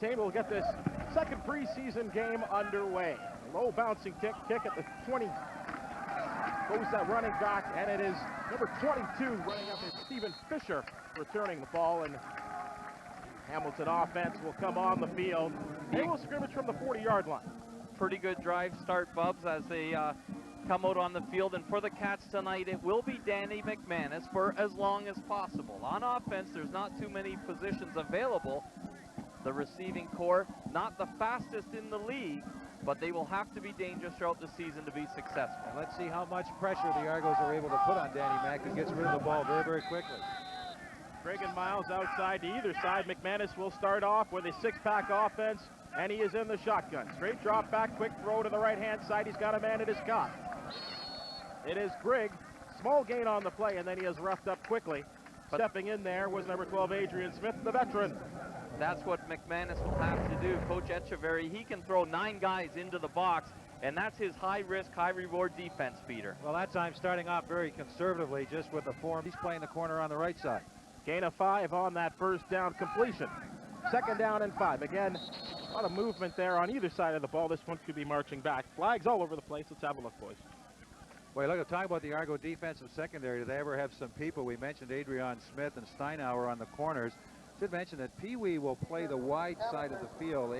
We'll get this second preseason game underway. Low bouncing kick at the 20. Goes that running back, and it is number 22 running up is Stephen Fisher returning the ball, and Hamilton offense will come on the field. They will scrimmage from the 40-yard line. Pretty good drive start, Bubs, as they come out on the field. And for the Cats tonight, it will be Danny McManus for as long as possible. On offense, there's not too many positions available. The receiving core, not the fastest in the league, but they will have to be dangerous throughout the season to be successful. And let's see how much pressure the Argos are able to put on Danny Mac, who gets rid of the ball very, very quickly. Craig and Miles outside to either side. McManus will start off with a six-pack offense, and he is in the shotgun. Straight drop back, quick throw to the right-hand side. He's got a man at his cot. It is Grigg. Small gain on the play, and then he is roughed up quickly. Stepping in there was number 12, Adrian Smith, the veteran. That's what McManus will have to do. Coach Echeverry, he can throw 9 guys into the box, and that's his high-risk, high-reward defense, Peter. Well, that time starting off very conservatively, just with the form. He's playing the corner on the right side. Gain of 5 on that first down completion. Second down and 5. Again, a lot of movement there on either side of the ball. This one could be marching back. Flags all over the place. Let's have a look, boys. Well, look, talking about the Argo defensive secondary, do they ever have some people? We mentioned Adrian Smith and Steinauer on the corners. Should mention that Pee Wee will play the wide side of the field.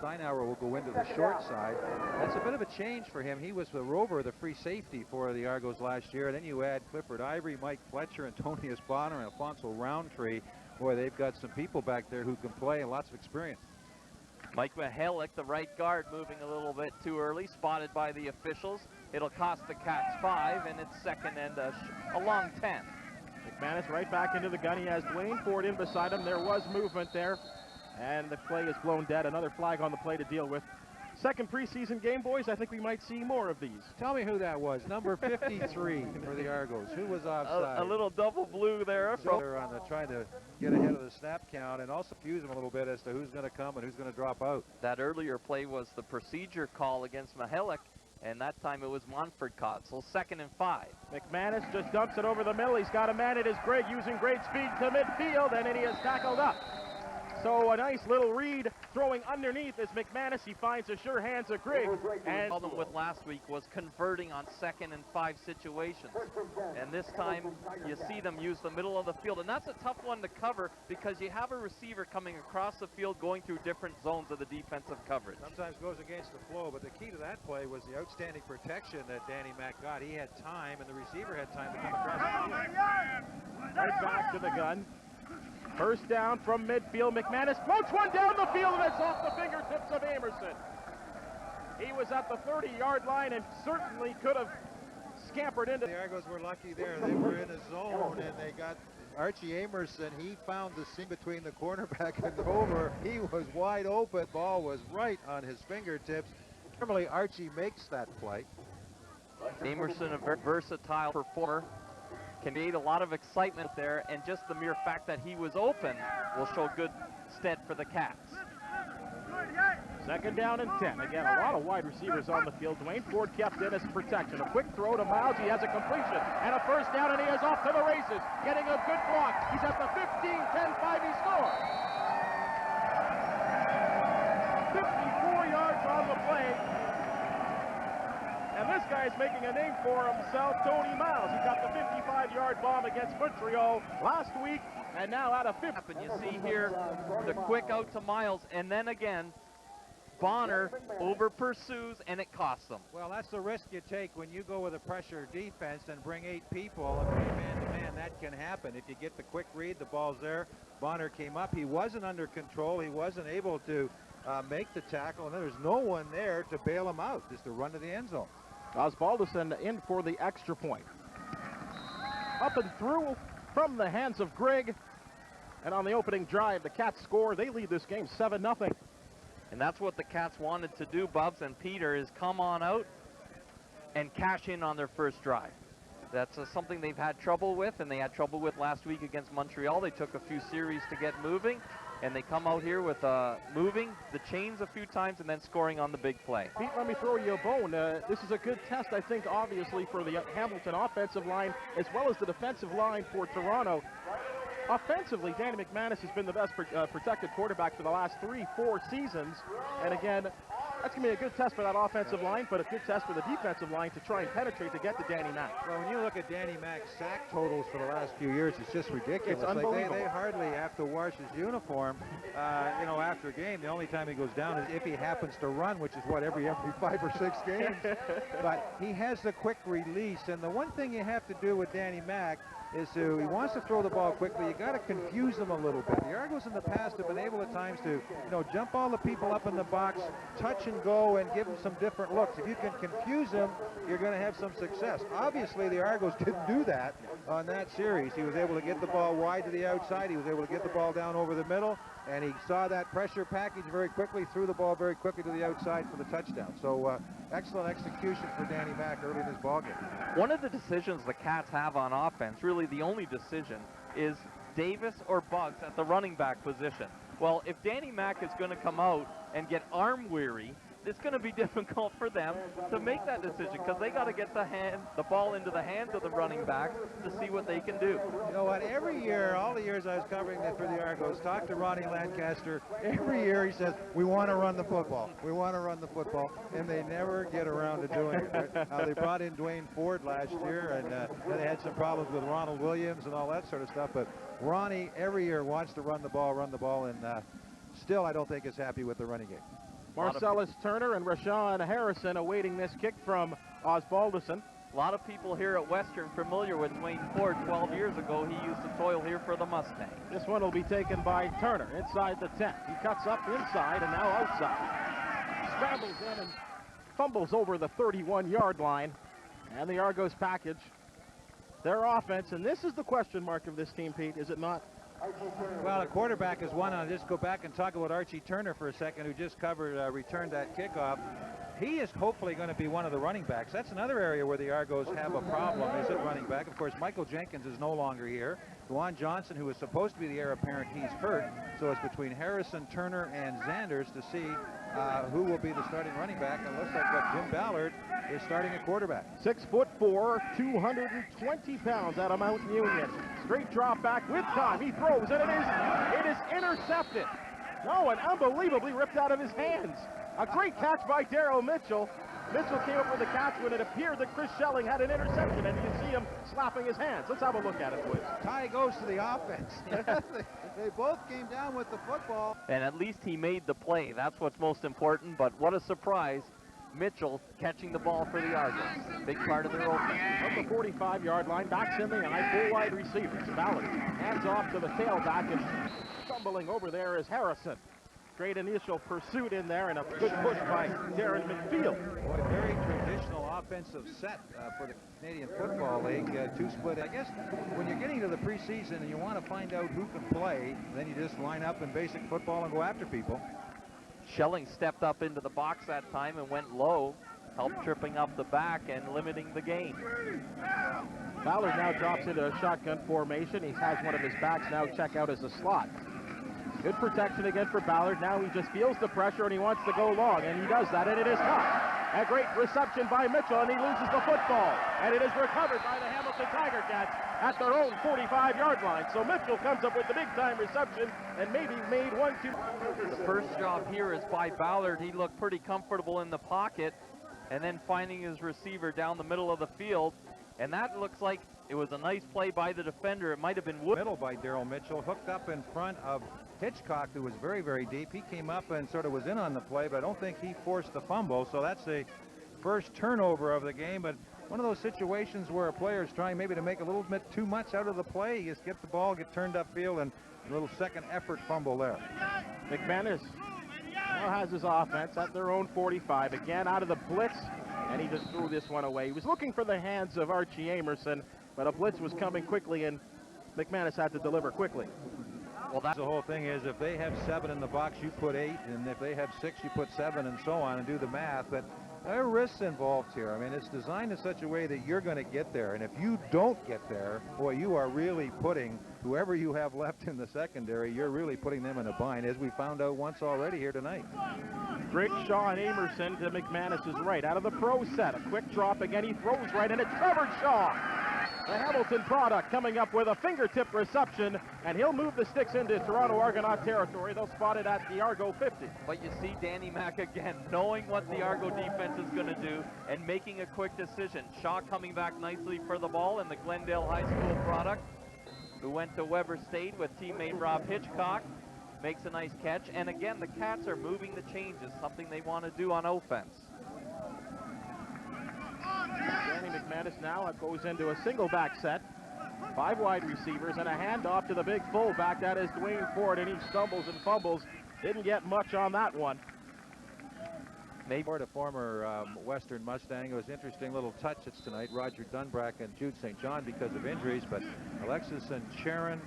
Steinauer will go into the short side. That's a bit of a change for him. He was the rover, the free safety for the Argos last year. And then you add Clifford Ivory, Mike Fletcher, Antonius Bonner, and Alfonso Roundtree. Boy, they've got some people back there who can play and lots of experience. Mike Mihalik, the right guard, moving a little bit too early, spotted by the officials. It'll cost the Cats 5, and it's second and a long 10. McManus right back into the gun. He has Dwayne Ford in beside him. There was movement there, and the play is blown dead. Another flag on the play to deal with. Second preseason game, boys. I think we might see more of these. Tell me who that was. Number 53 for the Argos. Who was offside? A little double blue there. They're on trying to get ahead of the snap count and also confuse them a little bit as to who's going to come and who's going to drop out. That earlier play was the procedure call against Mihalik, and that time it was Montford caught. So second and 5. McManus just dumps it over the middle. He's got a man. It is Grigg using great speed to midfield, and then he is tackled up. So a nice little read throwing underneath as McManus. He finds the sure hands of Grigg. And the problem with last week was converting on 2nd and 5 situations. And this time you see them use the middle of the field. And that's a tough one to cover because you have a receiver coming across the field going through different zones of the defensive coverage. Sometimes goes against the flow, but the key to that play was the outstanding protection that Danny Mac got. He had time, and the receiver had time to come across the field. Right back to the gun. First down from midfield. McManus floats one down the field, and it's off the fingertips of Amerson. He was at the 30-yard line and certainly could have scampered into. The Argos were lucky there. They were in a zone, and they got Archie Amerson. He found the seam between the cornerback and the over. He was wide open. Ball was right on his fingertips. Normally, Archie makes that play. Amerson, a very versatile performer. Can create a lot of excitement there, and just the mere fact that he was open will show good stead for the Cats. Second down and 10. Again, a lot of wide receivers on the field. Dwayne Ford kept in as protection. A quick throw to Miles. He has a completion and a first down, and he is off to the races. Getting a good block. He's at the 15, 10, 5. He scores. 54 yards on the play. And this guy is making a name for himself, Tony Miles. He got the 55-yard bomb against Montreal last week, and now out of 50. And you see here the quick out to Miles, and then again, Bonner over pursues, and it costs them. Well, that's the risk you take when you go with a pressure defense and bring 8 people and play man-to-man. That can happen. If you get the quick read, the ball's there. Bonner came up. He wasn't under control. He wasn't able to make the tackle, and there's no one there to bail him out, just to run to the end zone. Osbaldiston in for the extra point. Up and through from the hands of Grigg. And on the opening drive, the Cats score. They lead this game 7-0. And that's what the Cats wanted to do, Bubs and Peter, is come on out and cash in on their first drive. That's something they've had trouble with, and they had trouble with last week against Montreal. They took a few series to get moving, and they come out here with moving the chains a few times and then scoring on the big play. Pete, let me throw you a bone. This is a good test, I think, obviously, for the Hamilton offensive line as well as the defensive line for Toronto. Offensively, Danny McManus has been the best protected quarterback for the last 3-4 seasons. And again, that's going to be a good test for that offensive line, but a good test for the defensive line to try and penetrate to get to Danny Mack. Well, when you look at Danny Mack's sack totals for the last few years, it's just ridiculous. It's unbelievable. They hardly have to wash his uniform, after a game. The only time he goes down is if he happens to run, which is what, every 5 or 6 games. But he has the quick release, and the one thing you have to do with Danny Mack is he wants to throw the ball quickly. You got to confuse him a little bit. The Argos in the past have been able at times to, jump all the people up in the box, touch and go, and give them some different looks. If you can confuse him, you're going to have some success. Obviously, the Argos didn't do that on that series. He was able to get the ball wide to the outside. He was able to get the ball down over the middle, and he saw that pressure package very quickly, threw the ball very quickly to the outside for the touchdown. So excellent execution for Danny Mack early in this ballgame. One of the decisions the Cats have on offense, really the only decision, is Davis or Bugs at the running back position. Well, if Danny Mack is going to come out and get arm weary, it's going to be difficult for them to make that decision because they got to get the ball into the hands of the running backs to see what they can do. You know what? Every year, all the years I was covering it for the Argos, talked to Ronnie Lancaster. Every year he says, "We want to run the football. We want to run the football," and they never get around to doing it. Right? They brought in Dwayne Ford last year, and then they had some problems with Ronald Williams and all that sort of stuff. But Ronnie every year wants to run the ball, and still I don't think is happy with the running game. Marcellus Turner and Rashawn Harrison awaiting this kick from Osbaldison. A lot of people here at Western familiar with Dwayne Ford. 12 years ago, he used to toil here for the Mustang. This one will be taken by Turner inside the 10. He cuts up inside and now outside. Scrambles in and fumbles over the 31-yard line. And the Argos package their offense. And this is the question mark of this team, Pete, is it not? Well, a quarterback is one. I'll just go back and talk about Archie Turner for a second, who just returned that kickoff. He is hopefully going to be one of the running backs. That's another area where the Argos have a problem, is at running back. Of course, Michael Jenkins is no longer here. Juwan Johnson, who is supposed to be the heir apparent, he's hurt. So it's between Harrison, Turner, and Zanders to see who will be the starting running back. And it looks like Jim Ballard is starting a quarterback. 6'4", 220 pounds out of Mount Union. Straight drop back with time. He throws, and it is intercepted. No, and unbelievably ripped out of his hands. A great catch by Daryl Mitchell. Mitchell came up with the catch when it appeared that Chris Schelling had an interception, and you can see him slapping his hands. Let's have a look at it, please. Tie goes to the offense. They both came down with the football. And at least he made the play. That's what's most important, but what a surprise. Mitchell catching the ball for the Argos. Big part of their offense. From the 45-yard line, backs in the eye, full wide receivers. Ballard hands off to the tailback, and stumbling over there is Harrison. Great initial pursuit in there, and a good push by Darren McField. Boy, very traditional offensive set for the Canadian Football League. Two split. I guess when you're getting to the preseason and you want to find out who can play, then you just line up in basic football and go after people. Schelling stepped up into the box that time and went low, helped tripping up the back and limiting the gain. Ballard now drops into a shotgun formation. He has one of his backs now check out as a slot. Good protection again for Ballard. Now he just feels the pressure and he wants to go long, and he does that, and it is caught. A great reception by Mitchell, and he loses the football. And it is recovered by the Hamilton Tiger Cats at their own 45-yard line. So Mitchell comes up with the big-time reception and maybe made 1-2. The first job here is by Ballard. He looked pretty comfortable in the pocket, and then finding his receiver down the middle of the field. And that looks like it was a nice play by the defender. It might have been Wood. Middle by Daryl Mitchell, hooked up in front of Hitchcock, who was very, very deep. He came up and sort of was in on the play, but I don't think he forced the fumble. So that's the first turnover of the game. But one of those situations where a player is trying maybe to make a little bit too much out of the play. You just get the ball, get turned upfield, and a little second effort fumble there. McManus now has his offense at their own 45. Again out of the blitz, and he just threw this one away. He was looking for the hands of Archie Amerson, but a blitz was coming quickly, and McManus had to deliver quickly. Well, that's the whole thing is if they have 7 in the box, you put 8, and if they have 6, you put 7, and so on, and do the math. But there are risks involved here. I mean, it's designed in such a way that you're going to get there, and if you don't get there, boy, you are really putting whoever you have left in the secondary, you're really putting them in a bind, as we found out once already here tonight. Great Shaw and Amerson to McManus' right. Out of the pro set, a quick drop again. He throws right, and it's Trevor Shaw. The Hamilton product coming up with a fingertip reception, and he'll move the sticks into Toronto Argonaut territory. They'll spot it at the Argo 50. But you see Danny Mac again, knowing what the Argo defense is going to do and making a quick decision. Shaw coming back nicely for the ball, and the Glendale High School product, who went to Weber State with teammate Rob Hitchcock, makes a nice catch. And again, the Cats are moving the changes, something they want to do on offense. Danny McManus now goes into a single back set. 5 wide receivers and a handoff to the big fullback. That is Dwayne Ford, and he stumbles and fumbles. Didn't get much on that one. Maybe Ford, a former Western Mustang. It was interesting little touches tonight. Roger Dunbrack and Jude St. John because of injuries, but Alexis and Sharon,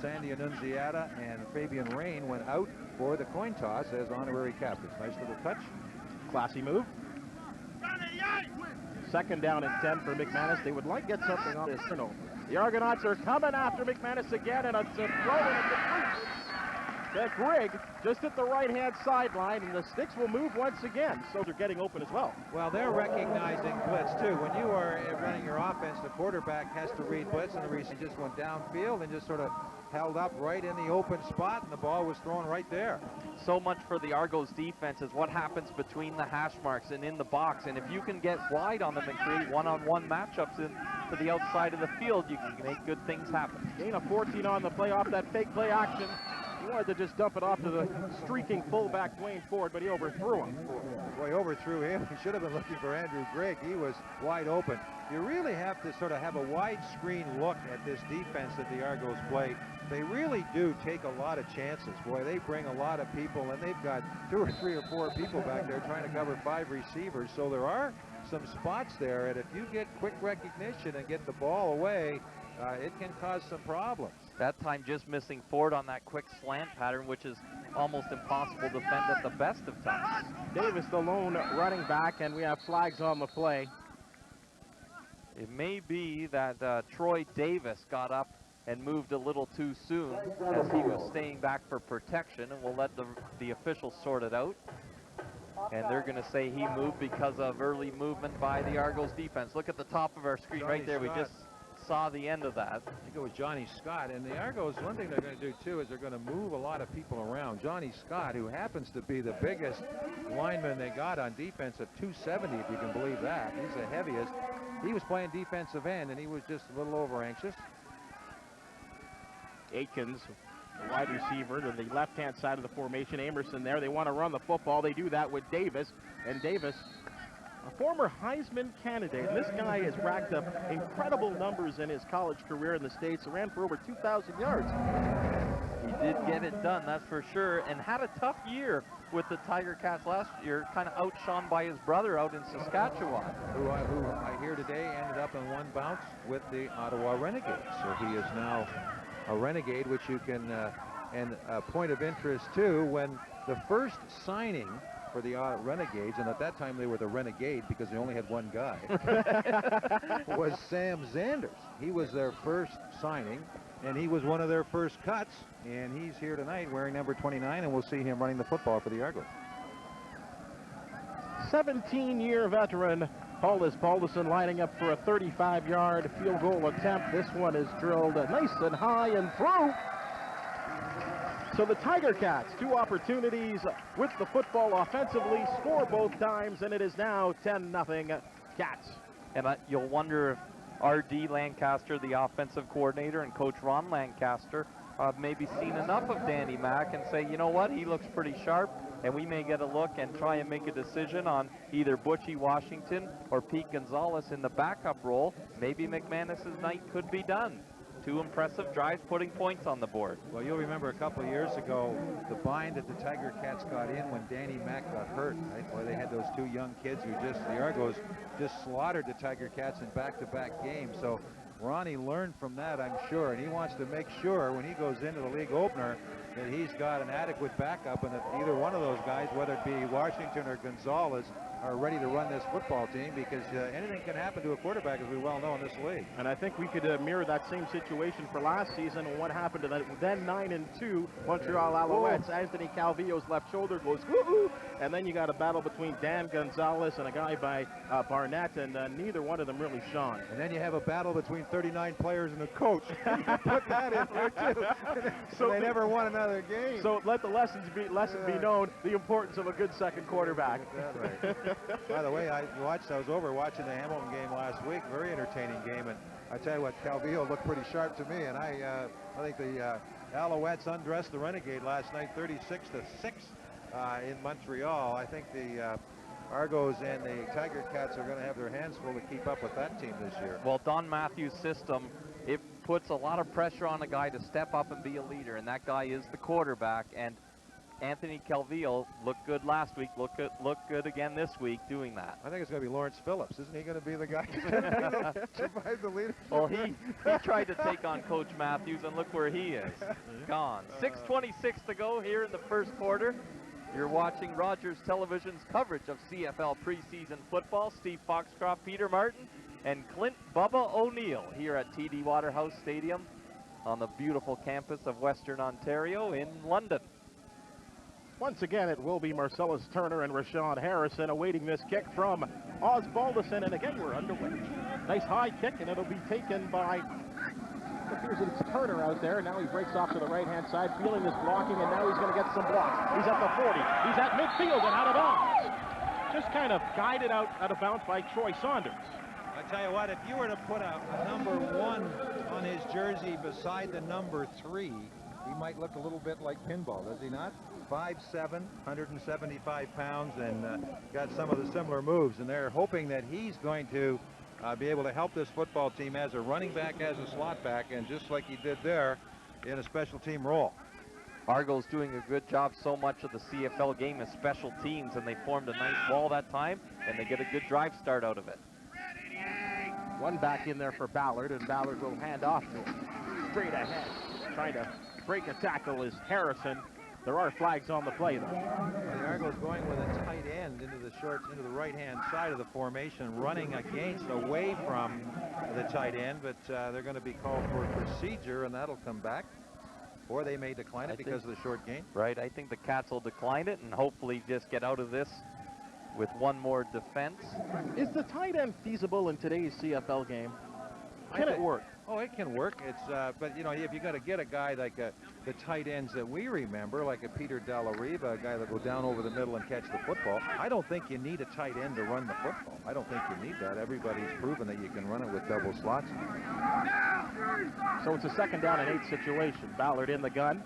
Sandy Annunziata, and Fabian Rain went out for the coin toss as honorary captains. Nice little touch. Classy move. Second down and 10 for McManus. They would like to get something on this turnover. The Argonauts are coming after McManus again, and it's a throw to Grigg just at the right-hand sideline, and the sticks will move once again. So they're getting open as well. Well, they're recognizing blitz, too. When you are running your offense, the quarterback has to read blitz, and the receiver just went downfield and just sort of held up right in the open spot, and the ball was thrown right there. So much for the Argos defense is what happens between the hash marks and in the box. And if you can get wide on them and create one-on-one matchups to the outside of the field, you can make good things happen. Gain of 14 on the play off that fake play action. He wanted to just dump it off to the streaking fullback Dwayne Ford, but he overthrew him. Boy, overthrew him. He should have been looking for Andrew Grigg. He was wide open. You really have to sort of have a widescreen look at this defense that the Argos play. They really do take a lot of chances. Boy, they bring a lot of people, and they've got 2 or 3 or 4 people back there trying to cover 5 receivers. So there are some spots there, and if you get quick recognition and get the ball away, it can cause some problems. That time just missing Ford on that quick slant pattern, which is almost impossible to defend at the best of times. Davis, the lone running back, and we have flags on the play. It may be that Troy Davis got up and moved a little too soon as he was staying back for protection, and we'll let the officials sort it out. And they're going to say he moved because of early movement by the Argos defense. Look at the top of our screen right there. We just saw the end of that. I think it was Johnny Scott. And the Argos, one thing they're going to do too is they're going to move a lot of people around. Johnny Scott, who happens to be the biggest lineman they got on defense at 270, if you can believe that. He's the heaviest. He was playing defensive end, and he was just a little over anxious. Aikens, the wide receiver to the left-hand side of the formation. Amerson there. They want to run the football. They do that with Davis. And Davis, a former Heisman candidate. And this guy has racked up incredible numbers in his college career in the States. Ran for over 2,000 yards. He did get it done, that's for sure, and had a tough year with the Tiger Cats last year, kind of outshone by his brother out in Saskatchewan. Who I hear today ended up in one bounce with the Ottawa Renegades. So he is now a Renegade, which you can, and a point of interest too, when the first signing for the Renegades, and at that time they were the Renegade because they only had one guy, was Sam Zanders. He was their first signing, and he was one of their first cuts, and he's here tonight wearing number 29, and we'll see him running the football for the Argos. 17-year veteran Paulus Paulison lining up for a 35-yard field goal attempt. This one is drilled nice and high and through. So the Tiger Cats, 2 opportunities with the football offensively, score both times, and it is now 10-0 Cats. And you'll wonder if R.D. Lancaster, the offensive coordinator, and Coach Ron Lancaster maybe seen enough of Danny Mac and say, you know what, he looks pretty sharp, and we may get a look and try and make a decision on either Butchie Washington or Pete Gonzalez in the backup role. Maybe McManus's night could be done. 2 impressive drives putting points on the board. Well, you'll remember a couple of years ago the bind that the Tiger Cats got in when Danny Mac got hurt, right? Where they had those 2 young kids who the Argos just slaughtered the Tiger Cats in back-to-back games. So Ronnie learned from that, I'm sure, and he wants to make sure when he goes into the league opener that he's got an adequate backup and that either one of those guys guys, whether it be Washington or Gonzalez, are ready to run this football team, because anything can happen to a quarterback, as we well know in this league. And I think we could mirror that same situation for last season and what happened to the then 9-2 Montreal Alouettes. Anthony Calvillo's left shoulder goes woo-hoo, and then you got a battle between Dan Gonzalez and a guy by Barnett, and neither one of them really shone. And then you have a battle between 39 players and a coach. Put that in there too. So they never won another game. So let the lesson be known, the importance of a good second quarterback. Right. By the way, I was over watching the Hamilton game last week. Very entertaining game, and I tell you what, Calvillo looked pretty sharp to me, and I think the Alouettes undressed the Renegade last night, 36-6 in Montreal. I think the Argos and the Tiger Cats are going to have their hands full to keep up with that team this year. Well, Don Matthews' system, it puts a lot of pressure on a guy to step up and be a leader, and that guy is the quarterback. And Anthony Calvillo looked good last week, looked good again this week doing that. I think it's going to be Lawrence Phillips. Isn't he going to be the guy to survive the leadership? Well, he tried to take on Coach Matthews, and look where he is. Gone. 6:26 to go here in the first quarter. You're watching Rogers Television's coverage of CFL preseason football. Steve Foxcroft, Peter Martin, and Clint Bubba O'Neill here at TD Waterhouse Stadium on the beautiful campus of Western Ontario in London. Once again, it will be Marcellus Turner and Rashawn Harrison awaiting this kick from Oz Balderson, and again we're underway. Nice high kick, and it'll be taken by, it appears that it's Turner out there. Now he breaks off to the right-hand side, feeling this blocking, and now he's going to get some blocks. He's at the 40. He's at midfield and out of bounds. Just kind of guided out of bounds by Troy Saunders. I tell you what, if you were to put a number 1 on his jersey beside the number 3, he might look a little bit like Pinball, does he not? 5'7", 175 pounds, and got some of the similar moves. And they're hoping that he's going to be able to help this football team as a running back, as a slot back, and just like he did there, in a special team role. Argo's doing a good job. So much of the CFL game is special teams, and they formed a nice wall that time, and they get a good drive start out of it. One back in there for Ballard, and Ballard will hand off to him. Straight ahead. Trying to break a tackle is Harrison. There are flags on the play, though. The Argos going with a tight end into the right-hand side of the formation, running away from the tight end, but they're going to be called for procedure, and that'll come back. Or they may decline it because of the short gain. Right, I think the Cats will decline it and hopefully just get out of this with one more defense. Is the tight end feasible in today's CFL game? Can it work? Oh, it can work. It's but you know, if you got to get a guy like the tight ends that we remember, like a Peter Dallariva, a guy that go down over the middle and catch the football, I don't think you need a tight end to run the football. I don't think you need that. Everybody's proven that you can run it with double slots. So it's a 2nd down and 8 situation. Ballard in the gun.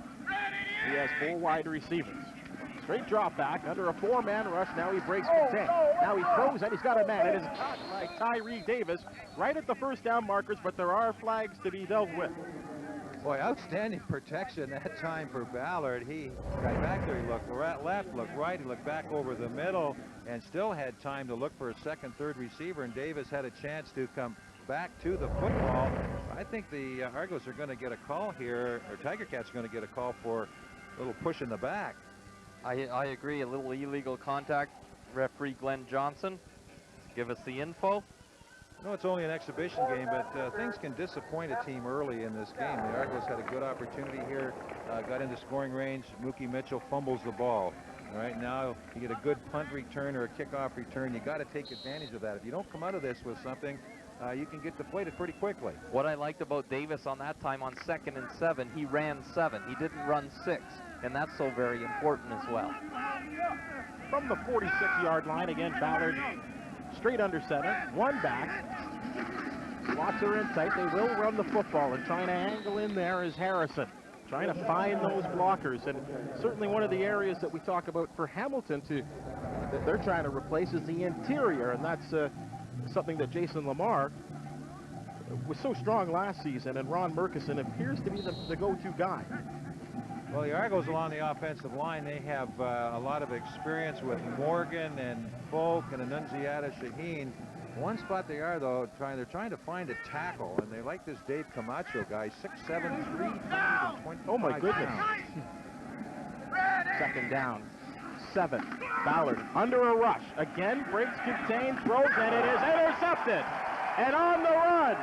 He has 4 wide receivers. Straight drop back under a 4-man rush. Now he breaks for 10. Now he throws, and he's got a man. It is caught by Tyree Davis right at the first down markers, but there are flags to be dealt with. Boy, outstanding protection that time for Ballard. He got back there, he looked left, looked right, he looked back over the middle, and still had time to look for a 2nd, 3rd receiver, and Davis had a chance to come back to the football. I think the Argos are going to get a call here, or Tiger Cats are going to get a call for a little push in the back. I agree, a little illegal contact. Referee Glenn Johnson, give us the info. No, it's only an exhibition game, but things can disappoint a team early in this game. The Argos had a good opportunity here, got into scoring range. Mookie Mitchell fumbles the ball. All right, now you get a good punt return or a kickoff return. You got to take advantage of that. If you don't come out of this with something, you can get deflated pretty quickly. What I liked about Davis on that time on 2nd and 7, he ran 7. He didn't run 6, and that's so very important as well. From the 46-yard line, again, Ballard straight under center, 1 back. Lots are in tight. They will run the football, and trying to angle in there is Harrison, trying to find those blockers. And certainly one of the areas that we talk about for Hamilton that they're trying to replace is the interior, and that's something that Jason Lamar was so strong last season, and Ron Murkison appears to be the go-to guy. Well, the Argos along the offensive line, they have a lot of experience with Morgan and Folk and Annunziata Shaheen. One spot they are, though, they're trying to find a tackle, and they like this Dave Camacho guy, 6'7", 325 Oh, my goodness. pounds. 2nd down. 7. Ballard under a rush. Again, breaks, contains, throws, and it is intercepted. And on the run,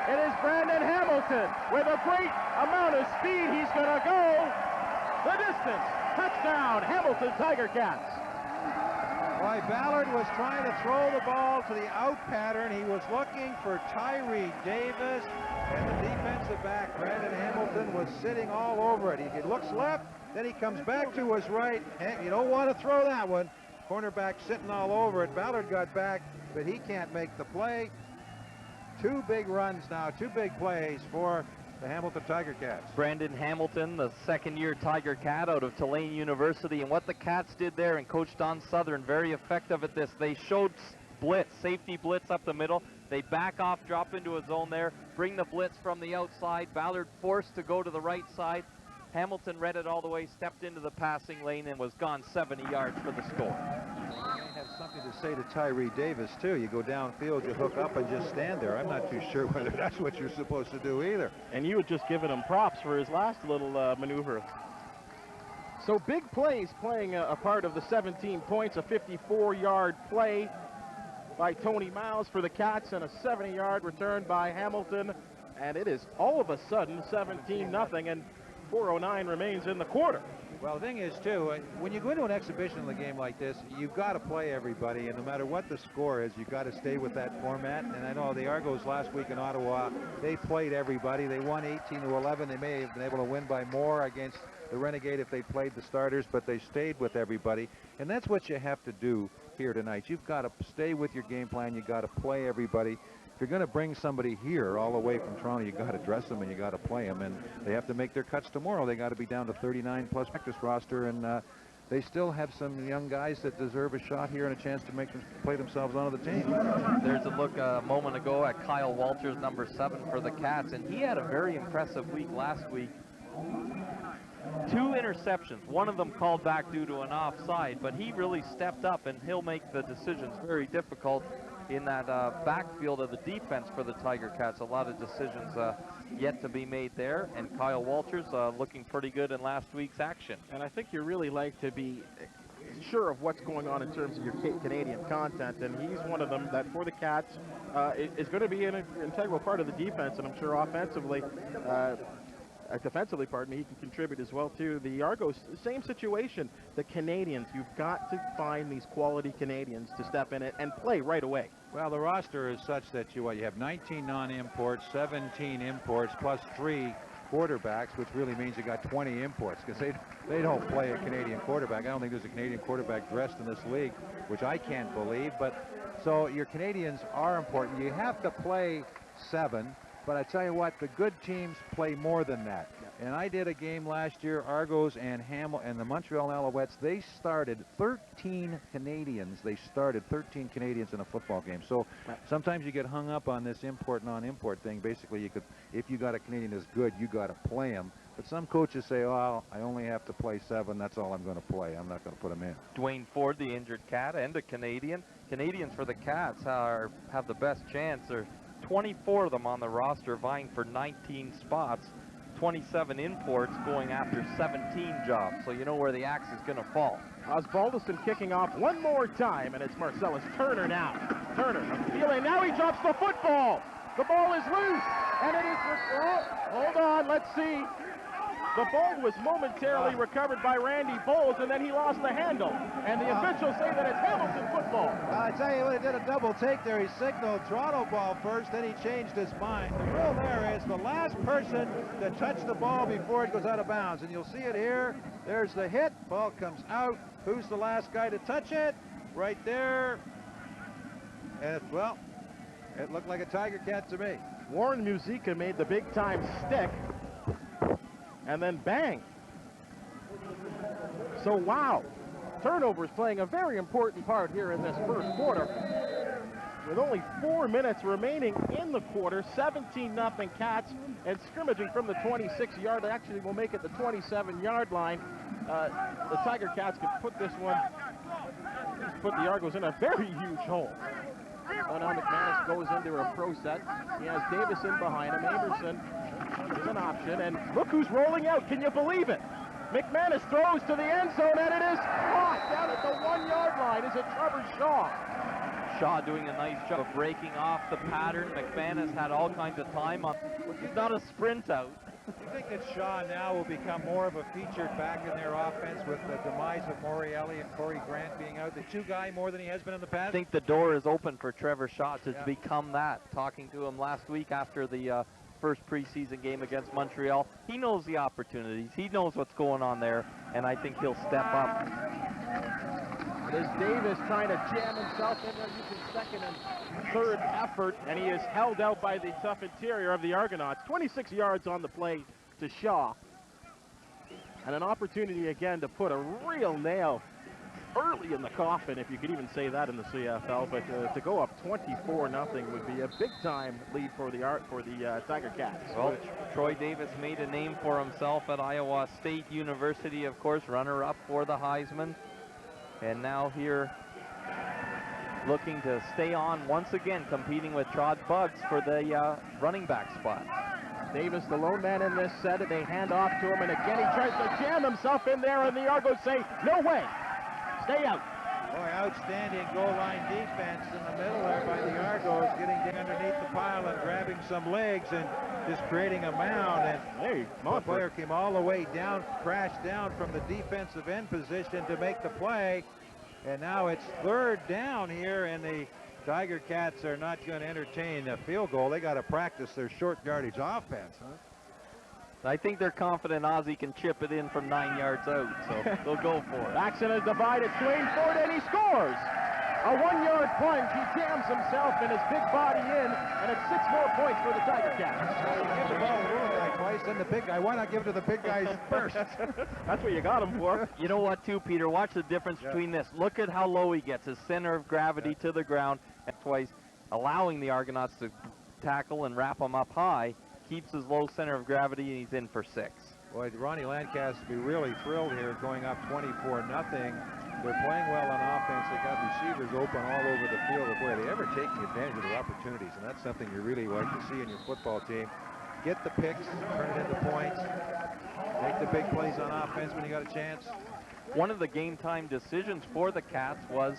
it is Brandon Hamilton with a great amount of speed. He's going to go the distance. Touchdown, Hamilton Tiger Cats. Why, Ballard was trying to throw the ball to the out pattern. He was looking for Tyree Davis, and the defensive back, Brandon Hamilton, was sitting all over it. He looks left, then he comes back to his right. You don't want to throw that one. Cornerback sitting all over it. Ballard got back, but he can't make the play. 2 big runs now, 2 big plays for the Hamilton Tiger Cats. Brandon Hamilton, the second-year Tiger Cat out of Tulane University, and what the Cats did there, and Coach Don Southern, very effective at this. They showed blitz, safety blitz up the middle. They back off, drop into a zone there, bring the blitz from the outside. Ballard forced to go to the right side. Hamilton read it all the way, stepped into the passing lane, and was gone 70 yards for the score. You may have something to say to Tyree Davis, too. You go downfield, you hook up, and just stand there. I'm not too sure whether that's what you're supposed to do either. And you had just given him props for his last little maneuver. So big plays playing a part of the 17 points, a 54-yard play by Tony Miles for the Cats, and a 70-yard return by Hamilton. And it is all of a sudden 17-0, and 4:09 remains in the quarter. Well, the thing is, too, when you go into an exhibition in a game like this, you've got to play everybody, and no matter what the score is, you've got to stay with that format. And I know the Argos last week in Ottawa, they played everybody. They won 18-11. They may have been able to win by more against the Renegade if they played the starters, but they stayed with everybody. And that's what you have to do here tonight. You've got to stay with your game plan. You've got to play everybody. If you're going to bring somebody here all the way from Toronto, you got to dress them and you got to play them, and they have to make their cuts tomorrow. They got to be down to 39 plus practice roster, and they still have some young guys that deserve a shot here and a chance to make them play themselves onto the team. There's a look a moment ago at Kyle Walters, number 7 for the Cats, and he had a very impressive week last week. 2 interceptions, one of them called back due to an offside, but he really stepped up, and he'll make the decisions very difficult in that backfield of the defense for the Tiger Cats. A lot of decisions yet to be made there, and Kyle Walters looking pretty good in last week's action. And I think you really like to be sure of what's going on in terms of your Canadian content, and he's one of them that for the Cats is going to be an integral part of the defense, and I'm sure offensively, defensively, pardon me, he can contribute as well too. The Argos, same situation. The Canadians, you've got to find these quality Canadians to step in it and play right away. Well, the roster is such that you have 19 non-imports, 17 imports, plus 3 quarterbacks, which really means you got 20 imports, because they don't play a Canadian quarterback. I don't think there's a Canadian quarterback dressed in this league, which I can't believe. But so your Canadians are important. You have to play 7. But I tell you what, the good teams play more than that. And I did a game last year, Argos and the Montreal Alouettes. They started 13 Canadians. They started 13 Canadians in a football game. So sometimes you get hung up on this import, non-import thing. Basically, if you got a Canadian that's good, you got to play him. But some coaches say, oh, I only have to play 7. That's all I'm going to play. I'm not going to put him in. Dwayne Ford, the injured Cat, and a Canadian. Canadians for the Cats have the best chance. They're 24 of them on the roster vying for 19 spots, 27 imports going after 17 jobs. So you know where the axe is going to fall. Osbaldiston kicking off one more time, and it's Marcellus Turner now. Turner feeling, now he drops the football. The ball is loose, and it is, hold on, let's see. The ball was momentarily recovered by Randy Bowles, and then he lost the handle. And the officials say that it's Hamilton football. I tell you what, he did a double take there. He signaled Toronto ball first, then he changed his mind. The rule there is the last person to touch the ball before it goes out of bounds. And you'll see it here. There's the hit. Ball comes out. Who's the last guy to touch it? Right there. And, well, it looked like a Tiger Cat to me. Warren Musica made the big-time stick. And then bang. So wow, turnovers playing a very important part here in this first quarter. With only 4 minutes remaining in the quarter, 17-0 Cats, and scrimmaging from the 26-yard, actually will make it the 27-yard line. The Tiger Cats can put this one, put the Argos in a very huge hole. So now McManus goes into a pro set. He has Davison behind him. Anderson is an option, and look who's rolling out. Can you believe it? McManus throws to the end zone, and it is caught down at the 1-yard line. Is it Trevor Shaw? Shaw doing a nice job of breaking off the pattern. McManus had all kinds of time on. It's not a sprint out. You think that Shaw now will become more of a featured back in their offense with the demise of Morielli and Corey Grant being out? The two guy more than he has been in the past? I think the door is open for Trevor Shaw to become that. Talking to him last week after the first preseason game against Montreal, he knows the opportunities. He knows what's going on there, and I think he'll step up. There's Davis trying to jam himself in there using second and third effort, and he is held out by the tough interior of the Argonauts. 26 yards on the play to Shaw. And an opportunity again to put a real nail early in the coffin, if you could even say that in the CFL, but to go up 24-0 would be a big-time lead for the Tiger Cats. Well, Troy Davis made a name for himself at Iowa State University, of course, runner-up for the Heisman. And now here, looking to stay on once again, competing with Todd Buggs for the running back spot. Davis, the lone man in this set, and they hand off to him, and again he tries to jam himself in there, and the Argos say, no way, stay out. Boy, outstanding goal line defense in the middle there by the Argos, getting underneath the pile and grabbing some legs and just creating a mound. And hey, the player came all the way down, crashed down from the defensive end position to make the play. And now it's third down here, and the Tiger Cats are not going to entertain a field goal. They got to practice their short yardage offense, huh? I think they're confident Ozzie can chip it in from 9 yards out, so they'll go for it. Baxton has divided Swain Ford, and he scores. A 1-yard plunge. He jams himself and his big body in, and it's 6 more points for the Tiger Cats. Give the ball to the little guy twice, and the big guy. Why not give it to the big guys first? That's what you got him for. You know what, too, Peter? Watch the difference between this. Look at how low he gets, his center of gravity to the ground, and twice allowing the Argonauts to tackle and wrap him up high. Keeps his low center of gravity, and he's in for 6. Boy, Ronnie Lancaster will be really thrilled here, going up 24-0. They're playing well on offense. They got receivers open all over the field. But boy, they ever taking advantage of their opportunities, and that's something you really like to see in your football team. Get the picks, turn it into points, make the big plays on offense when you got a chance. One of the game time decisions for the Cats was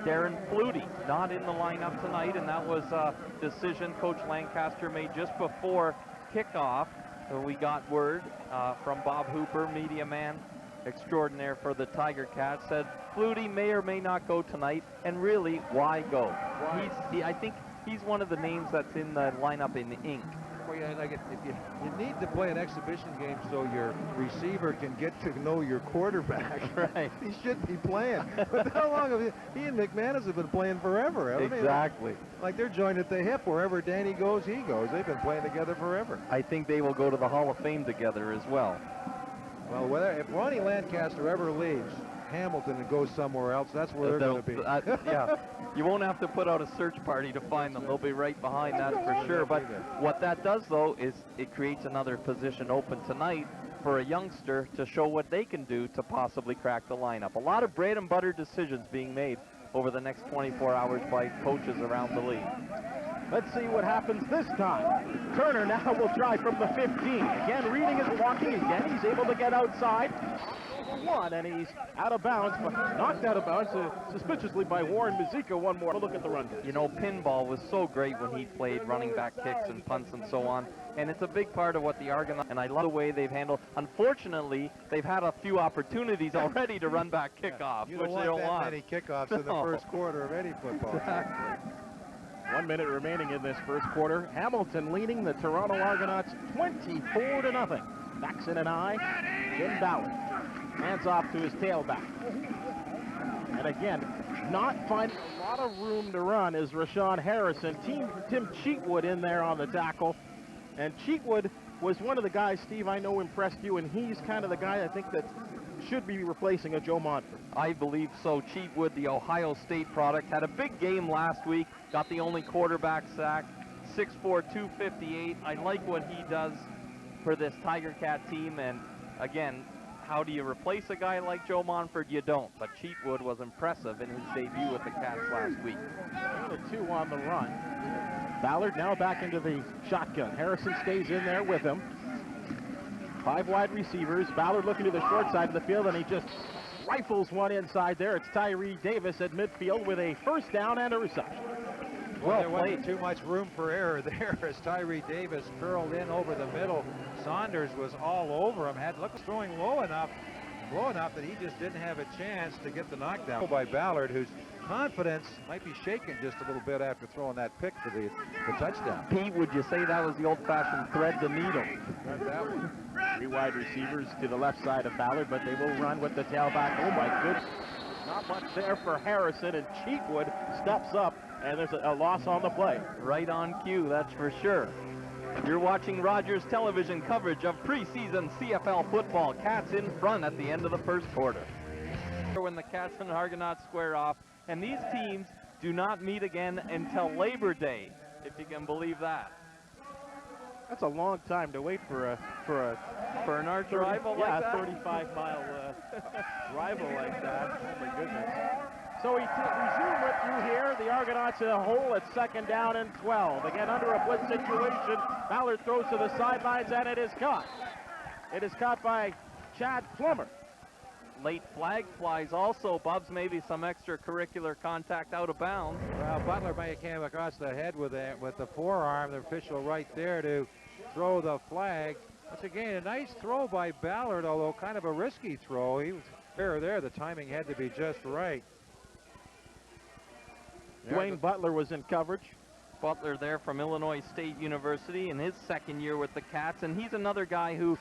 Darren Flutie, not in the lineup tonight, and that was a decision Coach Lancaster made just before kickoff. So we got word from Bob Hooper, media man extraordinaire for the Tiger Cats, said Flutie may or may not go tonight, and really, why go? I think he's one of the names that's in the lineup in ink. Well, yeah, like if you need to play an exhibition game so your receiver can get to know your quarterback. Right. He should be playing. But how long have he and McManus have been playing forever, haven't Exactly. they? Like they're joined at the hip. Wherever Danny goes, he goes. They've been playing together forever. I think they will go to the Hall of Fame together as well. Well, if Ronnie Lancaster ever leaves Hamilton and goes somewhere else, that's where they're going to be. Yeah, you won't have to put out a search party to find them. They'll be right behind that for sure. But what that does, though, is it creates another position open tonight for a youngster to show what they can do to possibly crack the lineup. A lot of bread and butter decisions being made over the next 24 hours by coaches around the league. Let's see what happens this time. Turner now will try from the 15. Again, reading his blocking. Again, he's able to get outside. One, and he's out of bounds, but knocked out of bounds suspiciously by Warren Mazika. One more look at the run. You know, pinball was so great when he played running back kicks and punts and so on, and it's a big part of what the Argonauts, and I love the way they've handled. Unfortunately, they've had a few opportunities already to run back kickoffs, You which don't they don't want want. that many kickoffs in the first quarter of any football game. 1 minute remaining in this first quarter. Hamilton leading the Toronto Argonauts 24-0. Baxton and I, Jim Ballard. Hands off to his tailback. And again, not finding a lot of room to run is Rashawn Harrison. Tim Cheatwood in there on the tackle. And Cheatwood was one of the guys, Steve, I know impressed you, and he's kind of the guy I think that should be replacing a Joe Montford. I believe so. Cheatwood, the Ohio State product, had a big game last week, got the only quarterback sack, 6'4", 258. I like what he does for this Tiger Cat team, and again, how do you replace a guy like Joe Montford? You don't, but Cheatwood was impressive in his debut with the Cats last week. 2 on the run. Ballard now back into the shotgun. Harrison stays in there with him. 5 wide receivers. Ballard looking to the short side of the field, and he just rifles one inside there. It's Tyree Davis at midfield with a first down and a reception. Well, there wasn't too much room for error there as Tyree Davis curled in over the middle. Saunders was all over him. Was throwing low enough that he just didn't have a chance to get the knockdown by Ballard, whose confidence might be shaken just a little bit after throwing that pick for the touchdown. Pete, would you say that was the old-fashioned thread the needle? That one. 3 wide receivers to the left side of Ballard, but they will run with the tailback. Oh my goodness. Not much there for Harrison, and Cheatwood steps up, and there's a loss on the play. Right on cue, that's for sure. You're watching Rogers Television coverage of preseason CFL football. Cats in front at the end of the first quarter. When the Cats and Argonauts square off, and these teams do not meet again until Labor Day, if you can believe that. That's a long time to wait for an arch rival like that. 35-mile rival like that. Oh my goodness. So we resume with you here. The Argonauts in a hole at 2nd down and 12. Again, under a blitz situation. Ballard throws to the sidelines, and it is caught. It is caught by Chad Plummer. Late flag flies also. Bubs, maybe some extracurricular contact out of bounds. Well, Butler may have came across the head with the forearm, the official right there to throw the flag. Once again, a nice throw by Ballard, although kind of a risky throw. He was there. The timing had to be just right. Dwayne Butler was in coverage. Butler there from Illinois State University in his 2nd year with the Cats, and he's another guy who,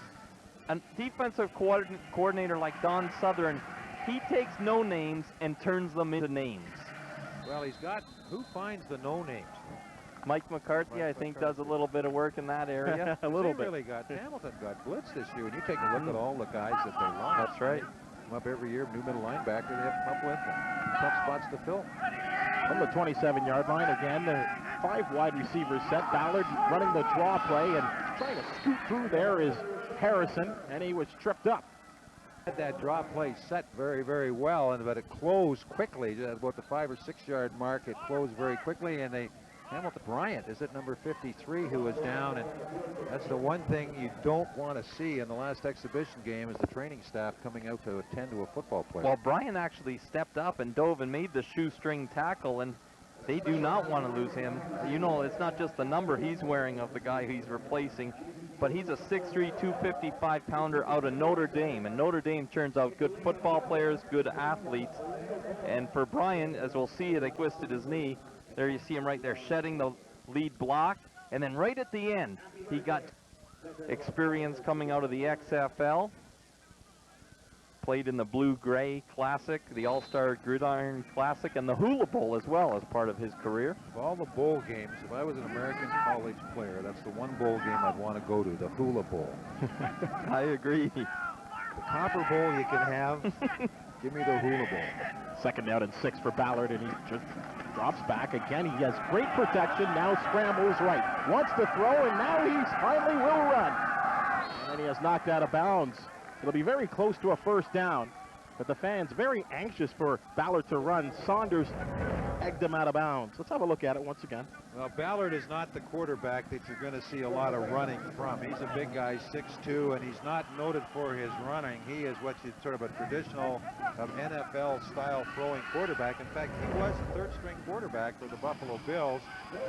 a defensive coordinator like Don Southern, he takes no names and turns them into names. Well, he's got, who finds the no names? Mike McCarthy, I think, does a little bit of work in that area. A little bit. Really got, Hamilton got blitzed this year, and you take a look at all the guys that they lost. That's right. Come up every year, new middle linebacker they have to come up with, and tough spots to fill. From the 27-yard line, again, the 5 wide receivers set. Ballard running the draw play, and trying to scoot through there is Harrison, and he was tripped up. Had that draw play set very, very well, but it closed quickly. At about the 5 or 6 yard mark, it closed very quickly, and Hamilton Bryant is at number 53 who was down, and that's the one thing you don't want to see in the last exhibition game is the training staff coming out to attend to a football player. Well, Bryant actually stepped up and dove and made the shoestring tackle, and they do not want to lose him. You know, it's not just the number he's wearing of the guy he's replacing, but he's a 6'3", 255-pounder out of Notre Dame, and Notre Dame turns out good football players, good athletes, and for Bryant, as we'll see it, he twisted his knee. There you see him right there shedding the lead block, and then right at the end, he got experience coming out of the XFL. Played in the Blue-Gray Classic, the All-Star Gridiron Classic, and the Hula Bowl as well as part of his career. Of all the bowl games, if I was an American college player, that's the one bowl game I'd want to go to, the Hula Bowl. I agree. The Copper Bowl you can have, give me the Hula Bowl. 2nd down and 6 for Ballard, and he just drops back again. He has great protection, now scrambles right. Wants to throw, and now he finally will run. And he has knocked out of bounds. It'll be very close to a first down, but the fans very anxious for Ballard to run. Saunders egged him out of bounds. Let's have a look at it once again. Well, Ballard is not the quarterback that you're going to see a lot of running from. He's a big guy, 6'2", and he's not noted for his running. He is what you sort of a traditional NFL-style throwing quarterback. In fact, he was the 3rd-string quarterback for the Buffalo Bills,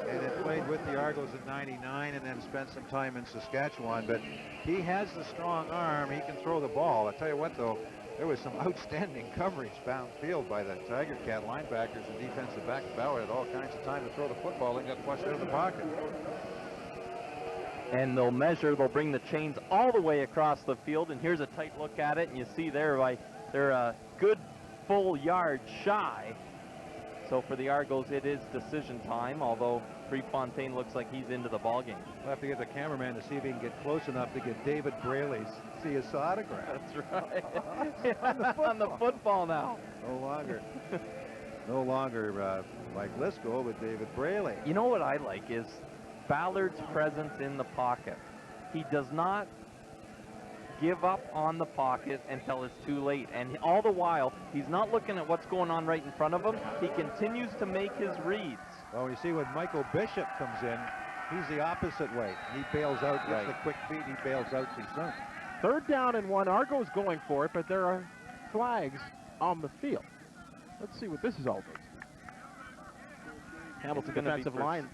and had played with the Argos in '99 and then spent some time in Saskatchewan. But he has the strong arm. He can throw the ball. I'll tell you what, though, there was some outstanding coverage downfield by the Tiger Cat linebackers and defensive back. Ballard had all kinds of time to throw the football and got flushed out of the pocket. And they'll bring the chains all the way across the field, and here's a tight look at it, and you see there, they're a good full yard shy. So for the Argos, it is decision time, although Prefontaine looks like he's into the ballgame. We'll have to get the cameraman to see if he can get close enough to get David Braley's see his autograph. That's right. On the football now. No longer Mike Lisco, but David Braley. You know what I like is Ballard's presence in the pocket. He does not give up on the pocket until it's too late, and all the while he's not looking at what's going on right in front of him. He continues to make his reads. Well, you see when Michael Bishop comes in, he's the opposite way. He bails out, gets the quick feet, he bails out too soon. 3rd down and 1. Argo's going for it, but there are flags on the field. Let's see what this is all about. Hamilton defensive line.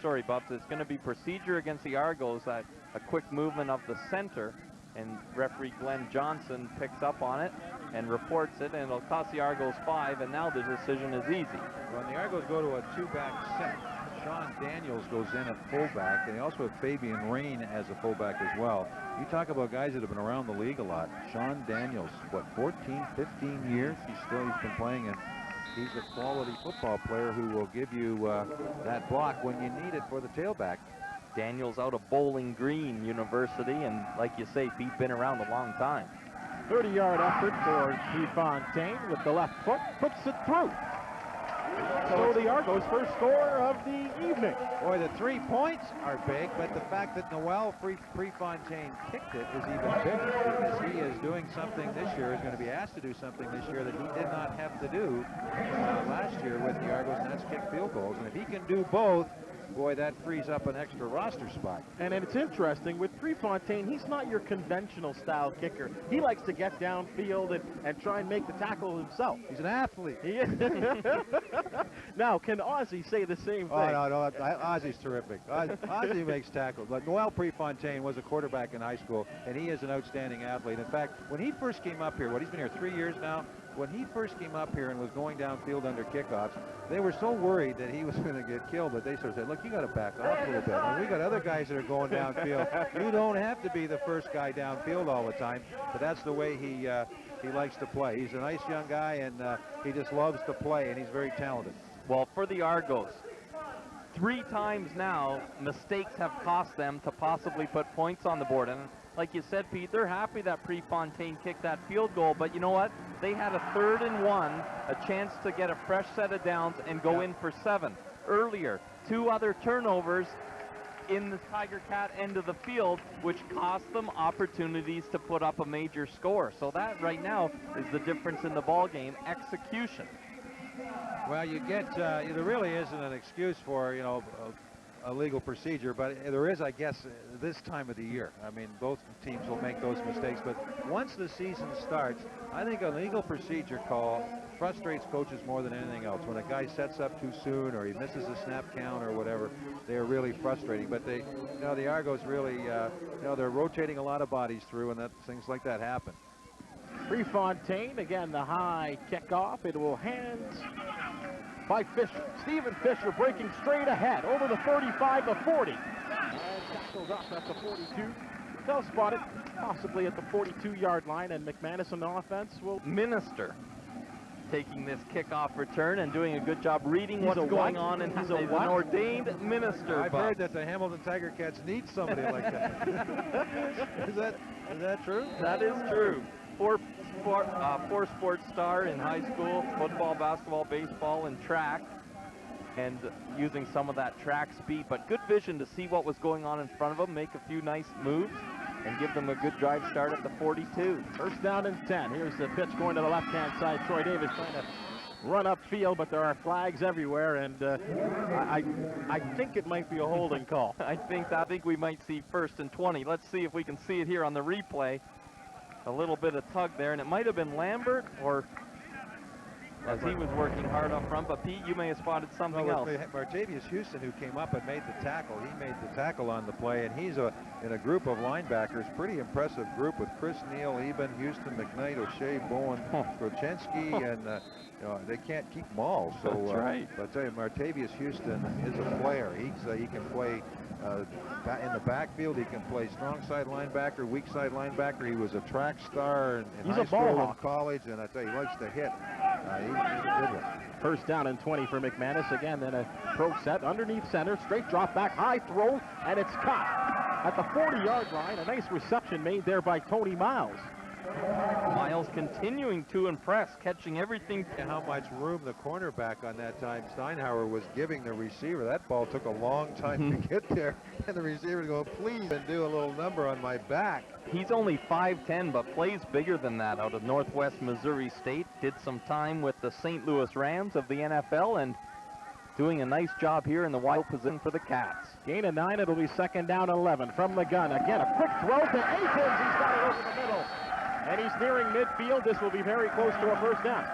Sorry, Bubs. It's going to be procedure against the Argos at a quick movement of the center, and referee Glenn Johnson picks up on it and reports it, and it'll cost the Argos 5, and now the decision is easy. When the Argos go to a 2-back set, Sean Daniels goes in at fullback, and they also have Fabian Rain as a fullback as well. You talk about guys that have been around the league a lot. Sean Daniels, what, 14, 15 years? He's been playing, and he's a quality football player who will give you that block when you need it for the tailback. Daniels out of Bowling Green University, and like you say, Pete, been around a long time. 30-yard effort for Prefontaine with the left foot, puts it through. So the Argos' first score of the evening. Boy, the 3 points are big, but the fact that Noel Prefontaine kicked it is even bigger, because he is doing something this year, is going to be asked to do something this year that he did not have to do last year with the Argos, and that's kick field goals. And if he can do both, boy, that frees up an extra roster spot. And it's interesting, with Prefontaine, he's not your conventional style kicker. He likes to get downfield and try and make the tackle himself. He's an athlete. He is. Now, can Ozzie say the same thing? Oh, no, Ozzie's terrific. Ozzie makes tackles. But Noel Prefontaine was a quarterback in high school, and he is an outstanding athlete. In fact, when he first came up here, he's been here 3 years now, when he first came up here and was going downfield under kickoffs, they were so worried that he was going to get killed that they sort of said, look, you got to back off a little bit. And we got other guys that are going downfield. You don't have to be the first guy downfield all the time, but that's the way he likes to play. He's a nice young guy, and he just loves to play, and he's very talented. Well, for the Argos, 3 times now, mistakes have cost them to possibly put points on the board. And like you said, Pete, they're happy that Prefontaine kicked that field goal, but you know what? They had a 3rd and 1, a chance to get a fresh set of downs and go in for 7. Earlier, 2 other turnovers in the Tiger Cat end of the field, which cost them opportunities to put up a major score. So that right now is the difference in the ball game, execution. Well, you get, there really isn't an excuse for, a legal procedure, but there is, I guess, this time of the year. I mean, both teams will make those mistakes, but once the season starts, I think a legal procedure call frustrates coaches more than anything else. When a guy sets up too soon or he misses a snap count or whatever, they're really frustrating. But they, the Argos really, they're rotating a lot of bodies through, and things like that happen. Prefontaine, again, the high kickoff. It will hands by Fisher. Stephen Fisher breaking straight ahead over the 35, the 40. And tackles up at the 42. They'll spot it possibly at the 42-yard line, and McManus on offense will... Minister taking this kickoff return and doing a good job reading what's going on, and he's an ordained minister. I've heard that the Hamilton Tiger Cats need somebody like that. Is that true? That is true. Four sports star in high school, football, basketball, baseball, and track, and using some of that track speed, but good vision to see what was going on in front of him, make a few nice moves, and give them a good drive start at the 42. First down and 10. Here's the pitch going to the left-hand side. Troy Davis trying to run upfield, but there are flags everywhere, and I think it might be a holding call. I think we might see 1st and 20. Let's see if we can see it here on the replay. A little bit of tug there, and it might have been Lambert, or as he was working hard up front, but Pete, you may have spotted something else. Martavius Houston, who came up and made the tackle, he made the tackle on the play, and he's in a group of linebackers, pretty impressive group with Chris Neal, Eben, Houston, McKnight, O'Shea, Bowen, Grochenski, and they can't keep them all. So, that's right. But I tell you, Martavius Houston is a player. He can play in the backfield. He can play strong side linebacker, weak side linebacker. He was a track star in high school and college, and I tell you, he likes to hit. He's a good one. First down and 20 for McManus. Again, then a pro set underneath center, straight drop back, high throw, and it's caught at the 40-yard line. A nice reception made there by Tony Miles. Miles continuing to impress, catching everything. How much room the cornerback on that time Steinhauer was giving the receiver. That ball took a long time to get there, and the receiver to go, please, and do a little number on my back. He's only 5'10", but plays bigger than that. Out of Northwest Missouri State, did some time with the St. Louis Rams of the NFL, and doing a nice job here in the wide position for the Cats. Gain of 9, it'll be 2nd down 11 from the gun. Again, a quick throw to Akins. He's got it over the middle. And he's nearing midfield. This will be very close to a 1st down.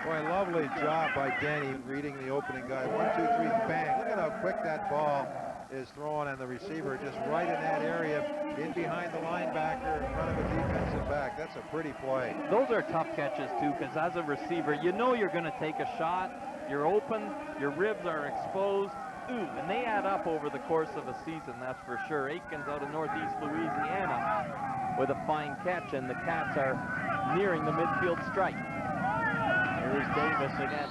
Boy, lovely job by Danny reading the opening guy. 1, 2, 3, bang. Look at how quick that ball is thrown, and the receiver just right in that area, in behind the linebacker, in front of a defensive back. That's a pretty play. Those are tough catches, too, because as a receiver, you know you're going to take a shot. You're open, your ribs are exposed. Ooh, and they add up over the course of a season, that's for sure. Akins out of Northeast Louisiana with a fine catch, and the Cats are nearing the midfield stripe. Here's Davis again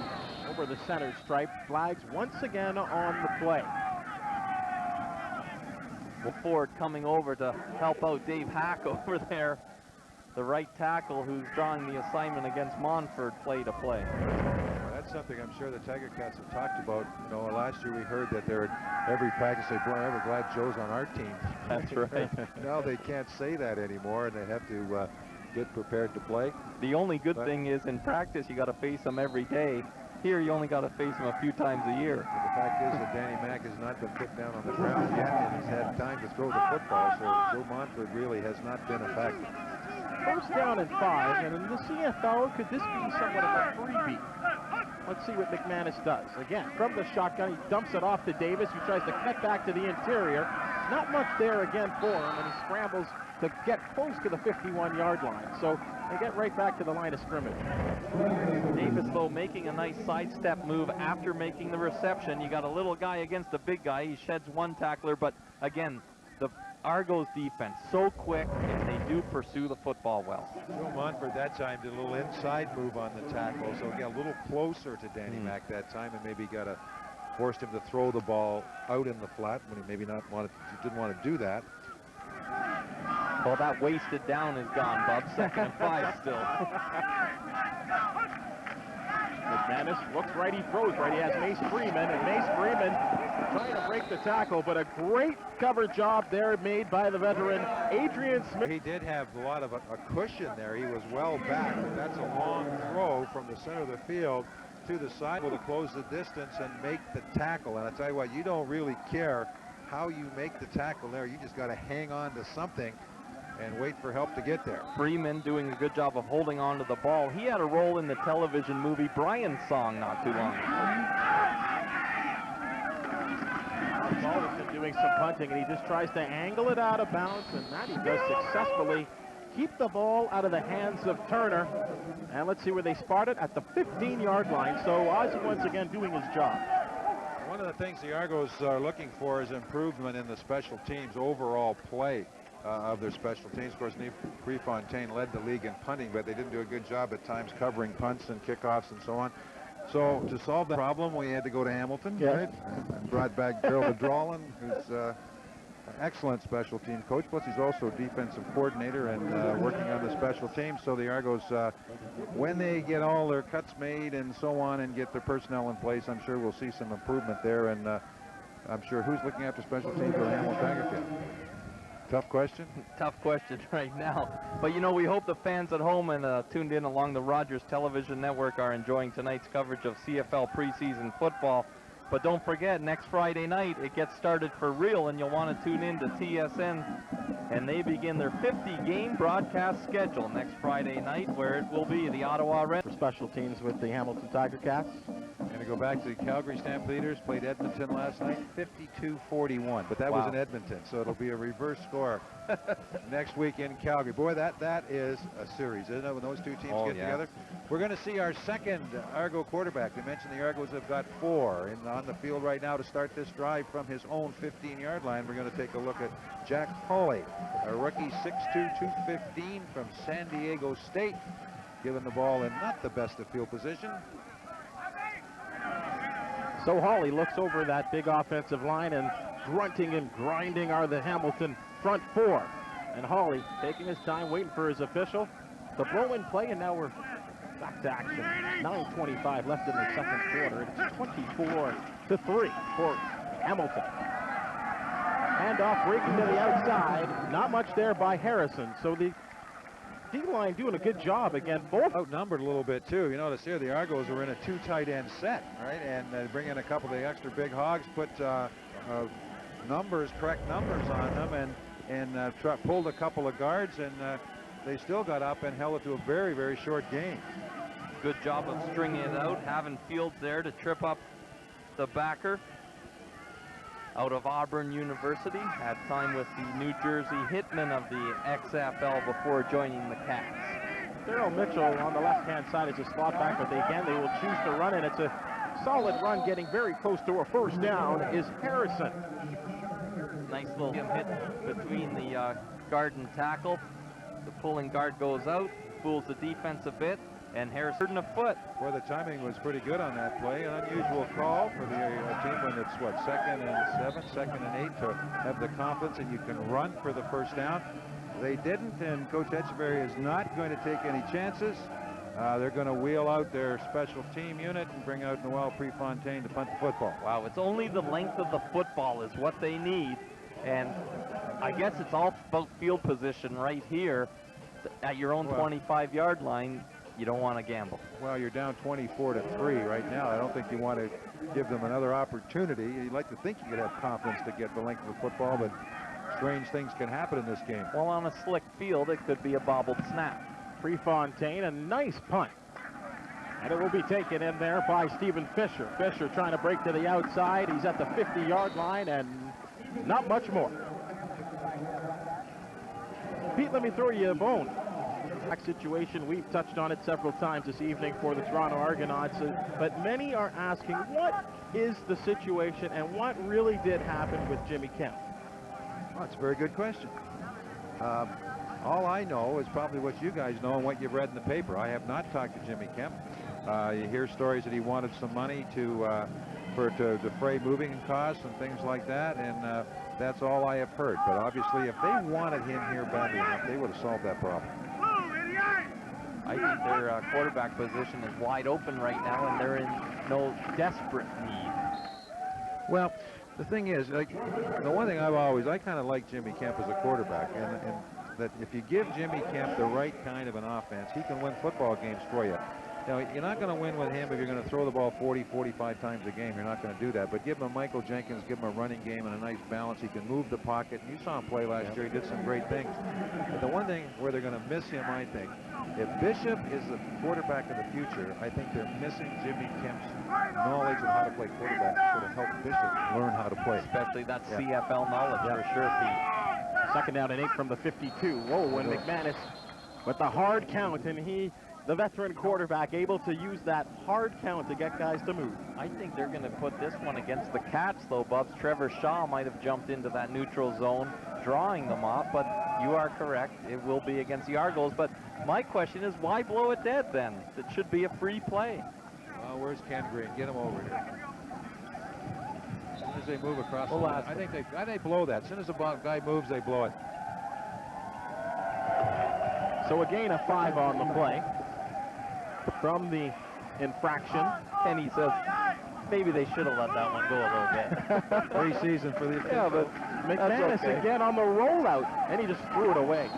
over the center stripe. Flags once again on the play. Ford coming over to help out Dave Hack over there, the right tackle who's drawing the assignment against Montford play to play. That's something I'm sure the Tiger Cats have talked about. You know, last year we heard that they're every practice they boy, I'm glad Joe's on our team. That's right. Now they can't say that anymore, and they have to get prepared to play. The only good thing is in practice you got to face them every day. Here you only got to face them a few times a year. And the fact is that Danny Mack has not been put down on the ground yet, and he's had time to throw the football, so Joe Montford really has not been a factor. 1st down and 5, and in the CFL, could this be somewhat of a freebie? Let's see what McManus does. Again, from the shotgun, he dumps it off to Davis, who tries to cut back to the interior. Not much there again for him, and he scrambles to get close to the 51-yard line. So they get right back to the line of scrimmage. Davis, though, making a nice sidestep move after making the reception. You got a little guy against a big guy. He sheds one tackler, but again, the Argos defense so quick, and they do pursue the football well. Joe Montford that time did a little inside move on the tackle, so he got a little closer to Danny Mack that time, and maybe forced him to throw the ball out in the flat when he maybe didn't want to do that. Well, that wasted down is gone, Bob. 2nd and 5 still. McManus looks right, he throws right. He has Mace Freeman, and Mace Freeman trying to break the tackle, but a great cover job there made by the veteran Adrian Smith. He did have a lot of a cushion there. He was well back, but that's a long throw from the center of the field to the side to close the distance and make the tackle. And I tell you what, you don't really care how you make the tackle there. You just got to hang on to something and wait for help to get there. Freeman doing a good job of holding on to the ball. He had a role in the television movie Brian's Song not too long ago. Paul has been doing some punting, and he just tries to angle it out of bounds, and that he does successfully. Keep the ball out of the hands of Turner. And let's see where they spot it, at the 15-yard line. So Ozzie once again doing his job. One of the things the Argos are looking for is improvement in the special teams overall play of their special teams. Of course, Prefontaine led the league in punting, but they didn't do a good job at times covering punts and kickoffs and so on. So to solve that problem, we had to go to Hamilton, right? And brought back Gerald Adrawlin, who's an excellent special team coach. Plus, he's also defensive coordinator and working on the special teams. So the Argos, when they get all their cuts made and so on and get their personnel in place, I'm sure we'll see some improvement there. And I'm sure who's looking after special teams for the Hamilton Tiger Cats? Tough question. Tough question right now. But, you know, we hope the fans at home and tuned in along the Rogers Television Network are enjoying tonight's coverage of CFL preseason football. But don't forget, next Friday night, it gets started for real, and you'll want to tune in to TSN. And they begin their 50-game broadcast schedule next Friday night, where it will be the Ottawa Red. For special teams with the Hamilton Tiger Cats. Going to go back to the Calgary Stampeders, played Edmonton last night, 52-41. But that was in Edmonton, so it'll be a reverse score next week in Calgary. Boy, that is a series, isn't it, when those two teams get together? We're going to see our second Argo quarterback. We mentioned the Argos have got 4 on the field right now to start this drive from his own 15-yard line. We're going to take a look at Jack Hawley, a rookie, 6'2", 215 from San Diego State, given the ball in not the best of field position. So Hawley looks over that big offensive line, and grunting and grinding are the Hamilton front 4. And Hawley taking his time, waiting for his official to blow in play, and now we're back to action. 9:25 left in the second quarter. It's 24-3 for Hamilton. Handoff breaking to the outside. Not much there by Harrison. So the D-line doing a good job again. Both outnumbered a little bit too. You notice here the Argos were in a 2 tight end set, right? And bring in a couple of the extra big hogs, put correct numbers on them, and pulled a couple of guards, and they still got up and held it to a very, very short gain. Good job of stringing it out, having Fields there to trip up the backer. Out of Auburn University, had time with the New Jersey Hitmen of the XFL before joining the Cats. Daryl Mitchell on the left-hand side is a slot back, but they will choose to run it. It's a solid run, getting very close to a first down is Harrison. Nice little hit between the guard and tackle. The pulling guard goes out, fools the defense a bit, and Harrison a foot. Well, the timing was pretty good on that play. An unusual call for the team when it's, what, 2nd and 7, 2nd and 8, to have the confidence that you can run for the first down. They didn't, and Coach Etcheverry is not going to take any chances. They're going to wheel out their special team unit and bring out Noel Prefontaine to punt the football. Wow, it's only the length of the football is what they need, and I guess it's all about field position right here at your own 25-yard line. You don't want to gamble. Well, you're down 24-3 right now. I don't think you want to give them another opportunity. You'd like to think you could have confidence to get the length of the football, but strange things can happen in this game. Well, on a slick field, it could be a bobbled snap. Prefontaine, a nice punt. And it will be taken in there by Stephen Fisher. Fisher trying to break to the outside. He's at the 50-yard line, and not much more. Pete, let me throw you a bone. Situation, we've touched on it several times this evening for the Toronto Argonauts, but many are asking, what is the situation and what really did happen with Jimmy Kemp? Well, that's a very good question. All I know is probably what you guys know and what you've read in the paper. I have not talked to Jimmy Kemp. You hear stories that he wanted some money to defray moving costs and things like that, and that's all I have heard. But obviously, if they wanted him here badly enough, they would have solved that problem. I think their quarterback position is wide open right now, and they're in no desperate need. Well, the thing is, like, the one thing I kind of like Jimmy Kemp as a quarterback, and that if you give Jimmy Kemp the right kind of an offense, he can win football games for you. You know, you're not going to win with him if you're going to throw the ball 40, 45 times a game. You're not going to do that. But give him a Michael Jenkins, give him a running game and a nice balance. He can move the pocket. You saw him play last year. He did some great things. But the one thing where they're going to miss him, I think, if Bishop is the quarterback of the future, I think they're missing Jimmy Kemp's knowledge of how to play quarterback to sort of help Bishop learn how to play. Especially that CFL knowledge for sure, Pete. 2nd down and 8 from the 52. Whoa, and McManus with the hard count, and the veteran quarterback, able to use that hard count to get guys to move. I think they're going to put this one against the Cats, though, Bubs. Trevor Shaw might have jumped into that neutral zone, drawing them off, but you are correct. It will be against the Argos. But my question is, why blow it dead, then? It should be a free play. Well, where's Ken Green? Get him over here. As soon as they move across the line, I think they blow that. As soon as the guy moves, they blow it. So a gain of 5 on the play from the infraction. And he says, maybe they should have let that one go a little bit. Preseason for the official. Yeah, but McManus again on the rollout, and he just threw it away.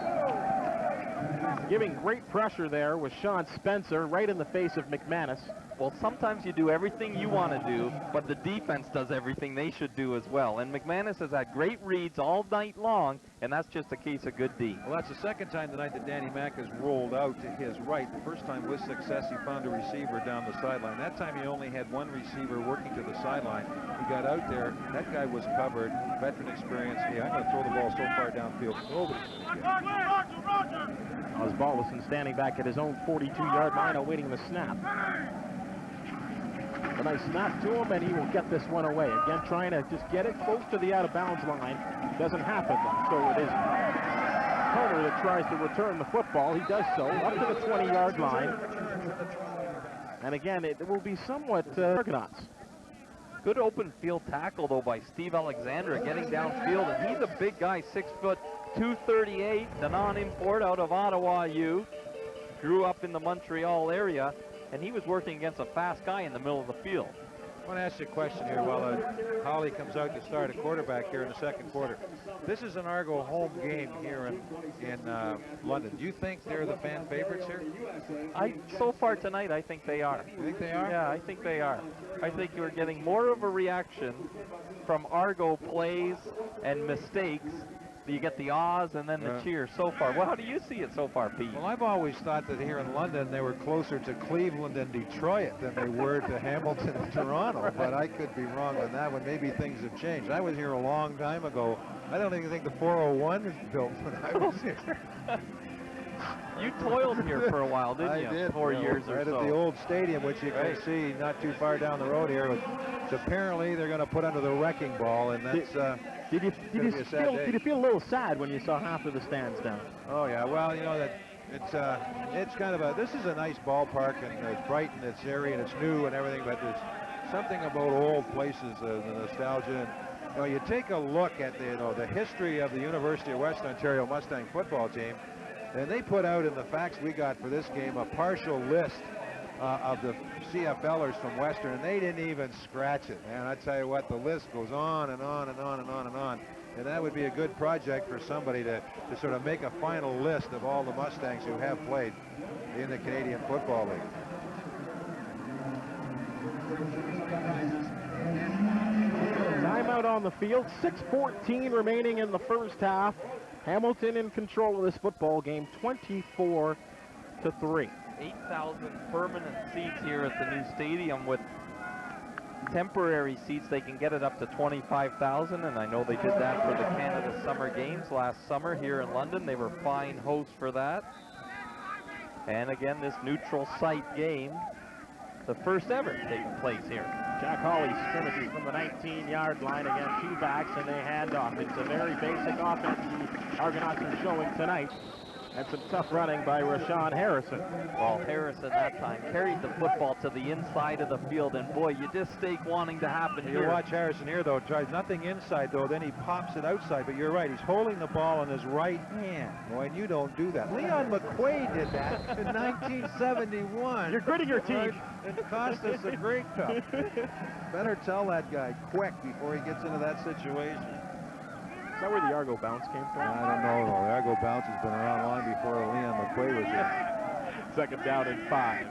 Giving great pressure there was Sean Spencer right in the face of McManus. Well, sometimes you do everything you want to do, but the defense does everything they should do as well. And McManus has had great reads all night long, and that's just a case of good D. Well, that's the second time tonight that Danny Mack has rolled out to his right. The first time with success, he found a receiver down the sideline. That time he only had one receiver working to the sideline. He got out there. That guy was covered. Veteran experience. Hey, I'm going to throw the ball so far downfield. Osbaldiston standing back at his own 42-yard line awaiting the snap. A nice snap to him, and he will get this one away. Again, trying to just get it close to the out-of-bounds line. Doesn't happen, though. So it is Turner that tries to return the football. He does so up to the 20-yard line. And again, it will be somewhat Argonauts. Good open field tackle, though, by Steve Alexandra, getting downfield. And he's a big guy, 6 foot, 238, the non-import out of Ottawa U. Grew up in the Montreal area, and he was working against a fast guy in the middle of the field. I want to ask you a question here while Holly comes out to start a quarterback here in the second quarter. This is an Argo home game here in London. Do you think they're the fan favorites here? So far tonight, I think they are. You think they are? Yeah, I think they are. I think you're getting more of a reaction from Argo plays and mistakes. You get the ahs and then the cheers so far. Well, how do you see it so far, Pete? Well, I've always thought that here in London they were closer to Cleveland and Detroit than they were to Hamilton and Toronto, but I could be wrong on that one. Maybe things have changed. I was here a long time ago. I don't even think the 401 was built when I was here. You toiled here for a while, didn't you? I did. 4 years or right so. At the old stadium, which you can see not too far down the road here. Which apparently they're going to put under the wrecking ball, and that's Did you feel a little sad when you saw half of the stands down? Oh yeah, well, you know that it's kind of this is a nice ballpark, and it's bright and it's airy and it's new and everything, but there's something about old places, the nostalgia. And, you take a look at the history of the University of Western Ontario Mustang football team, and they put out in the facts we got for this game a partial list of the CFLers from Western, and they didn't even scratch it, man. I tell you what, the list goes on and on and on and on and on, and that would be a good project for somebody to sort of make a final list of all the Mustangs who have played in the Canadian Football League. Timeout on the field, 6:14 remaining in the first half. Hamilton in control of this football game, 24-3. 8,000 permanent seats here at the new stadium. With temporary seats, they can get it up to 25,000, and I know they did that for the Canada Summer Games last summer here in London. They were fine hosts for that. And again, this neutral site game, the first ever taking place here. Jack Hawley scrimmages from the 19-yard line again, two backs, and they hand off. It's a very basic offense the Argonauts are showing tonight. And some tough running by Rashawn Harrison. Well, Harrison that time carried the football to the inside of the field, and boy, you just stake wanting to happen here. You watch Harrison here, though, tries nothing inside, though, then he pops it outside, but you're right, he's holding the ball in his right hand. Boy, and you don't do that. Leon McQuaid did that in 1971. You're gritting your teeth. It cost us a Grey Cup. Better tell that guy quick before he gets into that situation. Is that where the Argo bounce came from? I don't know. The Argo bounce has been around long before Leon McQuaid was here. Second down and 5.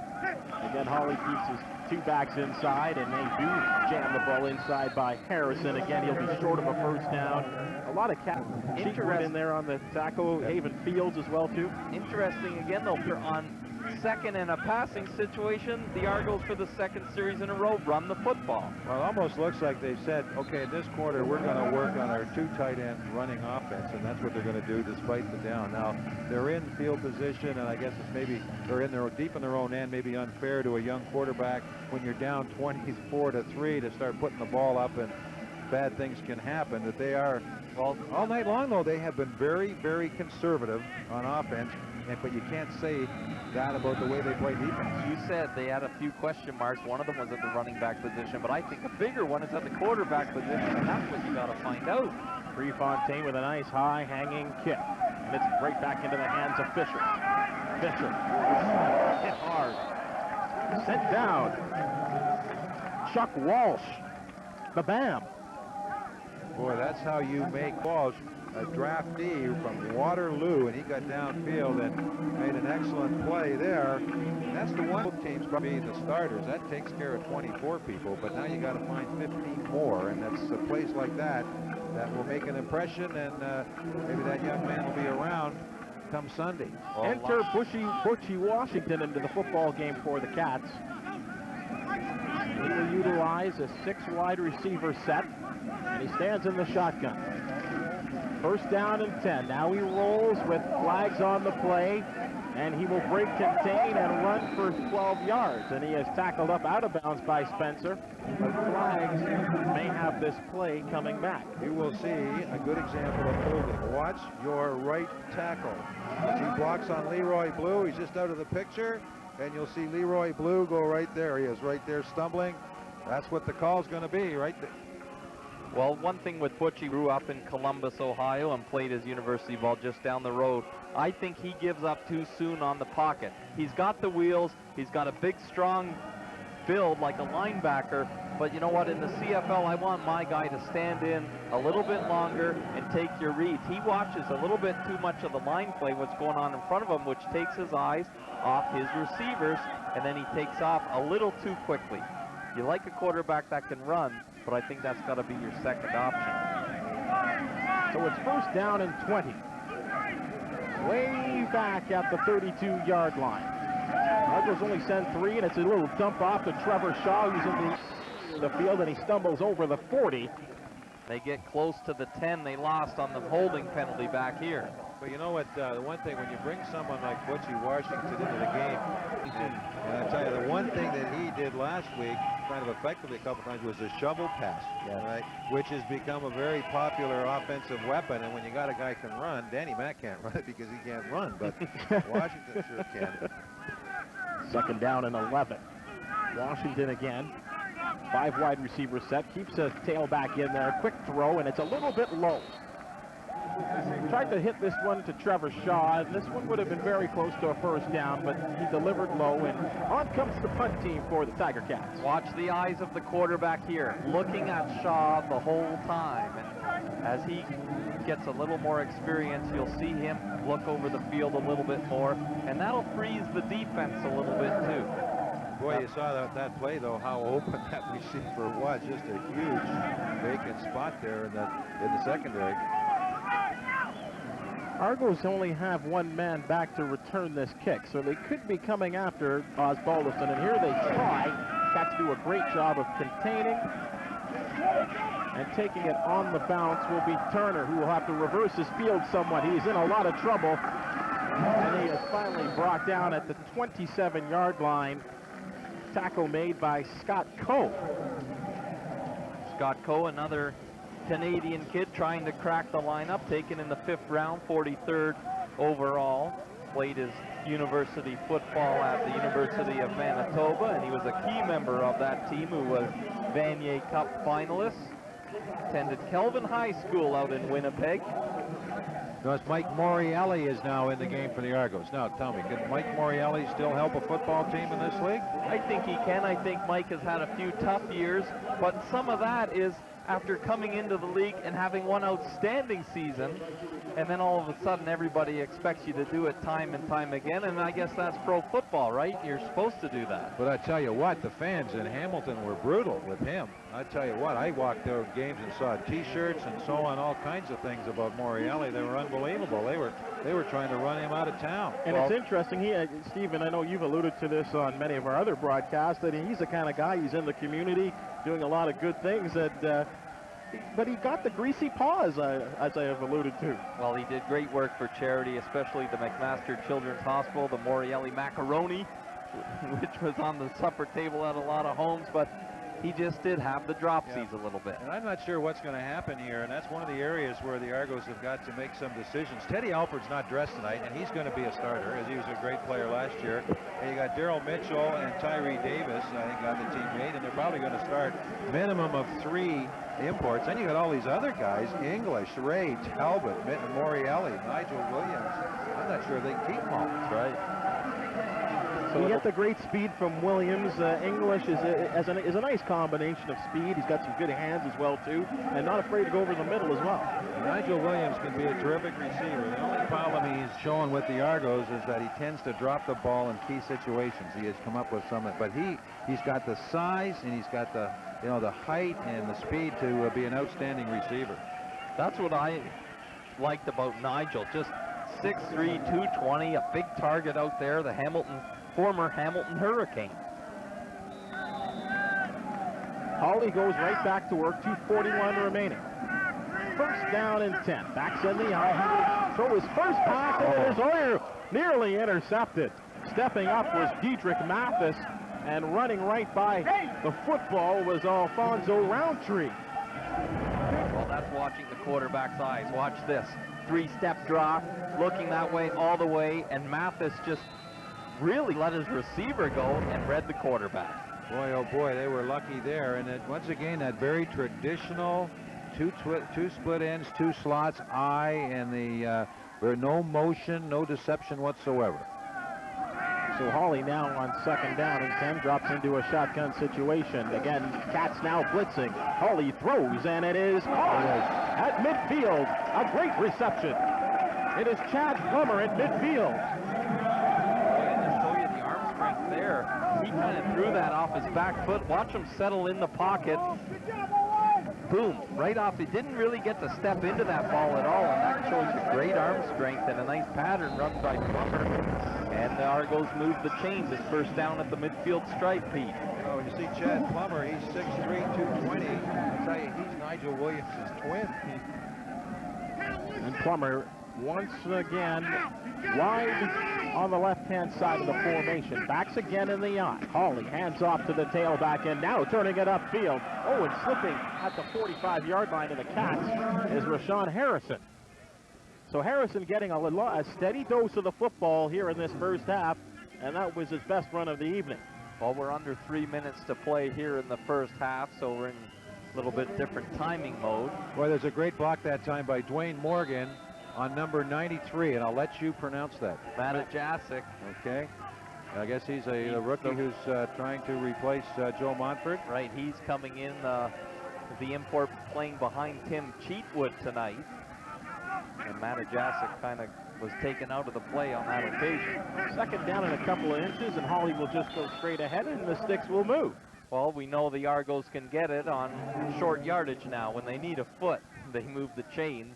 Again, Hawley keeps his two backs inside, and they do jam the ball inside by Harrison. Again, he'll be short of a first down. A lot of interest in there on the tackle. Haven Fields as well, too. Interesting again, though, on second in a passing situation, the Argos for the second series in a row run the football. Well, it almost looks like they said, okay, this quarter we're going to work on our two tight end running offense, and that's what they're going to do despite the down. Now, they're in field position, and I guess it's maybe they're deep in their own end, maybe unfair to a young quarterback when you're down 24-3 to start putting the ball up, and bad things can happen. That they are, well, all night long, though, they have been very, very conservative on offense. But you can't say that about the way they play defense. You said they had a few question marks. One of them was at the running back position, but I think a bigger one is at the quarterback position, and that's what you got to find out. Prefontaine with a nice high hanging kick, and it's right back into the hands of Fisher. Fisher hit hard, sent down. Chuck Walsh, the BAM. Boy, that's how you make Walsh a draftee from Waterloo, and he got downfield and made an excellent play there. That's the one teams probably the starters. That takes care of 24 people, but now you got to find 15 more, and that's a place like that that will make an impression, and maybe that young man will be around come Sunday. Enter Butchie Washington into the football game for the Cats. He will utilize a 6-wide receiver set, and he stands in the shotgun. First down and 10. Now he rolls with flags on the play, and he will break contain and run for 12 yards. And he is tackled up out of bounds by Spencer, but flags may have this play coming back. You will see a good example of holding. Watch your right tackle. As he blocks on Leroy Blue, he's just out of the picture, and you'll see Leroy Blue go right there. He is right there stumbling. That's what the call's going to be right there. Well, one thing with Butch, he grew up in Columbus, Ohio, and played his university ball just down the road. I think he gives up too soon on the pocket. He's got the wheels. He's got a big, strong build like a linebacker, but you know what, in the CFL, I want my guy to stand in a little bit longer and take your reads. He watches a little bit too much of the line play, what's going on in front of him, which takes his eyes off his receivers, and then he takes off a little too quickly. You like a quarterback that can run, but I think that's got to be your second option. So it's first down and 20. Way back at the 32-yard line. Argos only send 3, and it's a little dump off to Trevor Shaw, who's in the field, and he stumbles over the 40. They get close to the 10 they lost on the holding penalty back here. But you know what, the one thing, when you bring someone like Butchie Washington into the game, and I tell you, the one thing that he did last week, kind of effectively a couple times, was the shovel pass, right? Which has become a very popular offensive weapon, and when you got a guy who can run, Danny Mack can't run it because he can't run, but Washington sure can. Second down and 11. Washington again. 5 wide receiver set, keeps a tailback in there, quick throw, and it's a little bit low. Tried to hit this one to Trevor Shaw, and this one would have been very close to a first down, but he delivered low, and on comes the punt team for the Tiger Cats. Watch the eyes of the quarterback here, looking at Shaw the whole time, and as he gets a little more experience, you'll see him look over the field a little bit more, and that'll freeze the defense a little bit too. Boy, you saw that play, though, how open that receiver was. Just a huge vacant spot there in the secondary. Argos only have 1 man back to return this kick, so they could be coming after Osbaldiston, and here they try. Cats do a great job of containing, and taking it on the bounce will be Turner, who will have to reverse his field somewhat. He's in a lot of trouble, and he is finally brought down at the 27-yard line. Tackle made by Scott Coe. Scott Coe, another Canadian kid trying to crack the lineup, taken in the 5th round, 43rd overall. Played his university football at the University of Manitoba, and he was a key member of that team who was Vanier Cup finalist. Attended Kelvin High School out in Winnipeg. Because Mike Morielli is now in the game for the Argos. Now, tell me, can Mike Morielli still help a football team in this league? I think he can. I think Mike has had a few tough years, but some of that is after coming into the league and having one outstanding season, and then all of a sudden everybody expects you to do it time and time again, and I guess that's pro football, right? You're supposed to do that. But I tell you what, the fans in Hamilton were brutal with him. I tell you what, I walked those games and saw T-shirts and so on, all kinds of things about Morielli. They were unbelievable. They were trying to run him out of town. And it's interesting, Stephen, I know you've alluded to this on many of our other broadcasts, that he's the kind of guy, he's in the community, doing a lot of good things, but he got the greasy paw, as I have alluded to. Well, he did great work for charity, especially the McMaster Children's Hospital, the Morielli macaroni, which was on the supper table at a lot of homes, but he just did have the dropsies a little bit. And I'm not sure what's going to happen here, and that's one of the areas where the Argos have got to make some decisions. Teddy Alford's not dressed tonight, and he's going to be a starter, as he was a great player last year. And you got Daryl Mitchell and Tyree Davis, I think, on the team made, and they're probably going to start minimum of 3 imports. Then you got all these other guys, English, Ray, Talbot, Morielli, Nigel Williams. I'm not sure they can keep them all. That's right. So you get the great speed from Williams. English is a nice combination of speed. He's got some good hands as well, too, and not afraid to go over the middle as well. Nigel Williams can be a terrific receiver. The only problem he's showing with the Argos is that he tends to drop the ball in key situations. He has come up with some, but he's got the size and he's got the height and the speed to be an outstanding receiver. That's what I liked about Nigel. Just 6'3", 220, a big target out there. The former Hamilton Hurricane. Hawley goes right back to work, 2:41 remaining. First down and 10. Backs in the eye. He will throw his first pass, and it is nearly intercepted. Stepping up was Diedrich Mathis, and running right by the football was Alfonso Roundtree. Well, that's watching the quarterback's eyes. Watch this. 3-step drop, looking that way all the way, and Mathis just really let his receiver go and read the quarterback. Boy, oh boy, they were lucky there. And once again, that very traditional two split ends, 2 slots, eye, and no motion, no deception whatsoever. So Hawley now on 2nd down and 10 drops into a shotgun situation. Again, Cats now blitzing. Hawley throws, and it is caught at midfield. A great reception. It is Chad Plummer at midfield. And to show you the arm strength there, he kind of threw that off his back foot. Watch him settle in the pocket. Boom, right off. He didn't really get to step into that ball at all, and that shows you great arm strength and a nice pattern run by Plummer. And the Argos move the chains. It's first down at the midfield stripe, Pete. Oh, you see Chad Plummer, he's 6'3", 220. I tell you, he's Nigel Williams' twin. And Plummer once again wide on the left-hand side of the formation. Backs again in the yacht. Hawley hands off to the tailback, and now turning it upfield. Oh, and slipping at the 45-yard line of the Cats is Rashawn Harrison. So Harrison getting a steady dose of the football here in this first half, and that was his best run of the evening. Well, we're under 3 minutes to play here in the first half, so we're in a little bit different timing mode. Well, there's a great block that time by Dwayne Morgan on number 93, and I'll let you pronounce that. Matajasic. Okay. I guess he's a rookie who's trying to replace Joe Montford. Right, he's coming in, the import playing behind Tim Cheatwood tonight. And Matajasic kind of was taken out of the play on that occasion. 2nd down in a couple of inches, and Hawley will just go straight ahead, and the sticks will move. Well, we know the Argos can get it on short yardage now. When they need a foot, they move the chains.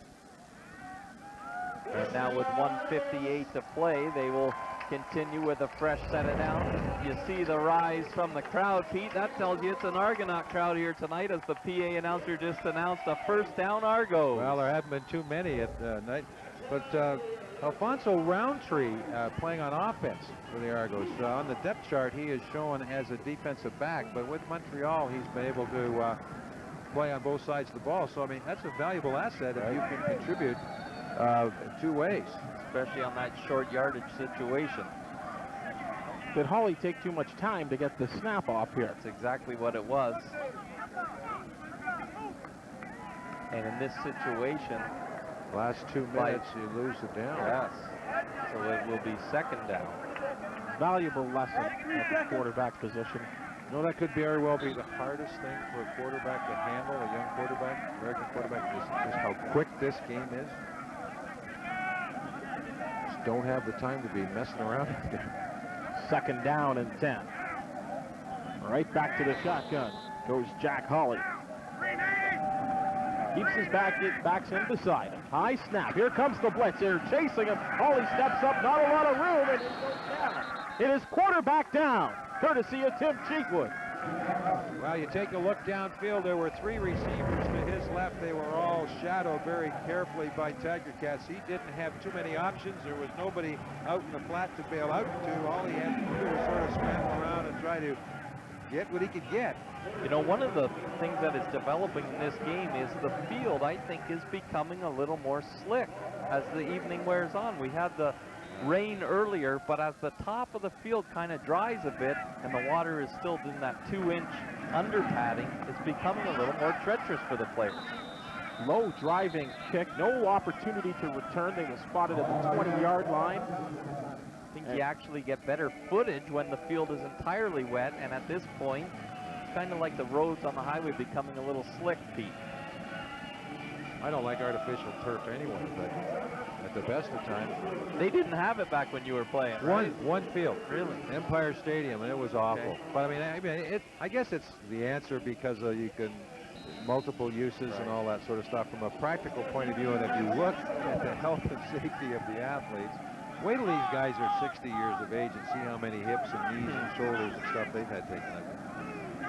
And now with 1:58 to play, they will continue with a fresh set of downs. You see the rise from the crowd, Pete. That tells you it's an Argonaut crowd here tonight, as the PA announcer just announced a first down Argos. Well, there haven't been too many at night. But Alfonso Roundtree playing on offense for the Argos. On the depth chart, he is shown as a defensive back, but with Montreal, he's been able to play on both sides of the ball. So, I mean, that's a valuable asset if you can contribute 2 ways. Especially on that short yardage situation. Did Hawley take too much time to get the snap off here? That's exactly what it was. And in this situation, Last 2 minutes, you lose it down. yes, so it will be 2nd down. Valuable lesson at the quarterback position. You know, that could very well be the hardest thing for a quarterback to handle, a young quarterback, American quarterback, just how quick this game is. Just don't have the time to be messing around out there. 2nd down and 10. Right back to the shotgun goes Jack Hawley. Keeps his backs in beside him. High snap. Here comes the blitz. They're chasing him. Hawley steps up. Not a lot of room, and he goes down. It is quarterback down, courtesy of Tim Cheatwood. Well, you take a look downfield. There were 3 receivers to his left. They were all shadowed very carefully by Tiger Cats. He didn't have too many options. There was nobody out in the flat to bail out to. All he had to do was sort of scramble around and try to get what he could get. You know, one of the things that is developing in this game is the field, I think, is becoming a little more slick as the evening wears on. We had the rain earlier, but as the top of the field kind of dries a bit and the water is still in that 2-inch under padding, it's becoming a little more treacherous for the players. Low driving kick. No opportunity to return. They were spotted at the 20-yard line. I think you actually get better footage when the field is entirely wet, and at this point, it's kind of like the roads on the highway becoming a little slick, Pete. I don't like artificial turf anyway, but at the best of times. They didn't have it back when you were playing, right? One field. Really? Empire Stadium, and it was awful. Okay. But I mean, I guess it's the answer because you can multiple uses and all that sort of stuff from a practical point of view. And if you look at the health and safety of the athletes, wait till these guys are 60 years of age and see how many hips and knees and shoulders and stuff they've had taken out.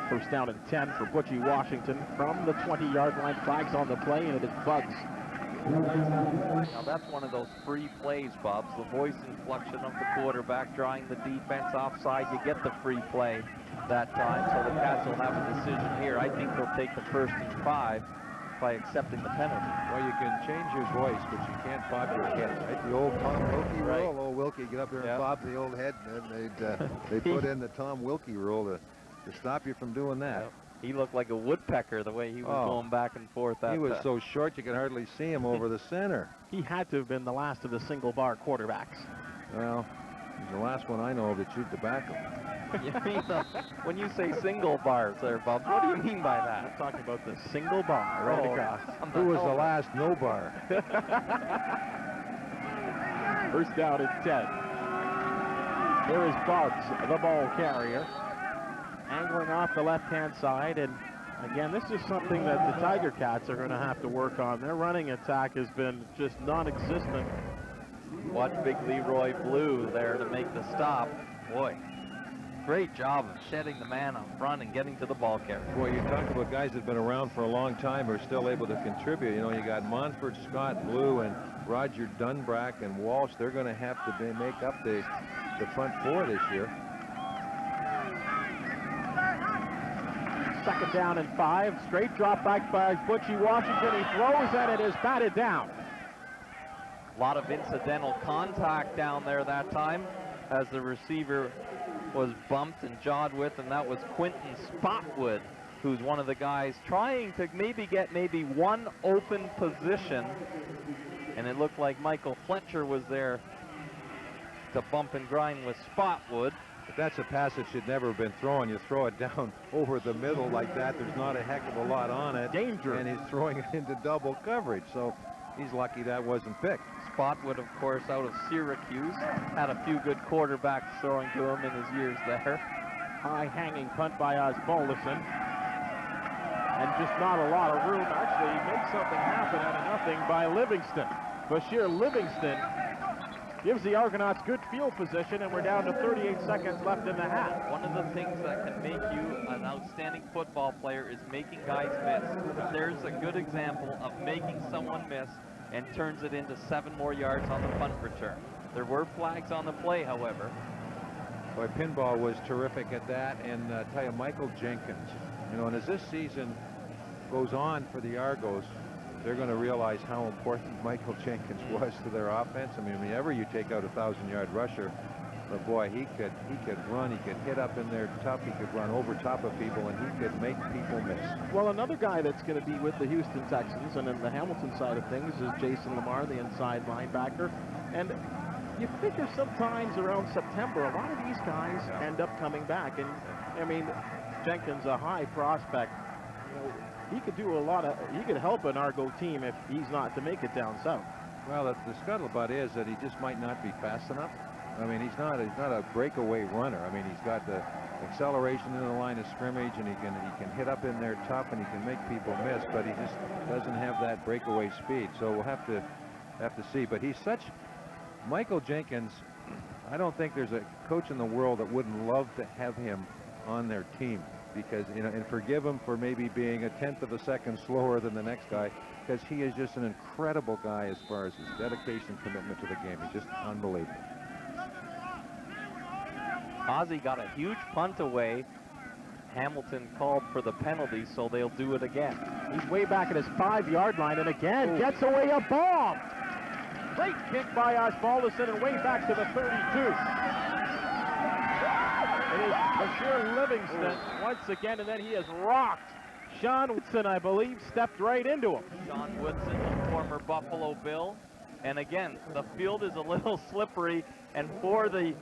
First down and 10 for Butchie Washington from the 20-yard line. Flags on the play, and it is Bugs. Now that's one of those free plays, Bubs. The voice inflection of the quarterback drawing the defense offside. You get the free play that time, so the Cats will have a decision here. I think they'll take the 1st and 5 by accepting the penalty. Well, you can change your voice, but you can't bob your head, right? The old Tom Wilkie rule. Old Wilkie get up there and bob the old head, and they put in the Tom Wilkie rule to stop you from doing that. Yep. He looked like a woodpecker the way he was going back and forth. He was so short you could hardly see him over the center. He had to have been the last of the single bar quarterbacks. Well, He's the last one I know of that chewed tobacco. You mean when you say single bars there, Bubs, what do you mean by that? I'm talking about the single bar right across. Who was the last no bar? First down and 10. Here is Bubs, the ball carrier, angling off the left-hand side. And again, this is something that the Tiger Cats are going to have to work on. Their running attack has been just non-existent. Watch Big Leroy Blue there to make the stop. Boy, great job of shedding the man up front and getting to the ball carrier. Boy, you talk about guys that have been around for a long time who are still able to contribute. You know, you got Monfort, Scott, Blue, and Roger Dunbrack and Walsh. They're going to have to make up the front four this year. Second down and 5. Straight drop back by Butchie Washington. He throws and it is batted down. A lot of incidental contact down there that time as the receiver was bumped and jawed with, and that was Quentin Spotwood, who's one of the guys trying to get one open position, and it looked like Michael Fletcher was there to bump and grind with Spotwood. But that's a pass that should never have been thrown. You throw it down over the middle like that, there's not a heck of a lot on it. Danger. And he's throwing it into double coverage, so he's lucky that wasn't picked. Spotwood, of course, out of Syracuse, had a few good quarterbacks throwing to him in his years there. High hanging punt by Osbaldison. And just not a lot of room. Actually, he makes something happen out of nothing by Livingston. Bashir Livingston gives the Argonauts good field position, and we're down to 38 seconds left in the half. One of the things that can make you an outstanding football player is making guys miss. There's a good example of making someone miss and turns it into 7 more yards on the punt return. There were flags on the play, however. Boy, Pinball was terrific at that, and tell you, Michael Jenkins, you know, and as this season goes on for the Argos, they're going to realize how important Michael Jenkins was to their offense. I mean, whenever you take out a 1,000-yard rusher, but boy, he could run, he could hit up in there tough, he could run over top of people, and he could make people miss. Well, another guy that's going to be with the Houston Texans and in the Hamilton side of things is Jason Lamar, the inside linebacker. And you figure sometimes around September, a lot of these guys end up coming back. And I mean, Jenkins, a high prospect, you know, he could do a lot of, he could help an Argo team if he's not to make it down south. Well, the scuttlebutt is that he just might not be fast enough. I mean, he's not a breakaway runner. I mean, he's got the acceleration in the line of scrimmage, and he can hit up in there tough, and he can make people miss, but he just doesn't have that breakaway speed. So we'll have to see. But he's such, Michael Jenkins, I don't think there's a coach in the world that wouldn't love to have him on their team, because, you know, and forgive him for maybe being a 1/10 of a second slower than the next guy, because he is just an incredible guy as far as his dedication, commitment to the game. He's just unbelievable. Ozzie got a huge punt away. Hamilton called for the penalty, so they'll do it again. He's way back at his 5-yard line, and again gets away a bomb. Great kick by Osbaldison and way back to the 32. It is Bashir Livingston once again, and then he has rocked. Sean Woodson, I believe, stepped right into him. Sean Woodson, former Buffalo Bill. And again, the field is a little slippery, and for the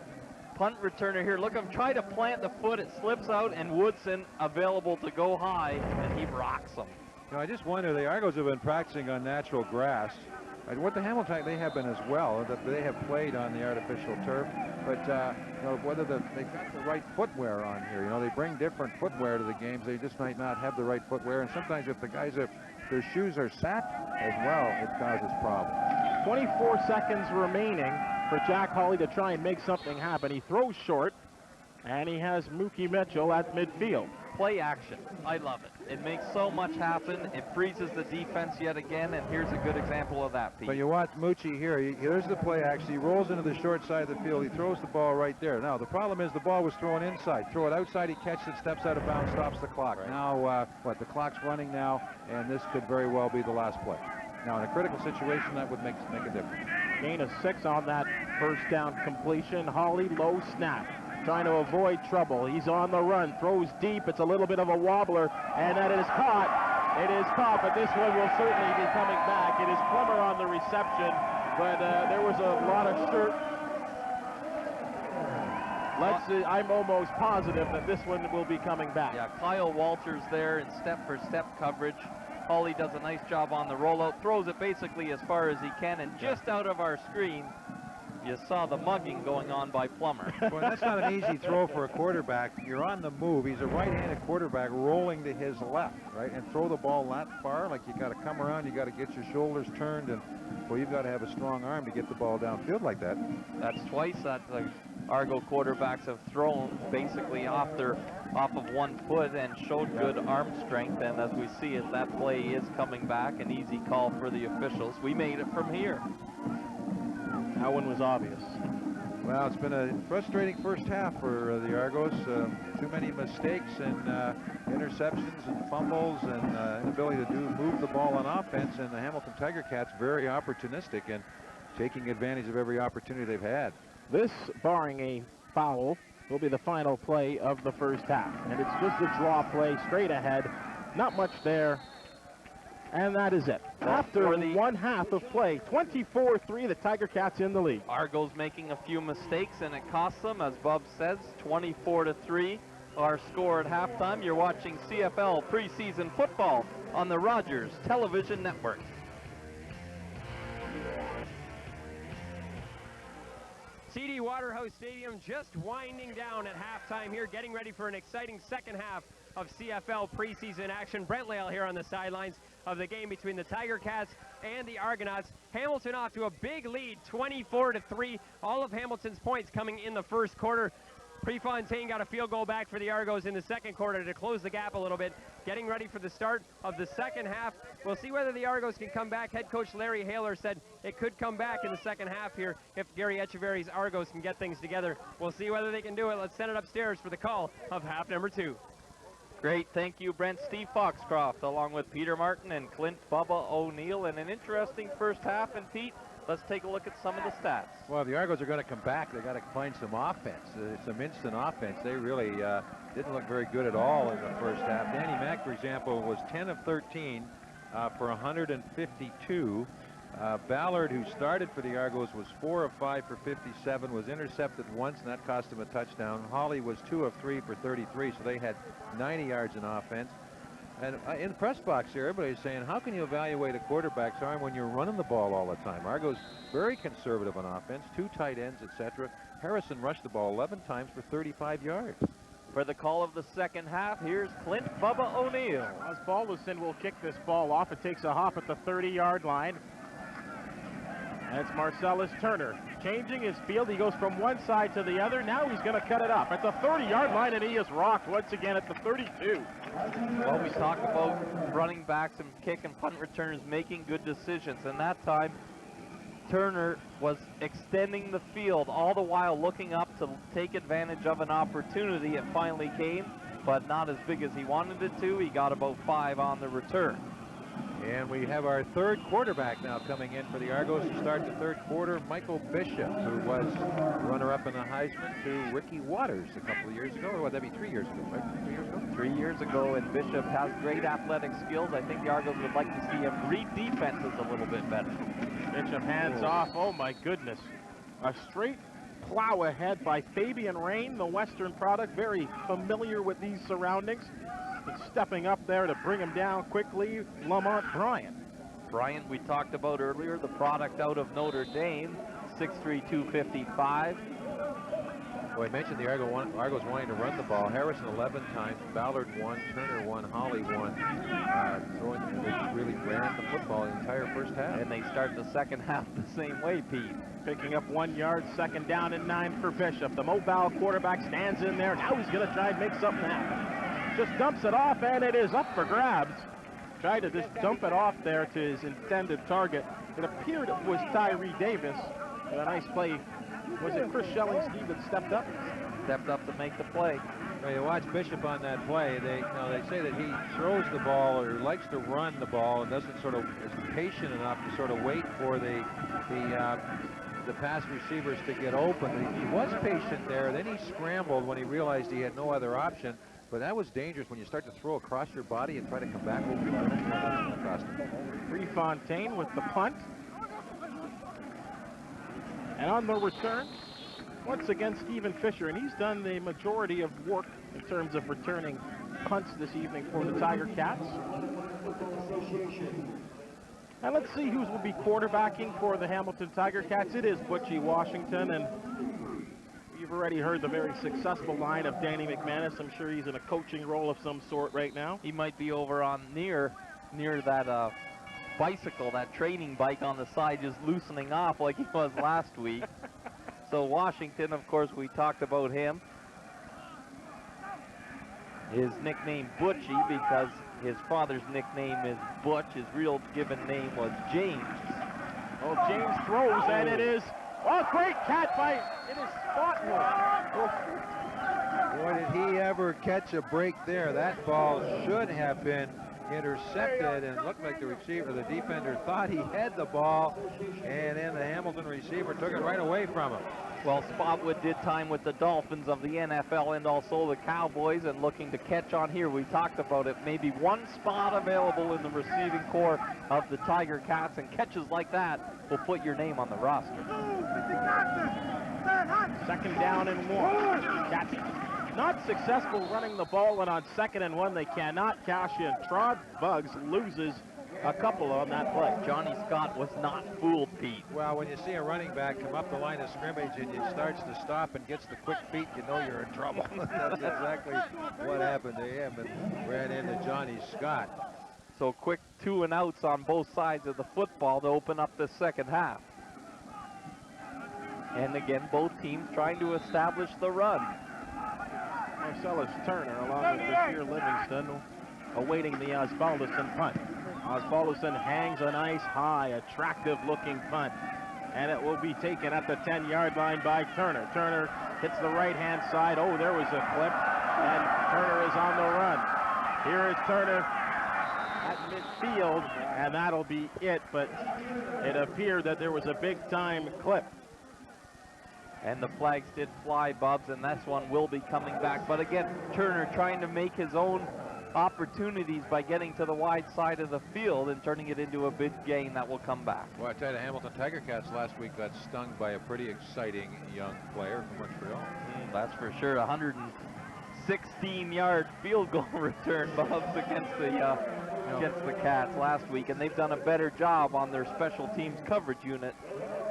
punt returner here, look, I'm trying to plant the foot, it slips out, and Woodson available to go high, and he rocks him. You know, I just wonder, the Argos have been practicing on natural grass. What the Hamilton, they have been as well. They have played on the artificial turf, but you know, whether they've got the right footwear on here. You know, they bring different footwear to the games. They just might not have the right footwear, and sometimes if the guys, if their shoes are set as well, it causes problems. 24 seconds remaining for Jack Hawley to try and make something happen. He throws short, and he has Mookie Mitchell at midfield. Play action. I love it. It makes so much happen. It freezes the defense yet again, and here's a good example of that, Pete. But you watch Moochie here. Here's the play action. He rolls into the short side of the field. He throws the ball right there. Now, the problem is the ball was thrown inside. Throw it outside, he catches it, steps out of bounds, stops the clock. Right. Now, the clock's running now, and this could very well be the last play. Now, in a critical situation, that would make a difference. Gain of 6 on that first down completion. Hawley, low snap, trying to avoid trouble. He's on the run, throws deep. It's a little bit of a wobbler, and that is caught. It is caught, but this one will certainly be coming back. It is Plummer on the reception, but there was a lot of I'm almost positive that this one will be coming back. Yeah, Kyle Walters there in step-for-step coverage. Hawley does a nice job on the rollout, throws it basically as far as he can, and just out of our screen, you saw the mugging going on by Plummer. Well, that's not an easy throw for a quarterback. You're on the move. He's a right-handed quarterback rolling to his left, right? And throw the ball that far, like you got to come around, you got to get your shoulders turned, and well, you've got to have a strong arm to get the ball downfield like that. That's twice that the Argo quarterbacks have thrown basically off of 1 foot and showed good arm strength. And as we see it, that play is coming back. An easy call for the officials. We made it from here. That one was obvious. Well, it's been a frustrating first half for the Argos. Too many mistakes and interceptions and fumbles and inability to move the ball on offense. And the Hamilton Tiger Cats very opportunistic and taking advantage of every opportunity they've had. This, barring a foul, will be the final play of the first half. And it's just a draw play straight ahead. Not much there. And that is it. After one half of play, 24-3, the Tiger Cats in the lead. Argos making a few mistakes, and it costs them, as Bub says, 24-3. Our score at halftime. You're watching CFL preseason football on the Rogers Television Network. CD Waterhouse Stadium just winding down at halftime here, getting ready for an exciting second half of CFL preseason action. Brent Lale here on the sidelines of the game between the Tiger Cats and the Argonauts. Hamilton off to a big lead, 24-3. All of Hamilton's points coming in the first quarter. Prefontaine got a field goal back for the Argos in the second quarter to close the gap a little bit. Getting ready for the start of the second half. We'll see whether the Argos can come back. Head coach Larry Haler said it could come back in the second half here if Gary Echeverry's Argos can get things together. We'll see whether they can do it. Let's send it upstairs for the call of half number 2. Great, thank you, Brent. Steve Foxcroft, along with Peter Martin and Clint Bubba O'Neill, and an interesting first half. And Pete, let's take a look at some of the stats. Well, if the Argos are going to come back, they got to find some offense, some instant offense. They really didn't look very good at all in the first half. Danny Mack, for example, was 10 of 13 for 152. Ballard, who started for the Argos, was 4 of 5 for 57, was intercepted once, and that cost him a touchdown. Hawley was 2 of 3 for 33, so they had 90 yards in offense. And in the press box here, everybody's saying, how can you evaluate a quarterback's arm when you're running the ball all the time? Argos very conservative on offense, 2 tight ends, etc. Harrison rushed the ball 11 times for 35 yards. For the call of the second half, here's Clint Bubba O'Neill. As Balderson will kick this ball off. It takes a hop at the 30-yard line. And it's Marcellus Turner changing his field. He goes from one side to the other. Now he's going to cut it up at the 30-yard line, and he is rocked once again at the 32. Well, we talk about running backs and kick and punt returners making good decisions, and that time Turner was extending the field, all the while looking up to take advantage of an opportunity. It finally came, but not as big as he wanted it to. He got about 5 on the return. And we have our third quarterback now coming in for the Argos to start the third quarter, Michael Bishop, who was runner-up in the Heisman to Ricky Waters a couple of years ago, or would that be 3 years ago, right? 3 years ago? 3 years ago, and Bishop has great athletic skills. I think the Argos would like to see him read defenses a little bit better. Bishop hands off. Oh, my goodness. A straight plow ahead by Fabian Rain, the Western product, very familiar with these surroundings. And stepping up there to bring him down quickly, Lamont Bryant. Bryant, we talked about earlier, the product out of Notre Dame, 6'3", 255. Well, I mentioned the Argos wanting to run the ball. Harrison 11 times, Ballard 1, Turner 1, Hawley 1. They really ran the football the entire first half. And they start the second half the same way, Pete. Picking up 1 yard, second down and 9 for Bishop. The mobile quarterback stands in there. Now he's going to try and make something happen. Just dumps it off, and it is up for grabs. Tried to just dump it off there to his intended target. It appeared it was Tyree Davis. With a nice play. Was it Chris Schelling-Steve that stepped up? Stepped up to make the play. Well, you watch Bishop on that play. They say that he throws the ball or likes to run the ball and doesn't sort of is patient enough to sort of wait for the pass receivers to get open. He was patient there. Then he scrambled when he realized he had no other option. But that was dangerous when you start to throw across your body and try to come back over the Prefontaine with the punt. And on the return, once again, Stephen Fisher, and he's done the majority of work in terms of returning punts this evening for the Tiger Cats. And let's see who will be quarterbacking for the Hamilton Tiger Cats. It is Butchie Washington, and you've already heard the very successful line of Danny McManus. I'm sure he's in a coaching role of some sort right now. He might be over on near that bicycle, that training bike on the side, just loosening off like he was last week. So Washington, of course, we talked about him. His nickname Butchie because his father's nickname is Butch. His real given name was James. Oh, James throws, and it is, oh, great cat fight. It is Spotwood. Boy, did he ever catch a break there. That ball should have been intercepted, and it looked like the receiver, the defender, thought he had the ball, and then the Hamilton receiver took it right away from him. Well, Spotwood did time with the Dolphins of the NFL and also the Cowboys, and looking to catch on here. We talked about it, maybe one spot available in the receiving corps of the Tiger Cats, and catches like that will put your name on the roster. Second down and 1. Cats not successful running the ball, and on 2nd and 1 they cannot cash in. Trod Bugs loses a couple on that play. Johnny Scott was not fooled, Pete. Well, when you see a running back come up the line of scrimmage and he starts to stop and gets the quick feet, you know you're in trouble. That's exactly what happened to him, and ran into Johnny Scott. So quick 2 and outs on both sides of the football to open up the second half. And again, both teams trying to establish the run. Marcellus Turner along with Bashir Livingston awaiting the Osbaldiston punt. Osbaldiston hangs a nice high, attractive looking punt, and it will be taken at the 10-yard line by Turner. Turner hits the right-hand side. Oh, there was a clip, and Turner is on the run. Here is Turner at midfield, and that'll be it, but it appeared that there was a big-time clip. And the flags did fly, Bubs, and this one will be coming back. But again, Turner trying to make his own opportunities by getting to the wide side of the field and turning it into a big gain that will come back. Well, I tell you, the Hamilton Tiger Cats last week got stung by a pretty exciting young player from Montreal. That's for sure. 116-yard field goal return, Bubs, against the Cats last week, and they've done a better job on their special teams coverage unit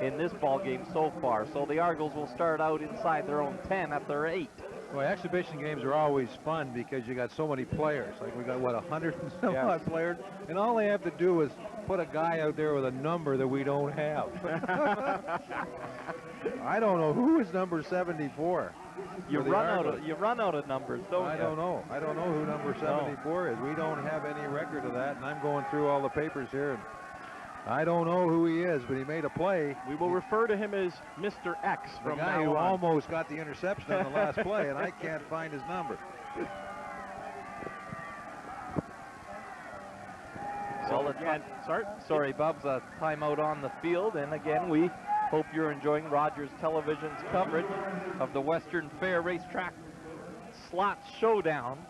in this ball game so far. So the Argos will start out inside their own 10 at their 8. Well, exhibition games are always fun because you got so many players. Like we got, what, 100 and some odd players? And all they have to do is put a guy out there with a number that we don't have. I don't know who is number 74. You run out of numbers, don't you? I don't know. I don't know who number 74 is. We don't have any record of that, and I'm going through all the papers here, and I don't know who he is, but he made a play. We will refer to him as Mr. X from the guy who almost got the interception on the last play, and I can't find his number. So again, sorry, Bubs, a timeout on the field, and again, we hope you're enjoying Rogers Television's coverage of the Western Fair Racetrack Slot Showdown.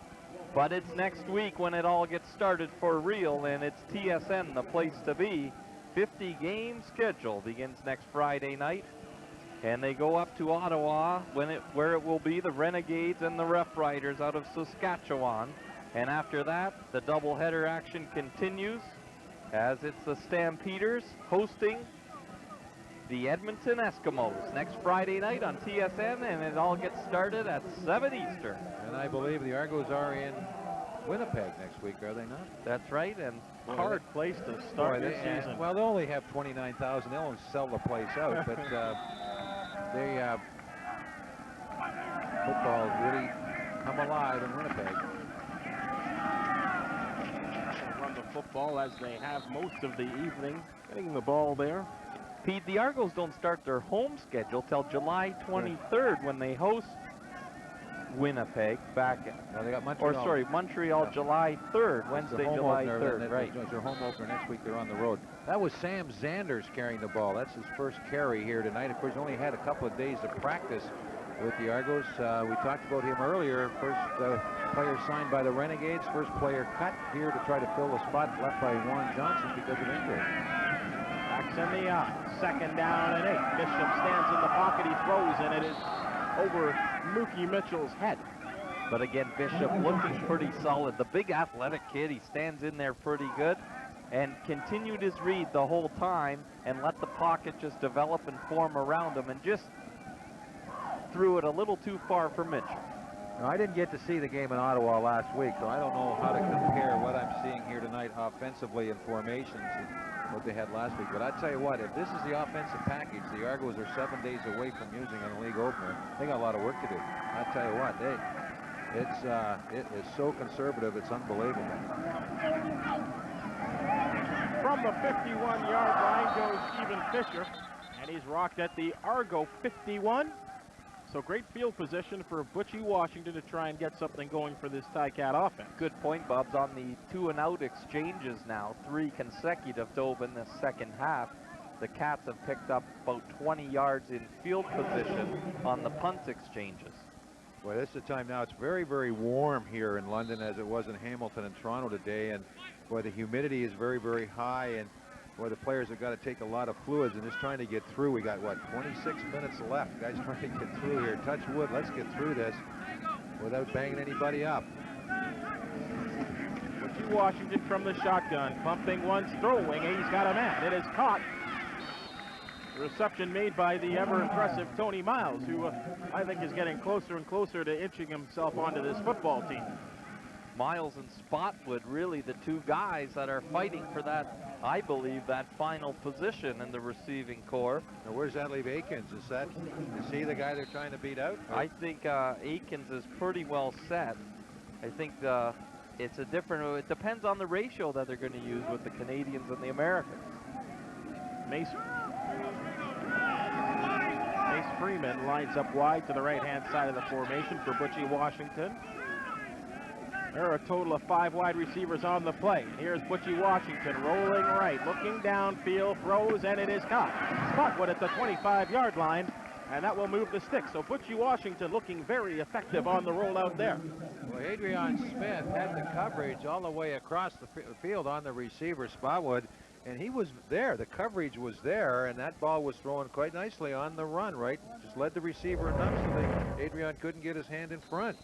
But it's next week when it all gets started for real, and it's TSN, the place to be. 50-game schedule begins next Friday night, and they go up to Ottawa where it will be the Renegades and the Rough Riders out of Saskatchewan. And after that, the doubleheader action continues as it's the Stampeders hosting the Edmonton Eskimos next Friday night on TSN, and it all gets started at 7 Eastern. And I believe the Argos are in Winnipeg next week, are they not? That's right, and hard place to start this season. Well, they only have 29,000. They'll only sell the place out, but football really come alive in Winnipeg. They'll run the football as they have most of the evening, getting the ball there. Pete, the Argos don't start their home schedule till July 23rd when they host Winnipeg back. Well, they got Montreal. Montreal, July 3rd, Wednesday, July 3rd. Right. It's their home opener next week. They're on the road. That was Sam Zanders carrying the ball. That's his first carry here tonight. Of course, he only had a couple of days of practice with the Argos. We talked about him earlier. First player signed by the Renegades. First player cut here to try to fill the spot left by Warren Johnson because of injury. in the eye. 2nd down and 8. Bishop stands in the pocket. He throws, and it is over Mookie Mitchell's head. But again, Bishop looking pretty solid. The big athletic kid, he stands in there pretty good and continued his read the whole time and let the pocket just develop and form around him and just threw it a little too far for Mitchell. Now, I didn't get to see the game in Ottawa last week, so I don't know how to compare what I'm seeing here tonight offensively in formations and what they had last week. But I tell you what, if this is the offensive package the Argos are 7 days away from using in a league opener, they got a lot of work to do. I tell you what, it is so conservative, it's unbelievable. From the 51-yard line goes Stephen Fisher, and he's rocked at the Argo 51. So great field position for Butchie Washington to try and get something going for this Ticat offense. Good point, Bubs, on the 2-and-out exchanges now, 3 consecutive to open this second half. The Cats have picked up about 20 yards in field position on the punt exchanges. Well, this is the time now. It's very, very warm here in London, as it was in Hamilton and Toronto today, and boy, the humidity is very, very high, and boy, the players have got to take a lot of fluids and just trying to get through. We got, what, 26 minutes left. Guys trying to get through here. Touch wood, let's get through this without banging anybody up. Butchie Washington from the shotgun, pumping once, throwing, and he's got a man. It is caught. Reception made by the ever-impressive Tony Miles, who I think is getting closer and closer to inching himself onto this football team. Miles and Spotwood, really the two guys that are fighting for that, I believe, that final position in the receiving corps. Now, where's that leave Aikens? Is he the guy they're trying to beat out? I think Aikens is pretty well set. I think it's a different, it depends on the ratio that they're going to use with the Canadians and the Americans. Mace Freeman lines up wide to the right-hand side of the formation for Butchie Washington. There are a total of 5 wide receivers on the play. Here's Butchie Washington rolling right, looking downfield, throws, and it is caught. Spotwood at the 25-yard line, and that will move the stick. So Butchie Washington looking very effective on the rollout there. Well, Adrian Smith had the coverage all the way across the field on the receiver, Spotwood, and he was there. The coverage was there, and that ball was thrown quite nicely on the run, right? Just led the receiver enough so Adrian couldn't get his hand in front.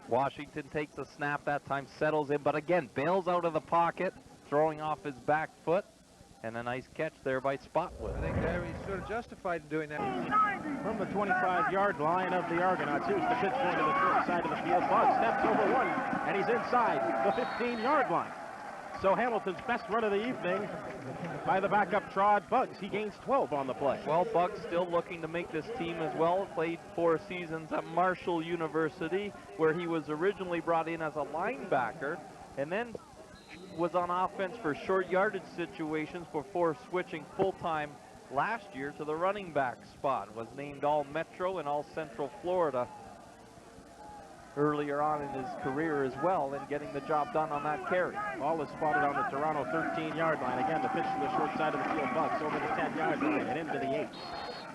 Washington takes a snap that time, settles in, but again, bails out of the pocket, throwing off his back foot, and a nice catch there by Spotwood. I think he's sort of justified in doing that. From the 25-yard line of the Argonauts, here's the pitch going to the short side of the field. Buggs steps over one, and he's inside the 15-yard line. So Hamilton's best run of the evening by the backup trod Buggs. He gains 12 on the play. Well, Buggs still looking to make this team as well. Played 4 seasons at Marshall University, where he was originally brought in as a linebacker, and then was on offense for short yardage situations before switching full-time last year to the running back spot. Was named All-Metro and All-Central Florida earlier on in his career as well, and getting the job done on that carry. Ball is spotted on the Toronto 13-yard line. Again, the pitch to the short side of the field. Buggs over the 10-yard line and into the 8.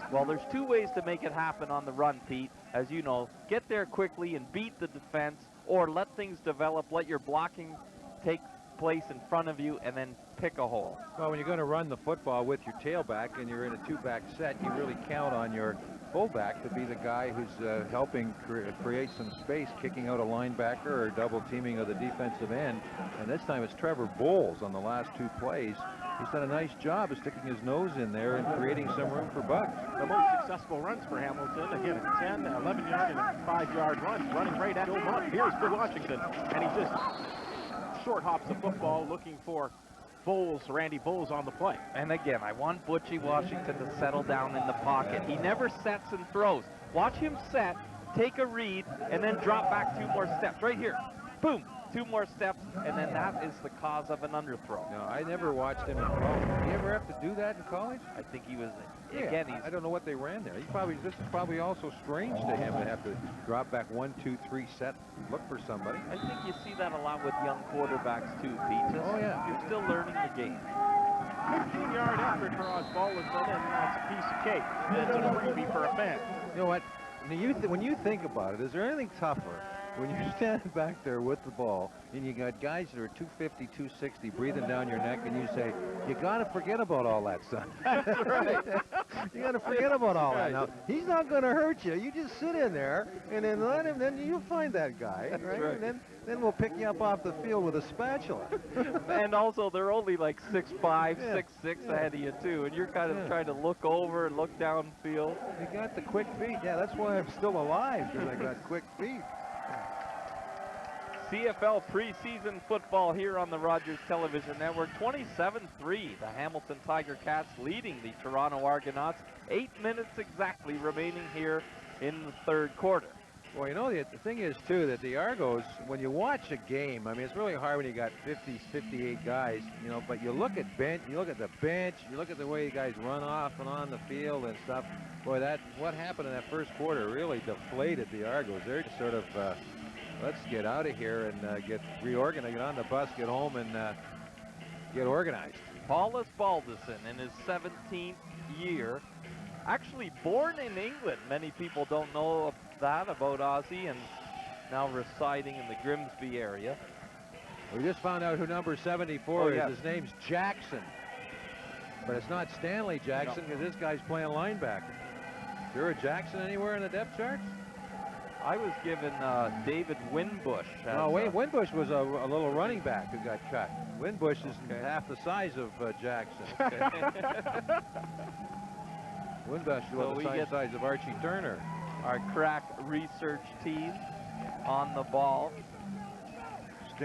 Well, there's 2 ways to make it happen on the run, Pete. As you know, get there quickly and beat the defense, or let things develop, let your blocking take place in front of you, and then pick a hole. Well, when you're going to run the football with your tailback and you're in a 2-back set, you really count on your fullback to be the guy who's helping create some space, kicking out a linebacker or double teaming of the defensive end. And this time it's Trevor Bowles on the last 2 plays. He's done a nice job of sticking his nose in there and creating some room for Buggs. The most successful runs for Hamilton, again, 10, 11-yard, and 5-yard runs, running right at Omont. Here's for Washington, and he just short hops the football, looking for Bowles, Randy Bowles on the play. And again, I want Butchie Washington to settle down in the pocket. He never sets and throws. Watch him set, take a read, and then drop back 2 more steps. Right here. Boom. 2 more steps, and then that is the cause of an underthrow. No, I never watched him in college. Did he ever have to do that in college? I think he was, Yeah, again, I don't know what they ran there. This is probably also strange to him to have to drop back 1, 2, 3 set, look for somebody. I think you see that a lot with young quarterbacks too, Pete. Oh, yeah. You're still learning the game. 15-yard effort for Osbaldiston, and that's a piece of cake. It's a freebie for a fan. You know what? When you think about it, is there anything tougher when you're standing back there with the ball and you got guys that are 250, 260 breathing down your neck, and you say, you got to forget about all that, son. That's right. You got to forget about all that. Now, he's not going to hurt you. You just sit in there and then let him, then you'll find that guy, right? And then we'll pick you up off the field with a spatula. And also, they're only like 6'5", 6'6" ahead of you, too. And you're kind of trying to look over and look downfield. You got the quick feet. Yeah, that's why I'm still alive, because I got quick feet. CFL preseason football here on the Rogers Television Network. 27-3, the Hamilton Tiger Cats leading the Toronto Argonauts. 8 minutes exactly remaining here in the third quarter. Well, you know, the thing is, too, that the Argos, when you watch a game, I mean, it's really hard when you got 50, 58 guys, you know, but you look at the bench, you look at the way you guys run off and on the field and stuff. Boy, what happened in that first quarter really deflated the Argos. They're just sort of, let's get out of here and get reorganized, get on the bus, get home, and get organized. Paulus Balduson in his 17th year. Actually born in England. Many people don't know that about Ozzy, and now residing in the Grimsby area. We just found out who number 74 is. His name's Jackson. But it's not Stanley Jackson, because this guy's playing linebacker. Is there a Jackson anywhere in the depth charts? I was given David Winbush. No, Winbush was a little running back who got cut. Winbush is half the size of Jackson. Winbush was the size of Archie Turner. Our crack research team on the ball.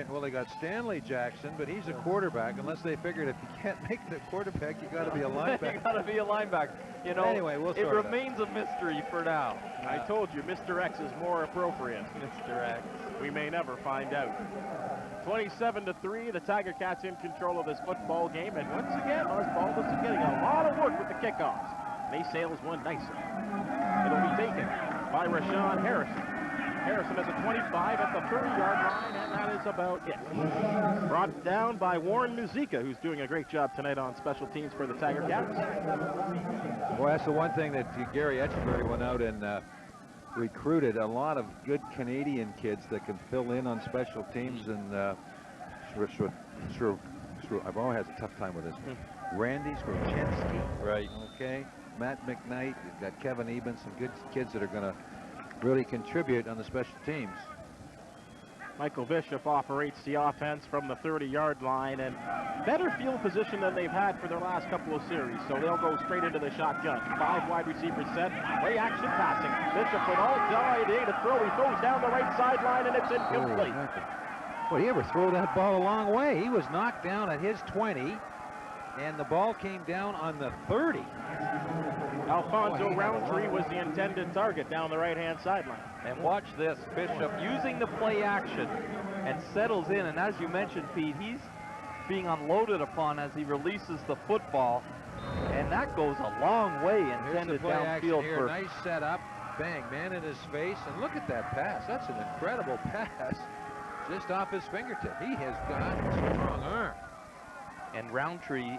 Well, they got Stanley Jackson, but he's a quarterback. Unless they figured if you can't make it a quarterback, you got to be a linebacker. You got to be a linebacker. You know, anyway, it remains a mystery for now. I told you, Mr. X is more appropriate. Mr. X. We may never find out. 27-3, the Tiger Cats in control of this football game, and once again, Lars Balduson getting a lot of work with the kickoffs. They sails one nicely. It'll be taken by Rashawn Harrison. Harrison has a 25 at the 30-yard line, and that is about it. Brought down by Warren Muzica, who's doing a great job tonight on special teams for the Tiger Cats. Well, that's the one thing that Gary Etcheberry went out and recruited a lot of good Canadian kids that can fill in on special teams, and I've always had a tough time with this. Randy Skrochenski. Right. Okay. Matt McKnight. You've got Kevin Eben, some good kids that are going to really contribute on the special teams. Michael Bishop operates the offense from the 30-yard line, and better field position than they've had for their last couple of series, so they'll go straight into the shotgun. 5 wide receivers set, play action passing. Bishop with all day to throw. He throws down the right sideline, and it's incomplete. Well, he ever throw that ball a long way? He was knocked down at his 20, and the ball came down on the 30. Alfonso Roundtree was the intended target down the right-hand sideline. And watch this, Bishop using the play action and settles in. And as you mentioned, Pete, he's being unloaded upon as he releases the football. And that goes a long way intended downfield. Here. Nice setup, bang, man in his face. And look at that pass. That's an incredible pass just off his fingertip. He has got a strong arm. And Roundtree,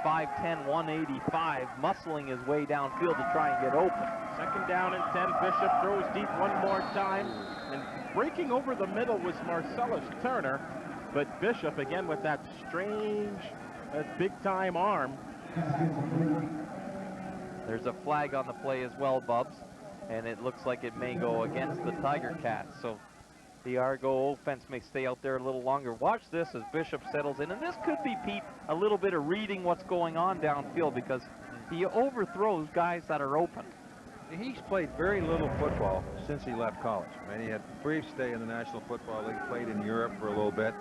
5'10", 185, muscling his way downfield to try and get open. 2nd down and 10. Bishop throws deep one more time. And breaking over the middle was Marcellus Turner. But Bishop, again, with that strange, big-time arm. There's a flag on the play as well, Bubs. And it looks like it may go against the Tiger Cats. So the Argo offense may stay out there a little longer. Watch this as Bishop settles in. And this could be, Pete, a little bit of reading what's going on downfield, because he overthrows guys that are open. He's played very little football since he left college. I mean, he had a brief stay in the National Football League, played in Europe for a little bit,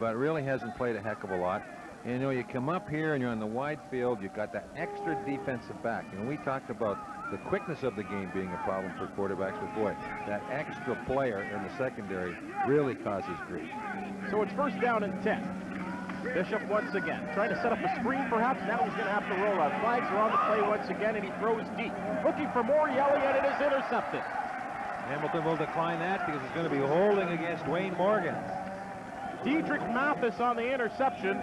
but really hasn't played a heck of a lot. And, you know, you come up here and you're on the wide field, you've got that extra defensive back. You know, we talked about the quickness of the game being a problem for quarterbacks, but boy, that extra player in the secondary really causes grief. So it's 1st down and 10. Bishop once again trying to set up a screen, perhaps. Now he's going to have to roll out. Flags are on the play once again, and he throws deep. Looking for Morielli, and it is intercepted. Hamilton will decline that because he's going to be holding against Wayne Morgan. Diedrich Mathis on the interception.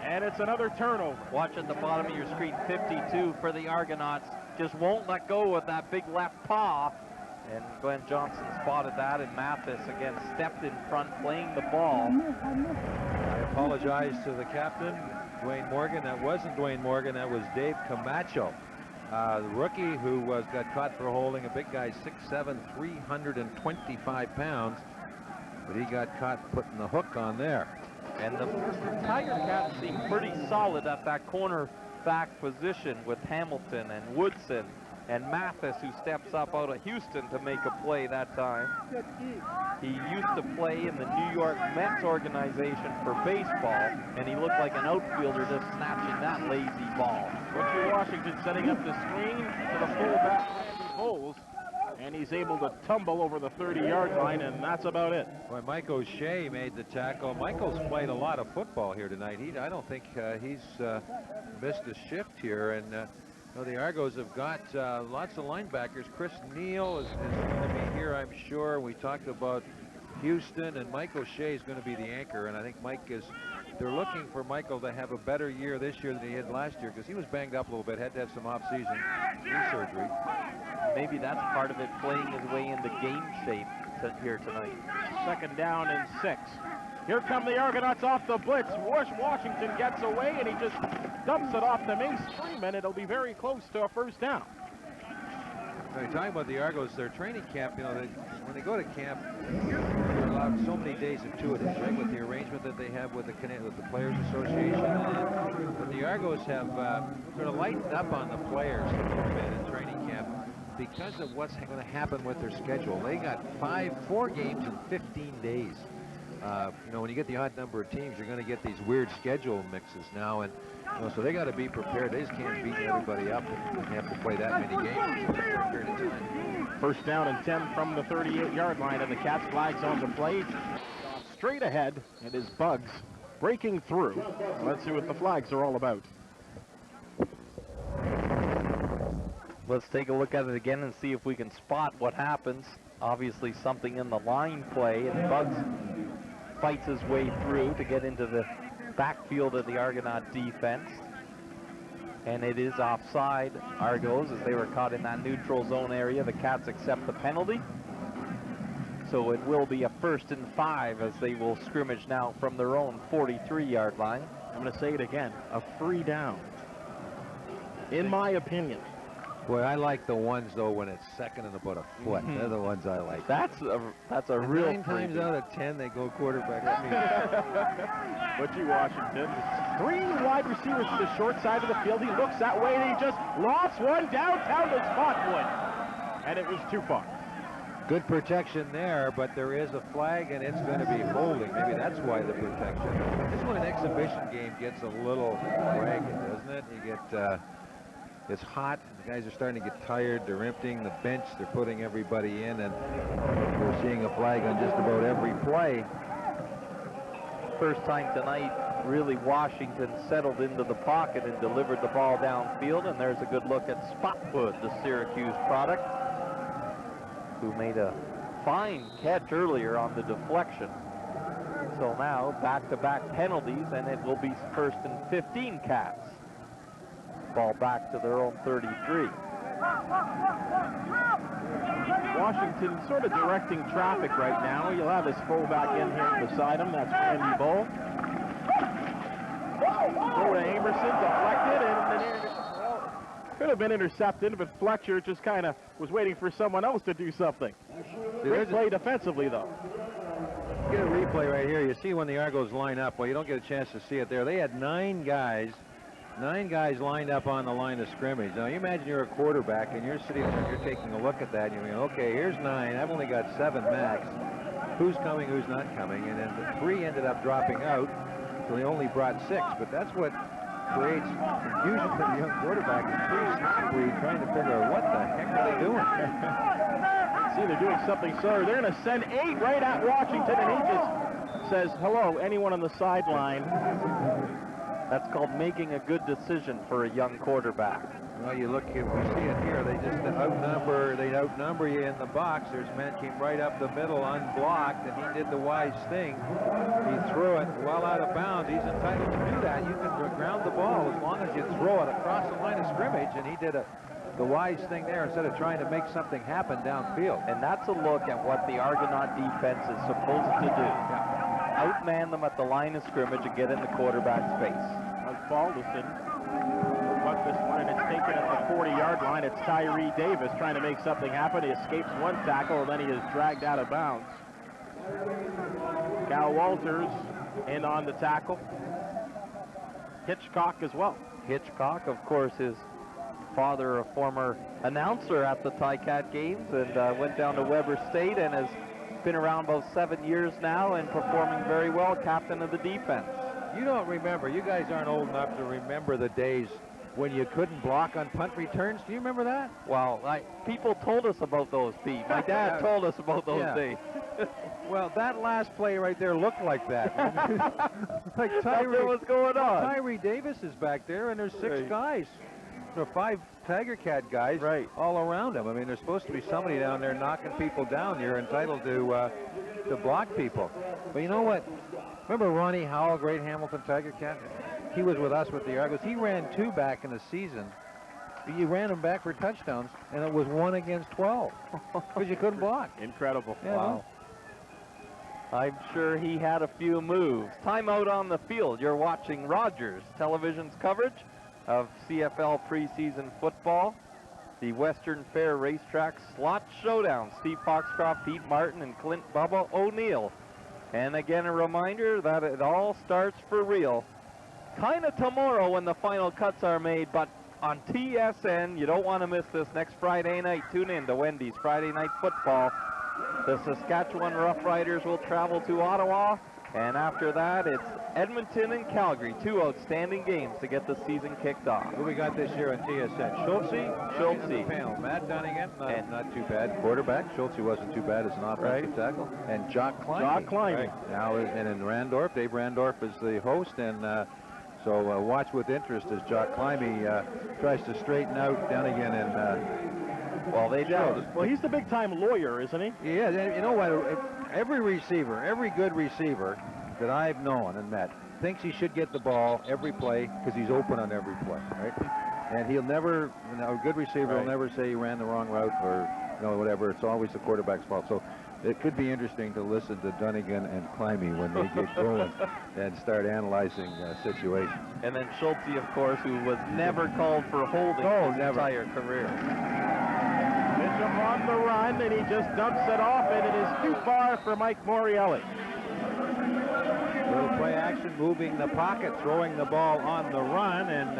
And it's another turnover. Watch at the bottom of your screen, 52 for the Argonauts. Just won't let go with that big left paw. And Glenn Johnson spotted that, and Mathis again stepped in front playing the ball. I apologize to the captain, Dwayne Morgan. That wasn't Dwayne Morgan, that was Dave Camacho. The rookie who got caught for holding a big guy, 6'7", 325 pounds. But he got caught putting the hook on there. And the Tiger Cats seem pretty solid at that corner back position with Hamilton and Woodson and Mathis, who steps up out of Houston to make a play that time. He used to play in the New York Mets organization for baseball, and he looked like an outfielder just snatching that lazy ball. Richie Washington setting up the screen to the fullback, Randy Bowles, and he's able to tumble over the 30-yard line, and that's about it. Boy, Mike O'Shea made the tackle. Michael's played a lot of football here tonight. I don't think he's missed a shift here, and the Argos have got lots of linebackers. Chris Neal is going to be here, I'm sure. We talked about Houston, and Mike O'Shea is going to be the anchor, and I think they're looking for Michael to have a better year this year than he had last year, because he was banged up a little bit, had to have some off-season knee surgery. Maybe that's part of it, playing his way into game shape here tonight. 2nd down and 6. Here come the Argonauts off the blitz. Washington gets away, and he just dumps it off the Mace Freeman. It'll be very close to a 1st down. Now, you're talking about the Argos, their training camp, when they go to camp, they're allowed so many days of two-a-days, right, with the arrangement that they have with the Players Association. But the Argos have sort of lightened up on the players a little bit in training camp because of what's going to happen with their schedule. They got 4 games in 15 days. When you get the odd number of teams, you're going to get these weird schedule mixes now, and so they got to be prepared. They just can't beat everybody up and have to play that many games in a short period of time. 1st down and 10 from the 38-yard line, and the Cats flags on the play. Straight ahead, it is Bugs breaking through. Let's see what the flags are all about. Let's take a look at it again and see if we can spot what happens. Obviously something in the line play, and Bugs fights his way through to get into the backfield of the Argonaut defense. And it is offside, Argos, as they were caught in that neutral zone area. The Cats accept the penalty. So it will be a 1st and 5 as they will scrimmage now from their own 43-yard line. I'm going to say it again, a free down, in my opinion. Boy, I like the ones, though, when it's 2nd and about a foot. They're the ones I like. That's a and real 9 times out of 10, they go quarterback. Richie Washington. 3 wide receivers to the short side of the field. He looks that way, and he just lofts one downtown to Spotwood. And it was too far. Good protection there, but there is a flag, and it's going to be holding. Maybe that's why the protection. This is when an exhibition game gets a little ragged, doesn't it? You get... It's hot. The guys are starting to get tired. They're emptying the bench. They're putting everybody in, and we're seeing a flag on just about every play. First time tonight, really, Washington settled into the pocket and delivered the ball downfield, and there's a good look at Spotwood, the Syracuse product, who made a fine catch earlier on the deflection. So now, back-to-back penalties, and it will be 1st and 15 Cats. Ball back to their own 33. Washington sort of directing traffic right now. You'll have his fullback in here beside him. That's Randy Bull. Throw to Amerson, deflected, and could have been intercepted, but Fletcher just kind of was waiting for someone else to do something. Great play defensively, though. Get a replay right here. You see when the Argos line up. Well, you don't get a chance to see it there. They had 9 guys lined up on the line of scrimmage. Now, you imagine you're a quarterback, and you're sitting there, and you're taking a look at that, and you're going, okay, here's 9. I've only got 7 max. Who's coming, who's not coming? And then the 3 ended up dropping out, so they only brought 6. But that's what creates confusion for the young quarterback. He's trying to figure out what the heck are they doing. See, they're doing something similar. They're going to send 8 right at Washington, and he just says, hello, anyone on the sideline. That's called making a good decision for a young quarterback. Well, you look, we see it here. They just outnumber you in the box. There's a man came right up the middle unblocked, and he did the wise thing. He threw it well out of bounds. He's entitled to do that. You can ground the ball as long as you throw it across the line of scrimmage, and he did a the wise thing there instead of trying to make something happen downfield. And that's a look at what the Argonaut defense is supposed to do. Outman them at the line of scrimmage and get in the quarterback's face. Balderson got this one, and it's taken at the 40-yard line. It's Tyree Davis trying to make something happen. He escapes one tackle, and then he is dragged out of bounds. Cal Walters in on the tackle. Hitchcock as well. Hitchcock, of course, his father, a former announcer at the Ticat games, and went down to Weber State and has been around about 7 years now and performing very well, captain of the defense. You don't remember, you guys aren't old enough to remember the days when you couldn't block on punt returns. Do you remember that? Well, people told us about those, Pete. My dad told us about those days. Well, that last play right there looked like that. Like Tyree, what's going on? Tyree Davis is back there, and there's 6 guys. There are 5 Tiger Cat guys all around him. I mean, there's supposed to be somebody down there knocking people down. You're entitled to block people. But you know what? Remember Ronnie Howell, great Hamilton Tiger Cat? He was with us with the Argos. He ran 2 back in the season. You ran them back for touchdowns, and it was 1 against 12 because you couldn't block. Incredible. Yeah, wow. I'm sure he had a few moves. Timeout on the field. You're watching Rogers Television's coverage of CFL preseason football. The Western Fair Racetrack Slot Showdown. Steve Foxcroft, Pete Martin, and Clint Bubba O'Neill. And again, a reminder that it all starts for real kind of tomorrow when the final cuts are made, but on TSN, you don't want to miss this next Friday night. Tune in to Wendy's Friday Night Football. The Saskatchewan Roughriders will travel to Ottawa, and after that, it's Edmonton and Calgary, 2 outstanding games to get the season kicked off. Who we got this year on TSN? Schultze. Panel. Matt Dunnigan, not too bad. Quarterback. Schultze wasn't too bad as an offensive tackle. And Jock Klein. Now, and in Randorf, Dave Randorf is the host, and so watch with interest as Jock Climbey tries to straighten out Dunnigan and well, they do. Well, he's the big-time lawyer, isn't he? Yeah, you know what? Every receiver, every good receiver that I've known and met thinks he should get the ball every play because he's open on every play, right? And he'll never, a good receiver will never say he ran the wrong route or, whatever. It's always the quarterback's fault. So it could be interesting to listen to Dunnigan and Climbey when they get going and start analyzing situations. And then Schultze, of course, who was never called for holding his entire career. Bishop on the run, and he just dumps it off, and it is too far for Mike Morielli. Little play action, moving the pocket, throwing the ball on the run, and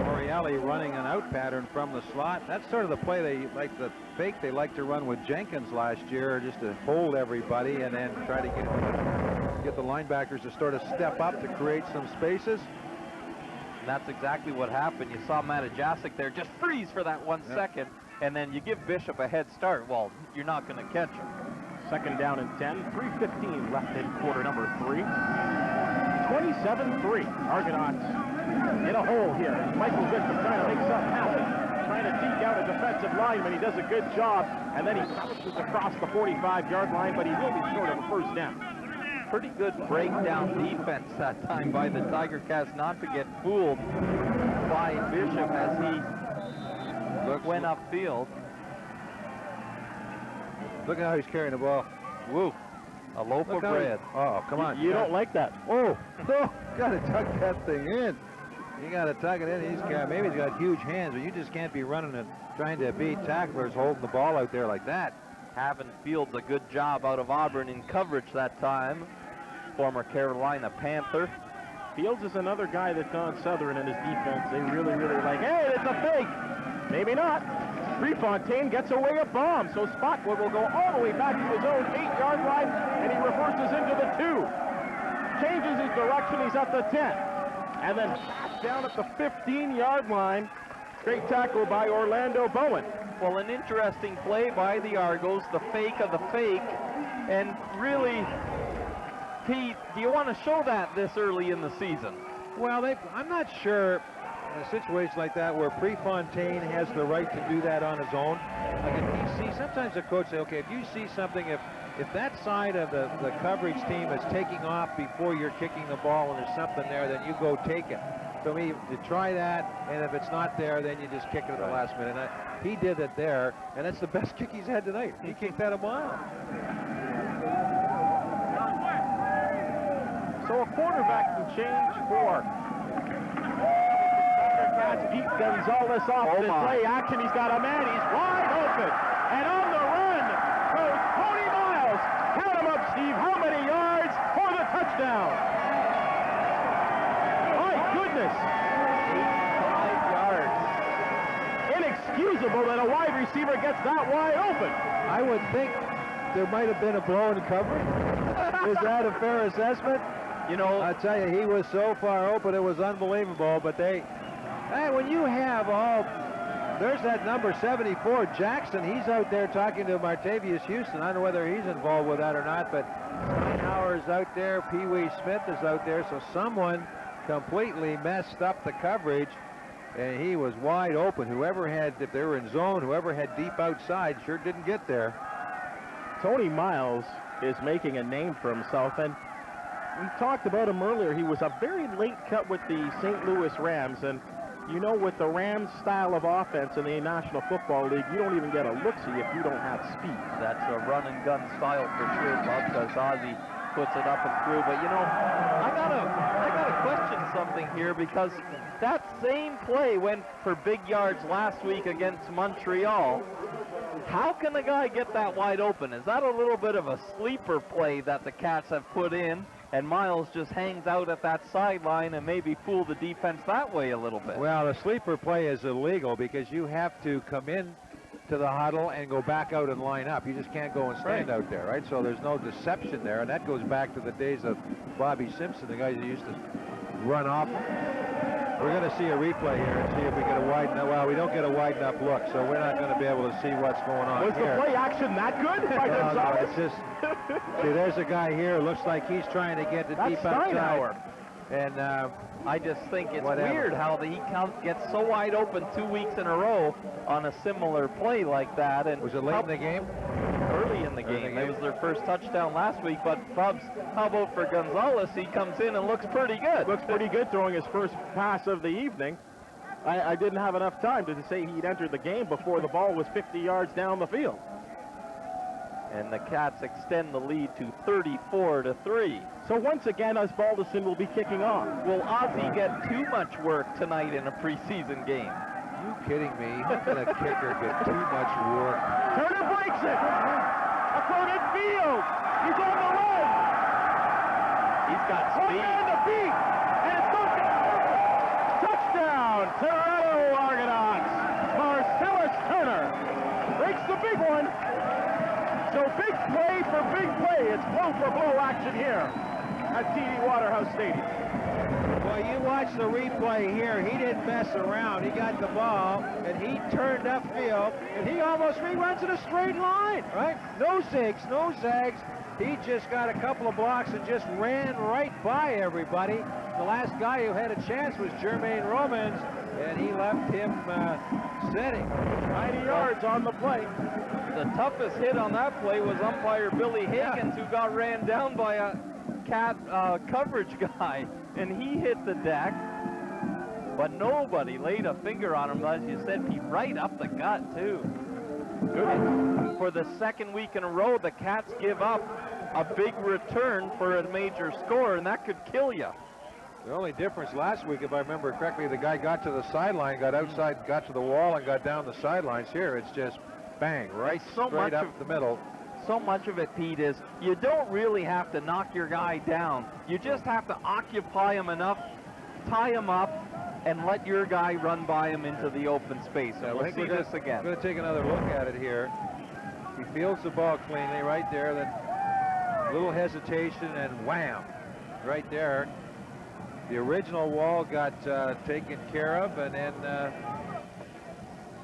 Morielli running an out pattern from the slot. That's sort of the play the fake they like to run with Jenkins last year, just to hold everybody and then try to get the linebackers to sort of step up to create some spaces. And that's exactly what happened. You saw Matajasic there just freeze for that 1 second, and then you give Bishop a head start. Well, you're not going to catch him. 2nd down and 10, 3:15 left in quarter number 3. 27-3. Argonauts in a hole here. Michael Bishop trying to make something happen. Trying to deke out a defensive lineman. He does a good job, and then he bounces across the 45-yard line, but he will be short of a 1st down. Pretty good breakdown defense that time by the Tiger Cats not to get fooled by Bishop as he went upfield. Look at how he's carrying the ball. Woo. A loaf of bread. Oh, come on. You don't like that. Oh, got to tuck that thing in. You got to tuck it in. Maybe he's got huge hands, but you just can't be running and trying to beat tacklers holding the ball out there like that. Having Fields a good job out of Auburn in coverage that time. Former Carolina Panther. Fields is another guy that's on Southern in his defense. They really, really like, hey, it's a fake. Maybe not. Prefontaine gets away a bomb, so Spotwood will go all the way back to his own 8-yard line, and he reverses into the 2. Changes his direction, he's at the 10. And then back down at the 15-yard line. Great tackle by Orlando Bowen. Well, an interesting play by the Argos, the fake of the fake, and really, Pete, do you want to show that this early in the season? Well, I'm not sure in a situation like that where Prefontaine has the right to do that on his own. Like if you see, sometimes the coach say, okay, if you see something, if if that side of the coverage team is taking off before you're kicking the ball and there's something there, then you go take it. So you try that, and if it's not there, then you just kick it at the last minute. And he did it there, and that's the best kick he's had tonight. He kicked that a mile. So a quarterback can change for Cats beat Gonzalez off the play action. He's got a man. He's wide open. And on the run goes Tony Miles. Count him up, Steve. How many yards for the touchdown? My goodness. 8 yards. Inexcusable that a wide receiver gets that wide open. I would think there might have been a blown coverage. Is that a fair assessment? You know, I tell you, he was so far open, it was unbelievable. But hey, when you have there's that number 74, Jackson. He's out there talking to Martavius Houston. I don't know whether he's involved with that or not, but Steinhauer's out there. Pee Wee Smith is out there. So someone completely messed up the coverage, and he was wide open. Whoever had, if they were in zone, whoever had deep outside sure didn't get there. Tony Miles is making a name for himself, and we talked about him earlier. He was a very late cut with the St. Louis Rams, and you know, with the Rams style of offense in the National Football League, you don't even get a look-see if you don't have speed. That's a run-and-gun style for sure, Bob, because Ozzie puts it up and through. But, you know, I gotta question something here, because that same play went for big yards last week against Montreal. How can a guy get that wide open? Is that a little bit of a sleeper play that the Cats have put in, and Miles just hangs out at that sideline and maybe fool the defense that way a little bit? Well, the sleeper play is illegal because you have to come in to the huddle and go back out and line up. You just can't go and stand out there, right? So there's no deception there, and that goes back to the days of Bobby Simpson, the guys who used to run off. We're going to see a replay here and see if we get a wide enough. Well, we don't get a wide enough look, so we're not going to be able to see what's going on Was here. the play action that good? No, it's just, see, there's a guy here. Looks like he's trying to get the deep outside. And I just think it's weird how he gets so wide open 2 weeks in a row on a similar play like that. And was it late in the game? Early in the game. It was their first touchdown last week. But Bubs, how about for Gonzalez? He comes in and looks pretty good. Looks pretty good throwing his first pass of the evening. I didn't have enough time to say he'd entered the game before the ball was 50 yards down the field. And the Cats extend the lead to 34-3. So once again, us Balderson will be kicking off. Will Ozzie get too much work tonight in a preseason game? Are you kidding me? How can a kicker get too much work? Turner breaks it. Across midfield. He's on the run. He's got speed. On the feet. And it's going to touchdown, Toronto Argonauts. Marcellus Turner breaks the big one. So big play for big play. It's blow-for-blow action here at TD Waterhouse Stadium. Well, you watch the replay here. He didn't mess around. He got the ball, and he turned upfield, and he almost runs in a straight line, right? No zigs, no zags. He just got a couple of blocks and just ran right by everybody. The last guy who had a chance was Jermaine Romans, and he left him sitting. 90 yards on the play. The toughest hit on that play was umpire Billy Higgins, who got ran down by a Cat coverage guy, and he hit the deck, but nobody laid a finger on him. As you said, Pete, right up the gut, too. Good. For the second week in a row, the Cats give up a big return for a major score, and that could kill you. The only difference last week, if I remember correctly, the guy got to the sideline, got outside, got to the wall, and got down the sidelines. Here, it's just bang, right straight up the middle. So much of it, Pete, is you don't really have to knock your guy down. You just have to occupy him enough, tie him up, and let your guy run by him into the open space. And we'll see this again. I'm going to take another look at it here. He fields the ball cleanly right there, then a little hesitation, and wham, right there. The original wall got taken care of, and then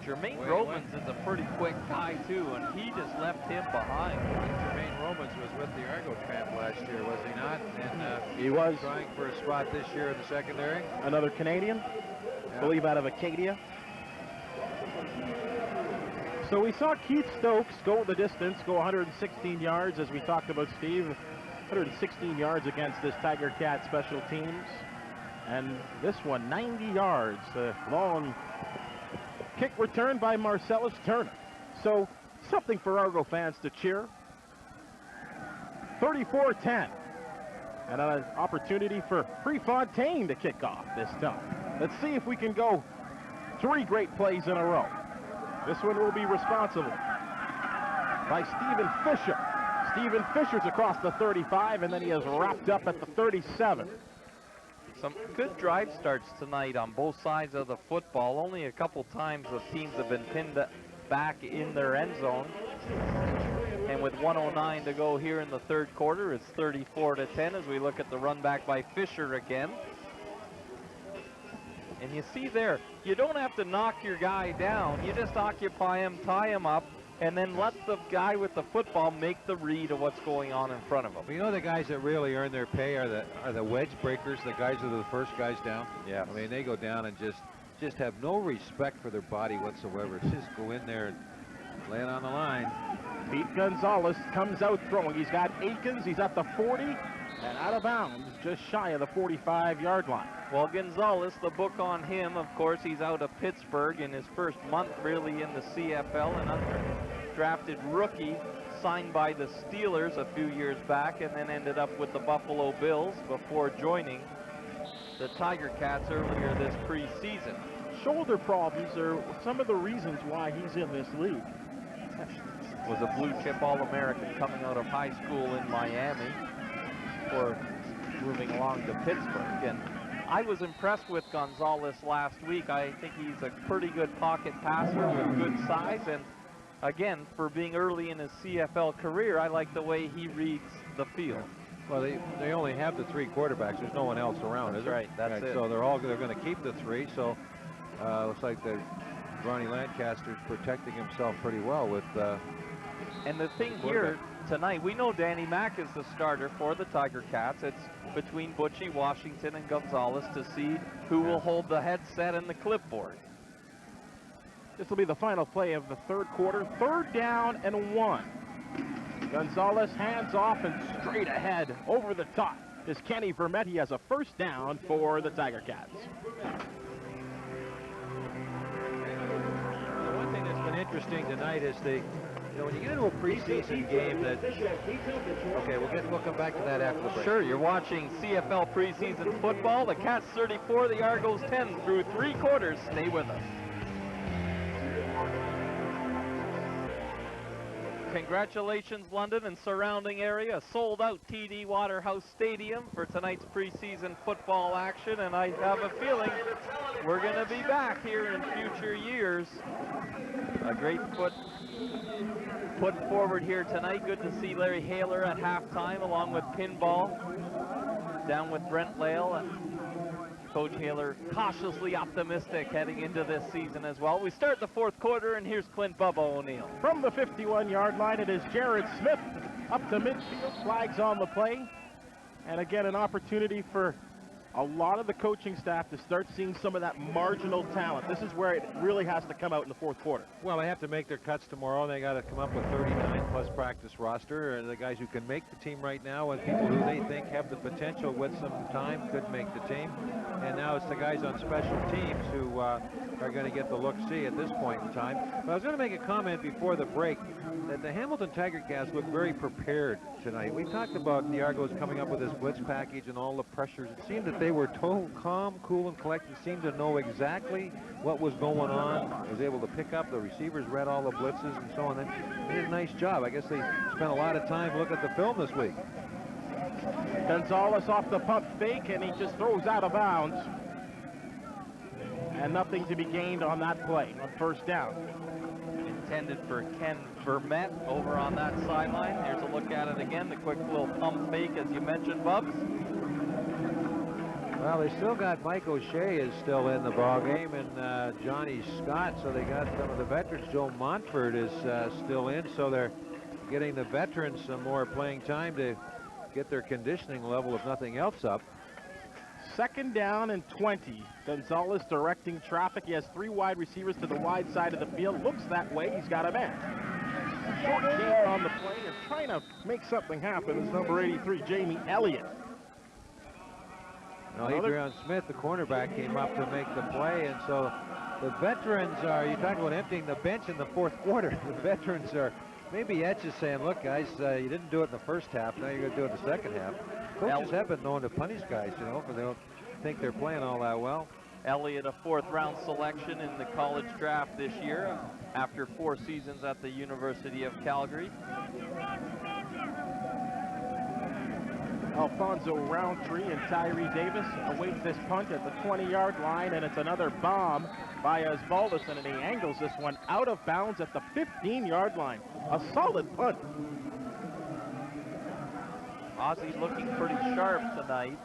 Jermaine Romans is a pretty quick guy, too, and he just left him behind. Jermaine Romans was with the Argo Tramp last year, was he not? And he was trying for a spot this year in the secondary. Another Canadian, I believe out of Acadia. So we saw Keith Stokes go the distance, go 116 yards, as we talked about, Steve. 116 yards against this Tiger Cat special teams. And this one, 90 yards. Long kick return by Marcellus Turner. So something for Argo fans to cheer. 34-10. And an opportunity for Prefontaine to kick off this time. Let's see if we can go 3 great plays in a row. This one will be responsible by Stephen Fisher. Stephen Fisher's across the 35, and then he is wrapped up at the 37. Some good drive starts tonight on both sides of the football. Only a couple times the teams have been pinned back in their end zone. And with 1:09 to go here in the third quarter, it's 34-10 as we look at the run back by Fisher again. And you see there, you don't have to knock your guy down. You just occupy him, tie him up, and then let the guy with the football make the read of what's going on in front of him. Well, you know, the guys that really earn their pay are the wedge breakers, the guys that are the first guys down. Yeah. I mean, they go down and just have no respect for their body whatsoever. Just go in there and lay it on the line. Pete Gonzalez comes out throwing. He's got Aikens. He's at the 40 and out of bounds, just shy of the 45-yard line. Well, Gonzalez, the book on him, of course, he's out of Pittsburgh in his first month really in the CFL, an undrafted rookie signed by the Steelers a few years back and then ended up with the Buffalo Bills before joining the Tiger Cats earlier this preseason. Shoulder problems are some of the reasons why he's in this league. Was a blue chip All-American coming out of high school in Miami before moving along to Pittsburgh. And I was impressed with Gonzalez last week. I think he's a pretty good pocket passer with good size. And again, for being early in his CFL career, I like the way he reads the field. Well, they only have the 3 quarterbacks. There's no one else around, is there? Right, that's it. So they're going to keep the 3. So looks like Ronnie Lancaster's protecting himself pretty well with. And the thing here tonight, we know Danny Mack is the starter for the Tiger Cats. It's between Butchie, Washington, and Gonzalez to see who will hold the headset and the clipboard. This will be the final play of the third quarter. 3rd down and 1. Gonzalez hands off and straight ahead over the top is Kenny Vermette. He has a 1st down for the Tiger Cats. The one thing that's been interesting tonight is when you get into a preseason game we'll come back to that after the break. Sure, you're watching CFL preseason football. The Cats 34, the Argos 10 through 3 quarters. Stay with us. Congratulations, London and surrounding area. Sold out TD Waterhouse Stadium for tonight's preseason football action, and I have a feeling we're going to be back here in future years. A great put forward here tonight. Good to see Larry Haler at halftime along with Pinball down with Brent Lale. Coach Haler cautiously optimistic heading into this season as well. We start the 4th quarter, and here's Clint Bubba O'Neill. From the 51-yard line, it is Jared Smith up to midfield. Flags on the play. And again, an opportunity for a lot of the coaching staff to start seeing some of that marginal talent. This is where it really has to come out in the 4th quarter. Well, they have to make their cuts tomorrow. They got to come up with 39 plus practice roster. The guys who can make the team right now and people who they think have the potential with some time could make the team. And now it's the guys on special teams who are going to get the look-see at this point in time. But I was going to make a comment before the break that the Hamilton Tiger Cats look very prepared tonight. We talked about the Argos coming up with this blitz package and all the pressures. It seemed that they were calm, cool, and collected, seemed to know exactly what was going on, was able to pick up. The receivers read all the blitzes and so on. They did a nice job. I guess they spent a lot of time looking at the film this week. Gonzalez off the pump fake, and he just throws out of bounds. And nothing to be gained on that play on 1st down. Intended for Ken Vermette over on that sideline. Here's a look at it again. The quick little pump fake, as you mentioned, Bubs. Well, they still got Mike O'Shea is still in the ball game, and Johnny Scott. So they got some of the veterans. Joe Montford is still in. So they're getting the veterans some more playing time to get their conditioning level, if nothing else, up. 2nd down and 20. Gonzalez directing traffic. He has 3 wide receivers to the wide side of the field. Looks that way. He's got a man. Short gain on the play and trying to make something happen is number 83, Jamie Elliott. Well, Adrian Smith, the cornerback, came up to make the play, and so the veterans are, you talk about emptying the bench in the 4th quarter. The veterans are, maybe Etch is saying, look, guys, you didn't do it in the first half. Now you're going to do it in the second half. Coaches have been known to punish guys, you know, if they don't think they're playing all that well. Elliott, a 4th-round selection in the college draft this year after 4 seasons at the University of Calgary. Alfonso Roundtree and Tyree Davis await this punt at the 20-yard line, and it's another bomb by Osbaldiston, and he angles this one out of bounds at the 15-yard line. A solid punt. Ozzie looking pretty sharp tonight.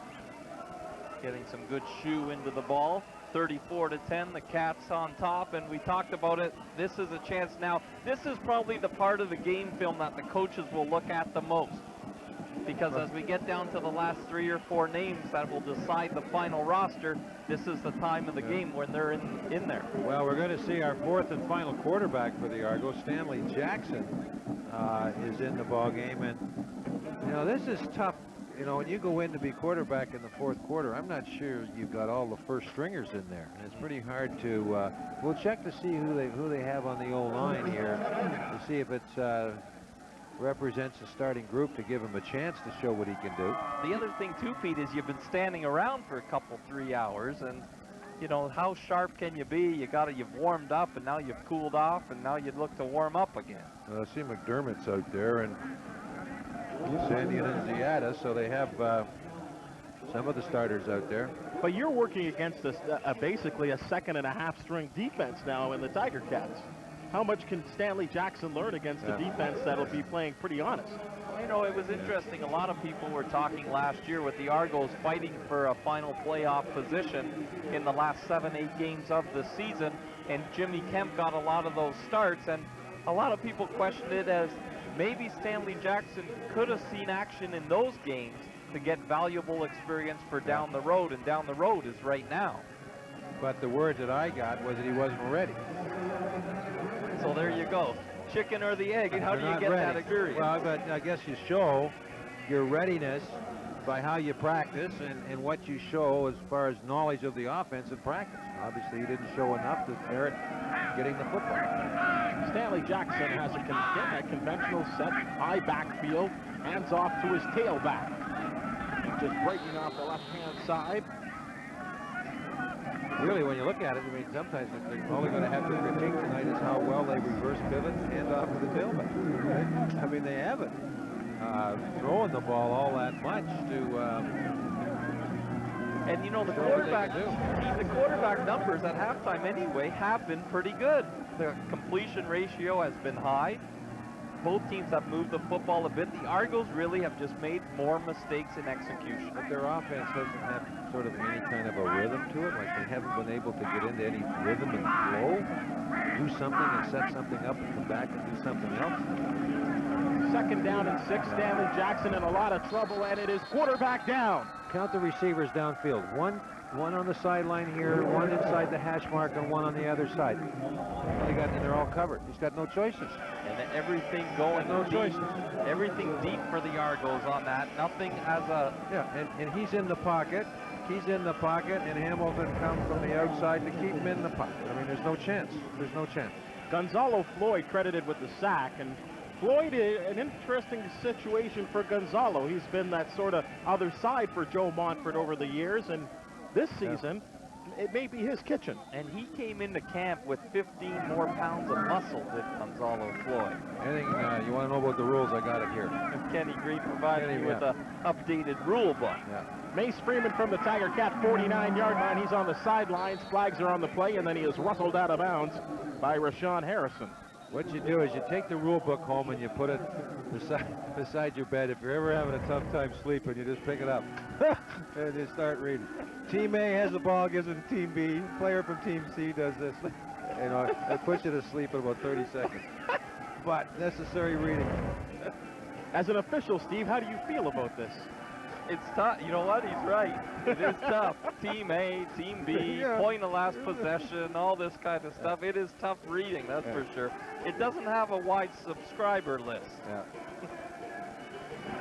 Getting some good shoe into the ball. 34-10, the Cats on top, and we talked about it. This is a chance now. This is probably the part of the game film that the coaches will look at the most. Because as we get down to the last 3 or 4 names that will decide the final roster, this is the time of the game when they're in there. Well, we're going to see our 4th and final quarterback for the Argos, Stanley Jackson, is in the ball game, and you know, this is tough. You know, when you go in to be quarterback in the 4th quarter, I'm not sure you've got all the first stringers in there, and it's pretty hard to. We'll check to see who they have on the O-line here to see if it's represents a starting group to give him a chance to show what he can do. The other thing too, Pete, is you've been standing around for a couple, 3 hours, and you know, how sharp can you be? You've warmed up, and now you've cooled off, and now you'd look to warm up again. I see McDermott's out there, and Sandy and Ziada, so they have some of the starters out there. But you're working against basically a 2nd-and-a-half string defense now in the Tiger Cats. How much can Stanley Jackson learn against a defense that'll be playing pretty honest? You know, it was interesting. A lot of people were talking last year with the Argos fighting for a final playoff position in the last 7-8 games of the season, and Jimmy Kemp got a lot of those starts, and a lot of people questioned it as maybe Stanley Jackson could have seen action in those games to get valuable experience for down the road, and down the road is right now. But the word that I got was that he wasn't ready. So there you go. Chicken or the egg, and how do you get that experience? Well, but I guess you show your readiness by how you practice and what you show as far as knowledge of the offense in practice. Obviously, he didn't show enough to merit getting the football. Stanley Jackson has a conventional set, high backfield, hands off to his tailback. Just breaking off the left-hand side. Really, when you look at it, I mean, sometimes they're only going to have to critique tonight is how well they reverse pivot and hand off to the tailback. Right? I mean, they haven't throwing the ball all that much to. And you know, the quarterback numbers at halftime anyway have been pretty good. The completion ratio has been high. Both teams have moved the football a bit. The Argos really have just made more mistakes in execution. But their offense doesn't have sort of any kind of a rhythm to it. Like they haven't been able to get into any rhythm and flow, do something and set something up and come back and do something else. 2nd down and 6. Stanley Jackson in a lot of trouble, and it is quarterback down. Count the receivers downfield. One on the sideline here, one inside the hash mark, and one on the other side. And they're all covered. He's got no choices. And everything going deep, everything deep for the Argos on that. Nothing as a... Yeah, and he's in the pocket. He's in the pocket, and Hamilton comes from the outside to keep him in the pocket. I mean, there's no chance. There's no chance. Gonzalo Floyd credited with the sack, and Floyd, an interesting situation for Gonzalo. He's been that sort of other side for Joe Montfort over the years, and this season, it may be his kitchen. And he came into camp with 15 more pounds of muscle than Gonzalo Floyd. Anything you want to know about the rules, I got it here. And Kenny Green provided you with an updated rule book. Yeah. Mace Freeman from the Tiger Cat 49-yard line. He's on the sidelines. Flags are on the play, and then he is rustled out of bounds by Rashawn Harrison. What you do is you take the rule book home and you put it beside your bed. If you're ever having a tough time sleeping, you just pick it up and you start reading. Team A has the ball, gives it to Team B. Player from Team C does this. You know, it puts you to sleep in about 30 seconds. But necessary reading. As an official, Steve, how do you feel about this? It's tough. You know what? He's right. It is tough. Team A, Team B, point of last possession, all this kind of stuff. It is tough reading, that's for sure. It doesn't have a wide subscriber list. Yeah.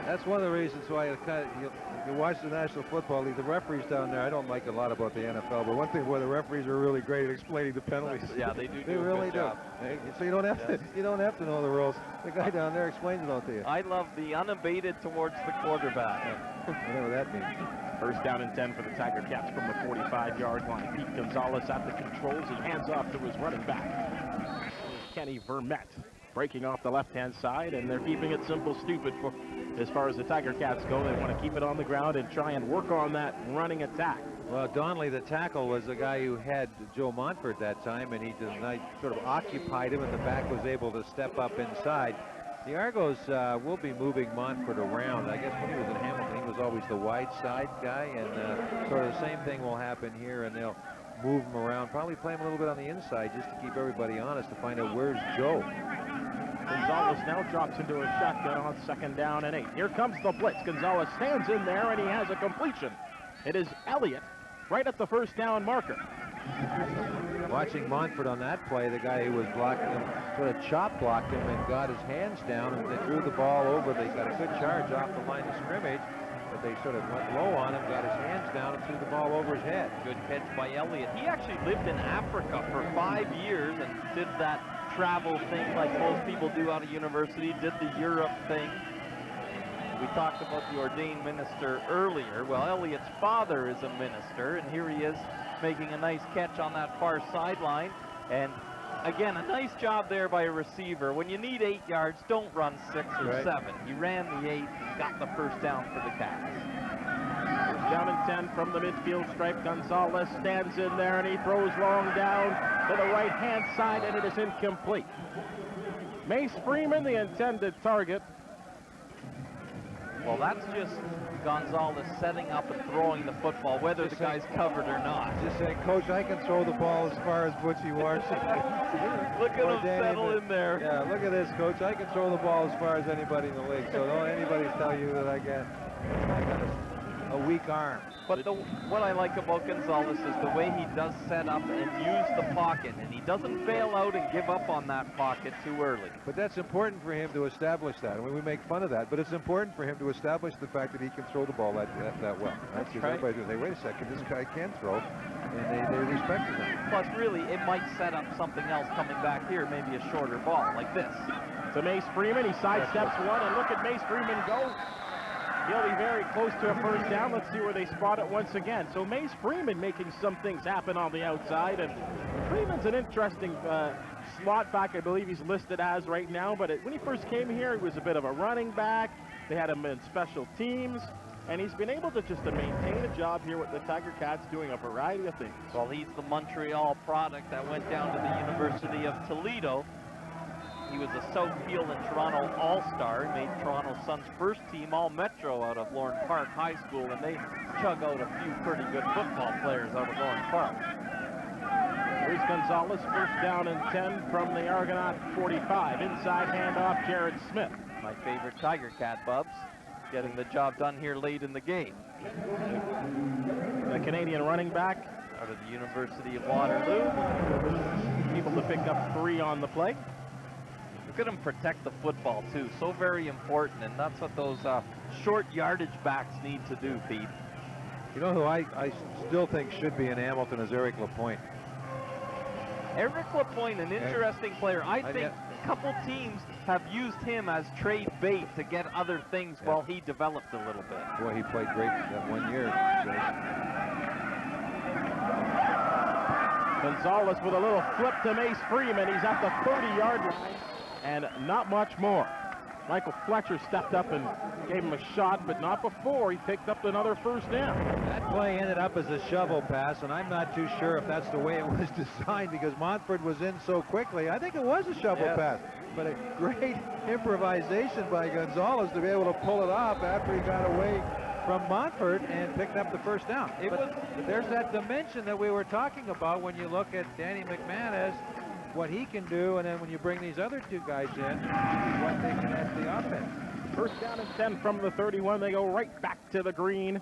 That's one of the reasons why you watch the National Football League. The referees down there, I don't like a lot about the NFL, but one thing where the referees are really great at explaining the penalties. Yeah, they do. They really do. So you don't have to know the rules. The guy down there explains it all to you. I love the unabated towards the quarterback. Whatever that means. First down and 10 for the Tiger Cats from the 45-yard line. Pete Gonzalez at the controls. He hands off to his running back. Kenny Vermette breaking off the left-hand side, and they're keeping it simple, stupid for as far as the Tiger Cats go. They want to keep it on the ground and try and work on that running attack. Well, Donnelly, the tackle, was the guy who had Joe Montfort that time, and he sort of occupied him, and the back was able to step up inside. The Argos will be moving Montfort around. I guess when he was in Hamilton, he was always the wide side guy, and sort of the same thing will happen here, and they'll move him around, probably play him a little bit on the inside just to keep everybody honest to find out where's Joe. Gonzalez now drops into a shotgun on 2nd down and 8. Here comes the blitz. Gonzalez stands in there, and he has a completion. It is Elliott right at the 1st down marker. Watching Montfort on that play, the guy who was blocking him sort of chop blocked him and got his hands down, and they threw the ball over. They got a good charge off the line of scrimmage, but they sort of went low on him, got his hands down, and threw the ball over his head. Good catch by Elliott. He actually lived in Africa for 5 years and did that travel thing like most people do out of university, did the Europe thing. We talked about the ordained minister earlier. Well, Elliott's father is a minister, and here he is making a nice catch on that far sideline. And again, a nice job there by a receiver. When you need 8 yards, don't run 6 or 7. He ran the 8, got the 1st down for the Cats. 1st down and 10 from the midfield stripe. Gonzalez stands in there, and he throws long down to the right-hand side, and it is incomplete. Mace Freeman, the intended target. Well, that's just Gonzalez setting up and throwing the football, whether the guy's covered or not. Just saying, Coach, I can throw the ball as far as Butchie Warsh. Look at him settle in there. Yeah, look at this, Coach. I can throw the ball as far as anybody in the league, so don't anybody tell you that I got a weak arm. But what I like about Gonzalez is the way he does set up and use the pocket, and he doesn't bail out and give up on that pocket too early. But that's important for him to establish that. I mean, we make fun of that, but it's important for him to establish the fact that he can throw the ball that well. That's right. Everybody says, hey, wait a second, this guy can throw, and they respect him. Plus, really, it might set up something else coming back here, maybe a shorter ball like this. To Mace Freeman, he sidesteps one, and look at Mace Freeman go. He'll be very close to a 1st down. Let's see where they spot it once again. So Mace Freeman making some things happen on the outside, and Freeman's an interesting slot back, I believe he's listed as right now, but when he first came here, he was a bit of a running back. They had him in special teams, and he's been able to just maintain a job here with the Tiger Cats doing a variety of things. Well, he's the Montreal product that went down to the University of Toledo. He was a Southfield and Toronto All-Star. He made Toronto Sun's 1st team All-Metro out of Lorne Park High School, and they chug out a few pretty good football players out of Lorne Park. Here's Gonzalez, 1st down and 10 from the Argonaut 45. Inside handoff, Jared Smith. My favorite Tiger Cat, Bubs, getting the job done here late in the game. The Canadian running back out of the University of Waterloo. Able to pick up 3 on the play. Look at him protect the football, too. So very important, and that's what those short yardage backs need to do, Pete. You know who I still think should be in Hamilton is Eric Lapointe. Eric Lapointe, an interesting player. I think a couple teams have used him as trade bait to get other things while he developed a little bit. Boy, he played great that 1 year. Gonzalez with a little flip to Mace Freeman. He's at the 30-yard line. And not much more. Michael Fletcher stepped up and gave him a shot, but not before he picked up another 1st down. That play ended up as a shovel pass, and I'm not too sure if that's the way it was designed because Montfort was in so quickly. I think it was a shovel pass, but a great improvisation by Gonzalez to be able to pull it off after he got away from Montfort and picked up the 1st down. But there's that dimension that we were talking about when you look at Danny McManus, what he can do, and then when you bring these other 2 guys in, what they can add to the offense. First down and 10 from the 31. They go right back to the green.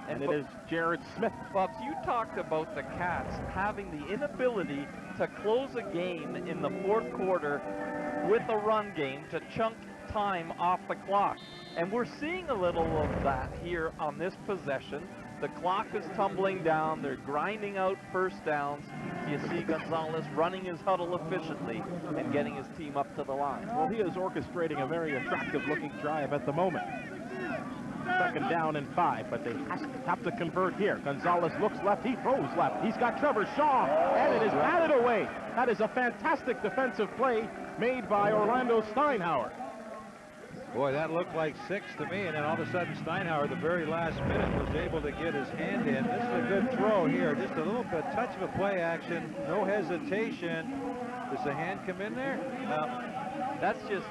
And it is Jared Smith. Bubs, you talked about the Cats having the inability to close a game in the fourth quarter with a run game to chunk time off the clock. And we're seeing a little of that here on this possession. The clock is tumbling down. They're grinding out first downs. You see Gonzalez running his huddle efficiently and getting his team up to the line. Well, he is orchestrating a very attractive-looking drive at the moment. Second down and 5, but they have to convert here. Gonzalez looks left, he throws left. He's got Trevor Shaw, and it is batted away. That is a fantastic defensive play made by Orlando Steinhauer. Boy, that looked like 6 to me, and then all of a sudden Steinhauer, at the very last minute, was able to get his hand in. This is a good throw here. Just a little bit, touch of a play action, no hesitation. Does the hand come in there? That's just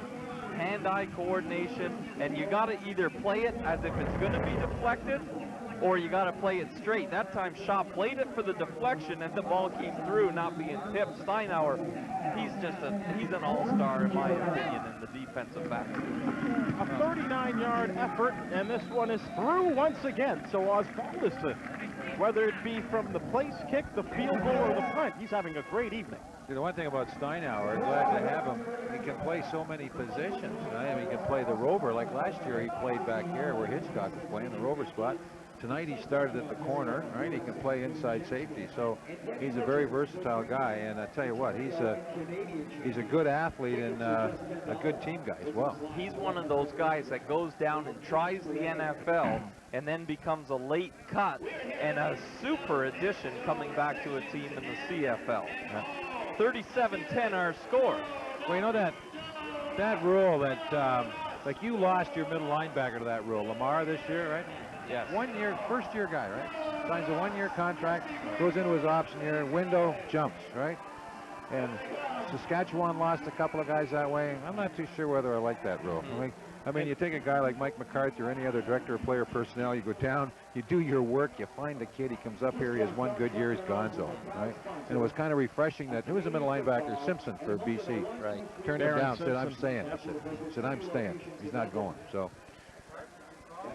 hand-eye coordination, and you got to either play it as if it's going to be deflected, or you got to play it straight. That time Shaw played it for the deflection, and the ball came through, not being tipped. Steinhauer, he's an all-star in my opinion in the defensive back. A 39-yard effort, and this one is through once again. So Osbaldiston, whether it be from the place kick, the field goal, or the punt, he's having a great evening. See, the one thing about Steinhauer, glad to have him, he can play so many positions. I mean, he can play the rover. Like last year, he played back here where Hitchcock was playing, the rover spot. Tonight, he started at the corner, right? He can play inside safety. So he's a very versatile guy. And I tell you what, he's a good athlete and a good team guy as well. He's one of those guys that goes down and tries the NFL and then becomes a late cut and a super addition coming back to a team in the CFL. 37-10 our score. Well, you know that rule that, like you lost your middle linebacker to that rule. Lamar this year, right? Yes. 1 year, first year guy, right? Signs a 1-year contract, goes into his option year, window, jumps, right? And Saskatchewan lost a couple of guys that way. I'm not too sure whether I like that rule. I mean, you take a guy like Mike McCarthy or any other director of player personnel, you go down, you do your work, you find the kid, he comes up here, he has 1 good year, he's gonzo, right? And it was kind of refreshing that, who was the middle linebacker? Simpson for BC. Right. Turned him down, said, I'm staying. Yep. Said, I'm staying. He's not going, so.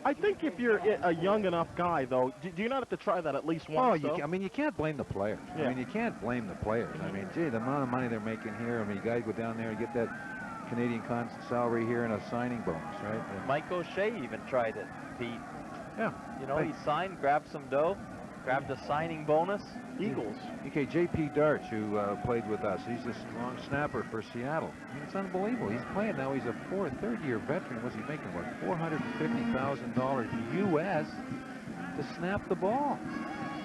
I think if you're a young enough guy, though, do you not have to try that at least once? I mean, you can't blame the players. Yeah. I mean, you can't blame the players. I mean, gee, the amount of money they're making here. I mean, you got to go down there and get that Canadian constant salary here and a signing bonus, right? And Mike O'Shea even tried it, Pete. yeah. You know, he signed, grabbed some dough, grabbed a signing bonus. Eagles. Okay, J.P. Darch, who played with us, he's a long snapper for Seattle. I mean, it's unbelievable. He's playing now. He's a third-year veteran. What's he making? What, $450,000 U.S. to snap the ball?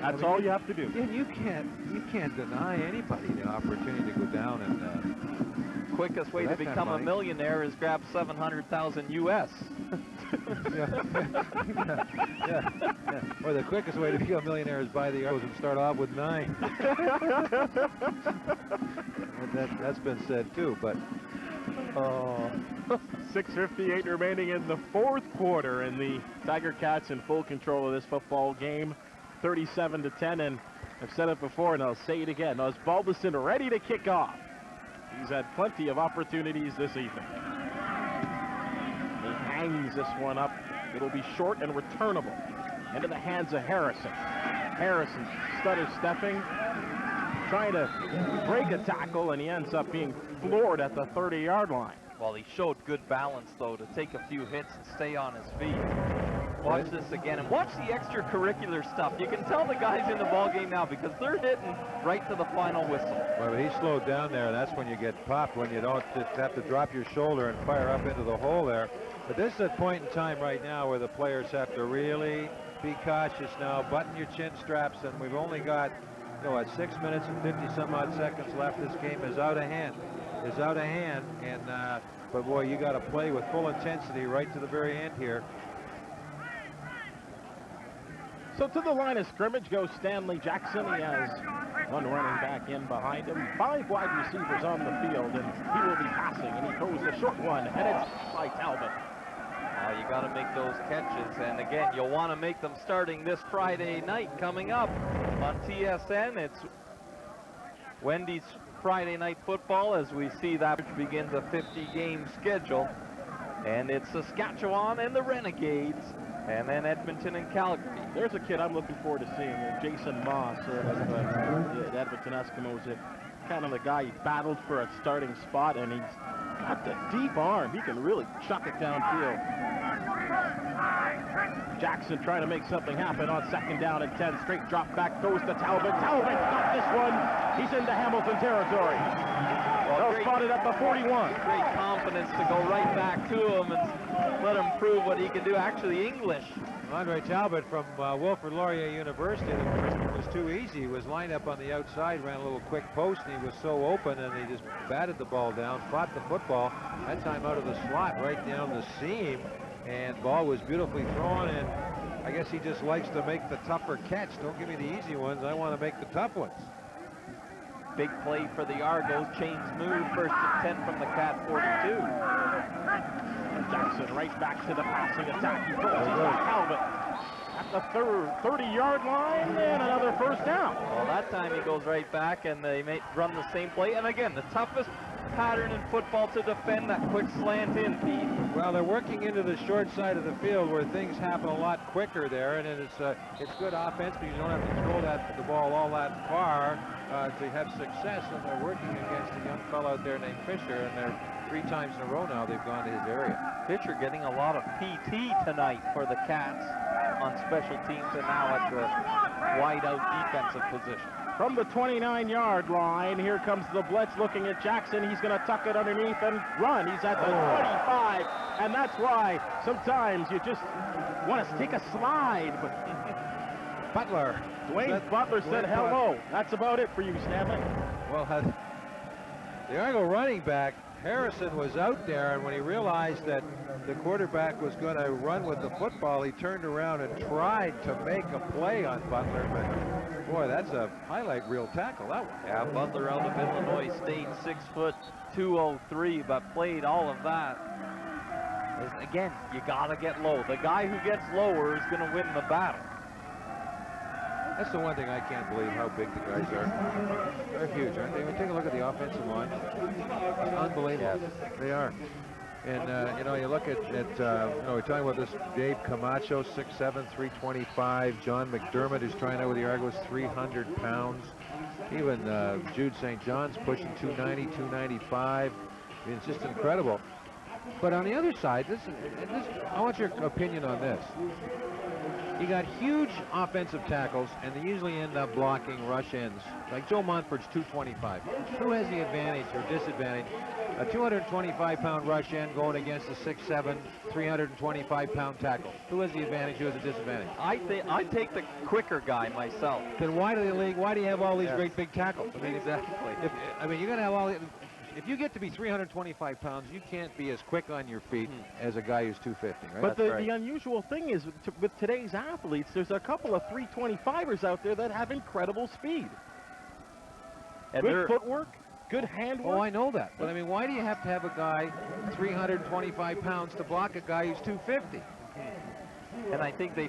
That's all you have to do. And you can't deny anybody the opportunity to go down and. Quickest way to become a millionaire is grab 700,000 U.S. yeah. Or the quickest way to become a millionaire is buy the Argos and start off with 9. That's been said too, but 6:58 remaining in the fourth quarter, and the Tiger Cats in full control of this football game, 37-10. And I've said it before, and I'll say it again. Osbaldiston ready to kick off. He's had plenty of opportunities this evening. He hangs this one up. It'll be short and returnable. Into the hands of Harrison. Harrison stutter stepping, trying to break a tackle, and he ends up being floored at the 30-yard line. Well, he showed good balance, though, to take a few hits and stay on his feet. Watch this again, and watch the extracurricular stuff. You can tell the guys in the ballgame now because they're hitting right to the final whistle. Well, but he slowed down there, and that's when you get popped, when you don't just have to drop your shoulder and fire up into the hole there. But this is a point in time right now where the players have to really be cautious now, button your chin straps, and we've only got, 6 minutes and 50-some-odd seconds left. This game is out of hand. And but boy, you got to play with full intensity right to the very end here. So to the line of scrimmage goes Stanley Jackson. He has one running back in behind him, 5 wide receivers on the field, and he will be passing, and he throws a short one, and it's by Talbot. You got to make those catches, and again, you'll want to make them starting this Friday night coming up on TSN. It's Wendy's Friday Night Football as we see that begins a 50-game schedule. And it's Saskatchewan and the Renegades, and then Edmonton and Calgary. There's a kid I'm looking forward to seeing, Jason Moss, the Edmonton Eskimos. Kind of the guy, he battled for a starting spot, and he's got the deep arm. He can really chuck it downfield. Jackson trying to make something happen on 2nd down and 10. Straight drop back, goes to Talbot. Talbot got this one. He's into Hamilton territory. Well, spotted at the 41. Great confidence to go right back to him and let him prove what he can do. Actually, English. Andre Talbot from Wilfrid Laurier University. It was too easy. He was lined up on the outside, ran a little quick post, and he was so open, and he just batted the ball down, fought the football, that time out of the slot right down the seam, and ball was beautifully thrown, and I guess he just likes to make the tougher catch. Don't give me the easy ones. I want to make the tough ones. Big play for the Argos. Chains move. 1st and 10 from the Cat 42. Jackson right back to the passing attack. He throws it to Talbot at the 30-yard line, and another 1st down. Well, that time he goes right back, and they may run the same play. And again, the toughest pattern in football to defend, that quick slant in, Pete. Well, they're working into the short side of the field where things happen a lot quicker there, and it's good offense, but you don't have to throw the ball all that far to have success. And they're working against a young fellow out there named Fisher, and they're 3 times in a row now they've gone to his area. Fisher getting a lot of PT tonight for the Cats on special teams, and now at the wide-out defensive position. From the 29-yard line, here comes the blitz looking at Jackson. He's going to tuck it underneath and run. He's at the 25, and that's why sometimes you just want to take a slide. But Butler. Dwayne Butler said hello. That's about it for you, Stanley. Well, the Argo running back, Harrison, was out there, and when he realized that the quarterback was going to run with the football, he turned around and tried to make a play on Butler, but boy, that's a highlight reel tackle, that one. Yeah, Butler out of Illinois State, 6 foot 203, but played all of that. Again, you got to get low. The guy who gets lower is going to win the battle. That's the one thing I can't believe, how big the guys are. They're huge, aren't they? Take a look at the offensive line. Unbelievable. Yes. They are. And, you know, you look at you know, we're talking about this Dave Camacho, 6'7", 325. John McDermott, who's trying out with the Argos, 300 pounds. Even Jude St. John's pushing 290, 295. I mean, it's just incredible. But on the other side, I want your opinion on this. You got huge offensive tackles, and they usually end up blocking rush ends. Like Joe Montford's 225. Who has the advantage or disadvantage? A 225-pound rush end going against a 6'7", 325-pound tackle. Who has the advantage? Who has the disadvantage? I take the quicker guy myself. Then why do you have all these great big tackles? I mean, exactly. You're going to have all. If you get to be 325 pounds, you can't be as quick on your feet as a guy who's 250, right? But the unusual thing is, with today's athletes, there's a couple of 325ers out there that have incredible speed. And good footwork, good handwork. Oh, I know that. But, I mean, why do you have to have a guy 325 pounds to block a guy who's 250? And I think they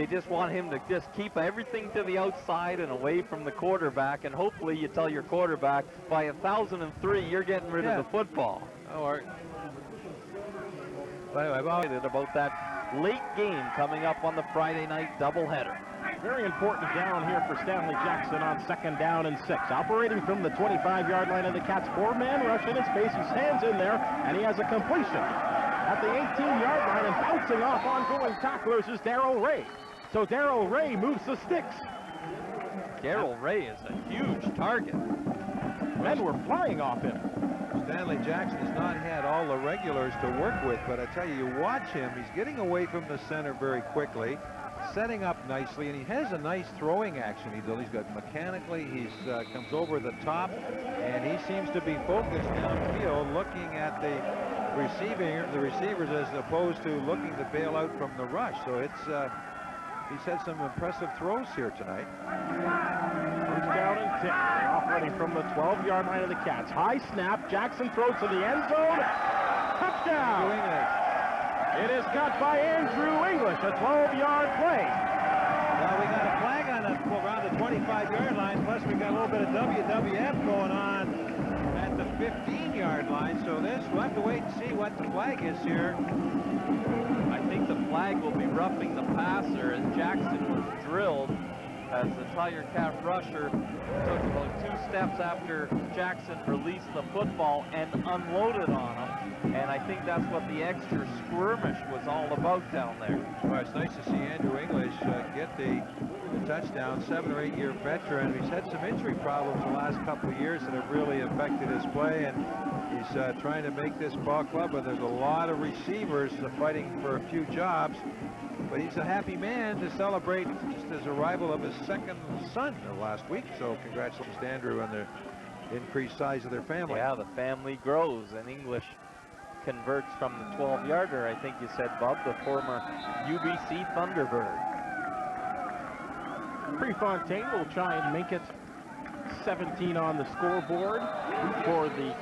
just want him to just keep everything to the outside and away from the quarterback, and hopefully you tell your quarterback by 1,003 you're getting rid of the football. But anyway, I'm excited about that late game coming up on the Friday night doubleheader. Very important down here for Stanley Jackson on 2nd down and 6. Operating from the 25-yard line of the Cats, 4-man rush in his face. He stands in there, and he has a completion at the 18-yard line, and bouncing off ongoing tacklers is Darrell Ray. So Darrell Ray moves the sticks. Darrell Ray is a huge target. Men were flying off him. Stanley Jackson has not had all the regulars to work with, but I tell you, you watch him, he's getting away from the center very quickly, setting up nicely, and he has a nice throwing action. He's got mechanically, he comes over the top, and he seems to be focused downfield, looking at the receivers as opposed to looking to bail out from the rush. So he's had some impressive throws here tonight. 1st down and 10. Operating from the 12-yard line of the Cats. High snap. Jackson throws to the end zone. Touchdown. It is caught by Andrew English. A 12-yard play. Well, we got a flag on around the 25-yard line. Plus, we got a little bit of WWF going on at the 15-yard line. So we'll have to wait and see what the flag is here. I think the flag will be roughing the passer as Jackson was drilled as the Tiger Cat rusher took about 2 steps after Jackson released the football and unloaded on him. And I think that's what the extra skirmish was all about down there. Well, it's nice to see Andrew English get the touchdown, 7 or 8 year veteran. He's had some injury problems the last couple of years that have really affected his play, and he's trying to make this ball club, but there's a lot of receivers fighting for a few jobs. But he's a happy man to celebrate just his arrival of his second son last week. So congratulations to Andrew on the increased size of their family. Yeah, the family grows, and English converts from the 12-yarder, I think you said, Bob, the former UBC Thunderbird. Prefontaine will try and make it 17 on the scoreboard for the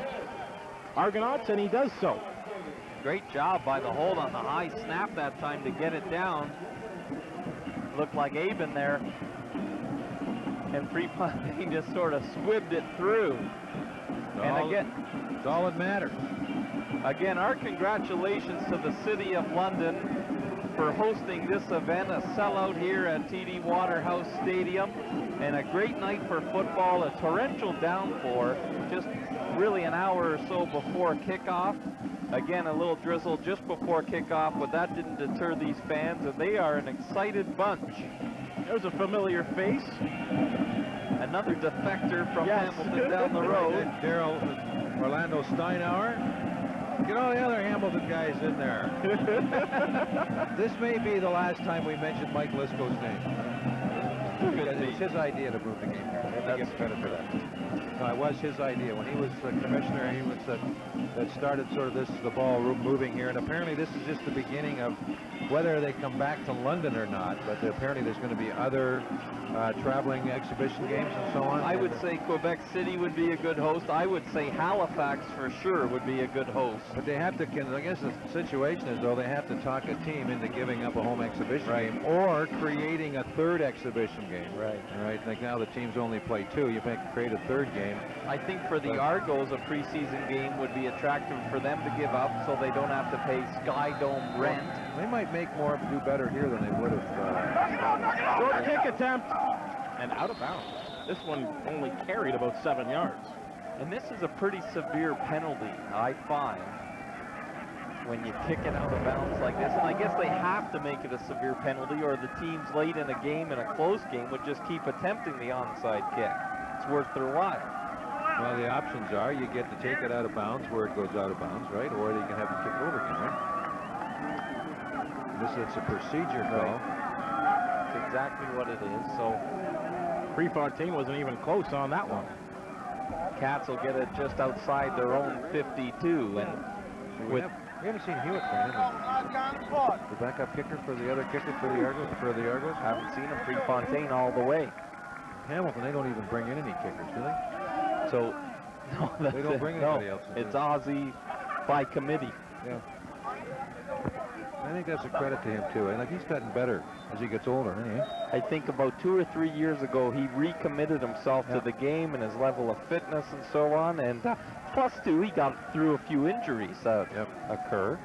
Argonauts, and he does so. Great job by the hold on the high snap that time to get it down. Looked like Aben there. And Prefontaine just sort of squibbed it through. And again, it's all that matters. Again, our congratulations to the City of London for hosting this event, a sellout here at TD Waterhouse Stadium, and a great night for football, a torrential downpour just really an hour or so before kickoff. Again, a little drizzle just before kickoff, but that didn't deter these fans, and they are an excited bunch. There's a familiar face. Another defector from Hamilton down the road. Daryl Orlando Steinauer. Get all the other Hamilton guys in there. This may be the last time we mention Mike Lisco's name. It's his idea to move the game here. I give credit for that. No, it was his idea. When he was commissioner, he was that started sort of the ball moving here. And apparently this is just the beginning of whether they come back to London or not. But apparently there's going to be other traveling exhibition games and so on. I would say Quebec City would be a good host. I would say Halifax for sure would be a good host. But they have to, I guess the situation is, though, they have to talk a team into giving up a home exhibition game or creating a third exhibition game. Right. Like now the teams only play 2. You can create a third game. I think for the Argos, a preseason game would be attractive for them to give up so they don't have to pay Sky Dome rent. They might make more, do better here than they would have. Short kick attempt. And out of bounds. This one only carried about 7 yards. And this is a pretty severe penalty, I find, when you kick it out of bounds like this. And I guess they have to make it a severe penalty, or the teams late in a game, in a close game, would just keep attempting the onside kick. It's worth their while. Well, the options are you get to take it out of bounds where it goes out of bounds, right? Or you can have it kicked over again, right? It's a procedure call. That's exactly what it is. So Prefontaine wasn't even close on that one. Cats will get it just outside their own 52. And we haven't seen Hewitt playing, the backup kicker for the other kicker for the Argos. Haven't seen him. Prefontaine all the way. Hamilton, they don't even bring in any kickers, do they? So no, they don't bring anybody else. It's Ozzy by committee. Yeah. I think that's a credit to him too. And like he's gotten better as he gets older, isn't he? I think about 2 or 3 years ago he recommitted himself to the game and his level of fitness and so on. And plus too, he got through a few injuries that occur.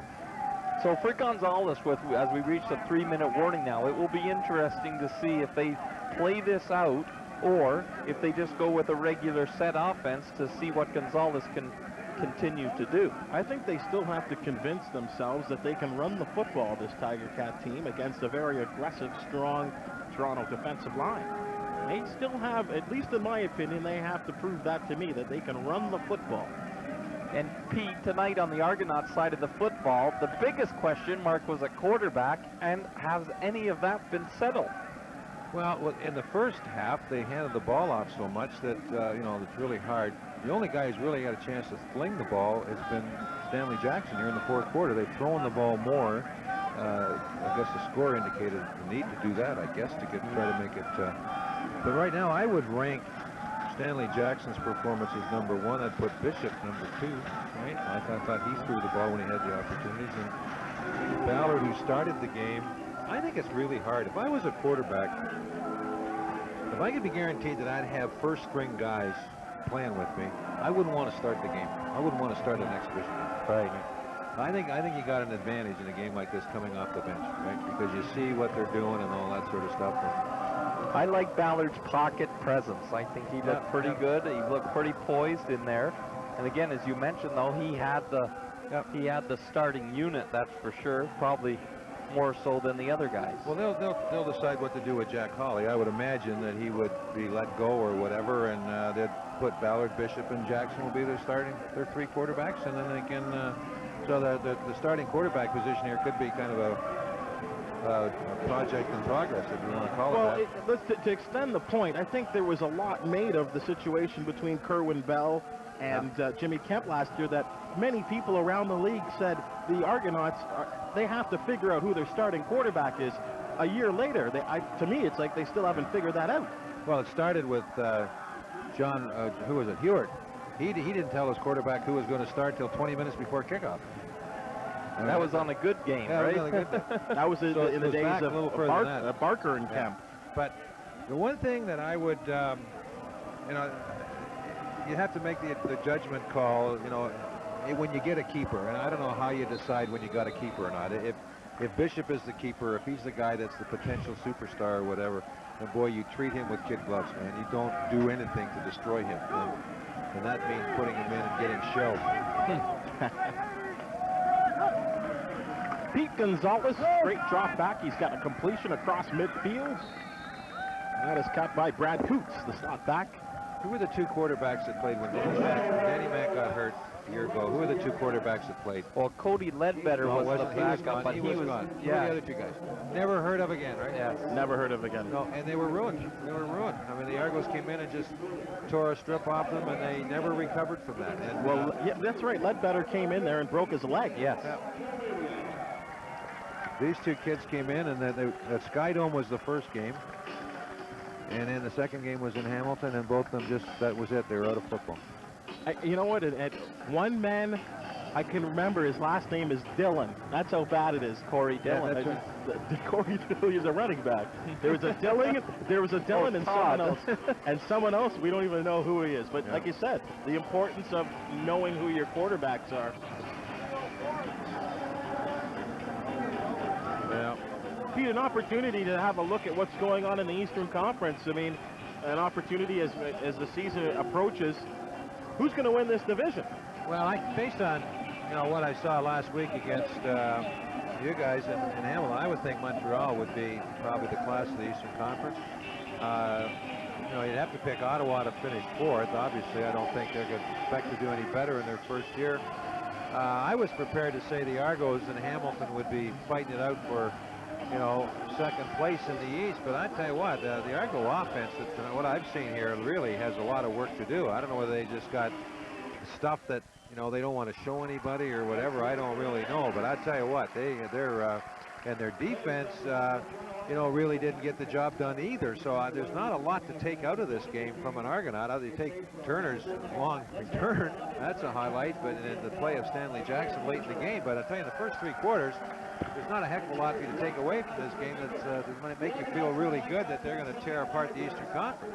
So for Gonzalez, as we reach the 3-minute warning now, it will be interesting to see if they play this out or if they just go with a regular set offense to see what Gonzalez can continue to do. I think they still have to convince themselves that they can run the football, this Tiger Cat team, against a very aggressive, strong Toronto defensive line. They still have, at least in my opinion, they have to prove that to me, that they can run the football. And Pete, tonight on the Argonauts side of the football, the biggest question mark was at quarterback, and has any of that been settled? Well, in the first half, they handed the ball off so much that, it's really hard. The only guy who's really had a chance to fling the ball has been Stanley Jackson here in the fourth quarter. They've thrown the ball more. I guess the score indicated the need to do that, I guess, to try to make it. But right now, I would rank Stanley Jackson's performance as number 1. I'd put Bishop number 2. Right? I thought he threw the ball when he had the opportunities. And Ballard, who started the game, I think it's really hard. If I was a quarterback, if I could be guaranteed that I'd have first-string guys playing with me, I wouldn't want to start the game. I wouldn't want to start the next Bishop. Right. I think you got an advantage in a game like this coming off the bench, right? Because you see what they're doing and all that sort of stuff. I like Ballard's pocket presence. I think he looked pretty good. He looked pretty poised in there. And again, as you mentioned, though, he had the starting unit, that's for sure. Probably more so than the other guys. Well, they'll decide what to do with Jack Hawley. I would imagine that he would be let go or whatever, and they'd put Ballard, Bishop, and Jackson will be their 3 quarterbacks, and then they can. So the starting quarterback position here could be kind of a project in progress, if you want to call it that. To extend the point, I think there was a lot made of the situation between Kerwin Bell and Jimmy Kemp last year that many people around the league said the Argonauts, they have to figure out who their starting quarterback is. A year later, to me, it's like they still haven't figured that out. Well, it started with John, who was it, Hewart. He didn't tell his quarterback who was going to start till 20 minutes before kickoff. And that was on a good game, right? That was in the days of Barker and Kemp. But the one thing that I would, you have to make the judgment call, when you get a keeper, and I don't know how you decide when you got a keeper or not. If Bishop is the keeper, if he's the guy that's the potential superstar or whatever, then boy, you treat him with kid gloves, man. You don't do anything to destroy him. And that means putting him in and getting shelled. Pete Gonzalez, great drop back. He's got a completion across midfield. That is cut by Brad Coots, the slot back. Who were the 2 quarterbacks that played when Danny Mack got hurt a year ago? Who were the 2 quarterbacks that played? Well, Cody Ledbetter was the backup, but he was gone. Who were the other 2 guys? Never heard of again, right? Yes. Never heard of again. No, and they were ruined. They were ruined. I mean, the Argos came in and just tore a strip off them, and they never recovered from that. And, yeah, that's right. Ledbetter came in there and broke his leg. Yes. Yeah. These 2 kids came in, and the Sky Dome was the first game. And then the second game was in Hamilton, and both of them that was it. They were out of football. You know what? At one man, I can remember his last name is Dillon. That's how bad it is. Corey Dillon. Yeah, that's right. Corey Dillon is a running back. There was a Dillon, and someone else. And someone else, we don't even know who he is. But like you said, the importance of knowing who your quarterbacks are. Yeah. Pete, an opportunity to have a look at what's going on in the Eastern Conference. I mean, an opportunity as the season approaches. Who's going to win this division? Well, based on what I saw last week against you guys in Hamilton, I would think Montreal would be probably the class of the Eastern Conference. You'd have to pick Ottawa to finish 4th. Obviously, I don't think they're going to expect to do any better in their first year. I was prepared to say the Argos and Hamilton would be fighting it out for, second place in the East. But I tell you what, the Argo offense, what I've seen here, really has a lot of work to do. I don't know whether they just got stuff that they don't want to show anybody or whatever. I don't really know. But I tell you what, and their defense, really didn't get the job done either. So there's not a lot to take out of this game from an Argonaut. They take Turner's long return. That's a highlight. But in the play of Stanley Jackson late in the game. But I tell you, in the first 3 quarters, there's not a heck of a lot for you to take away from this game that's going to make you feel really good that they're going to tear apart the Eastern Conference.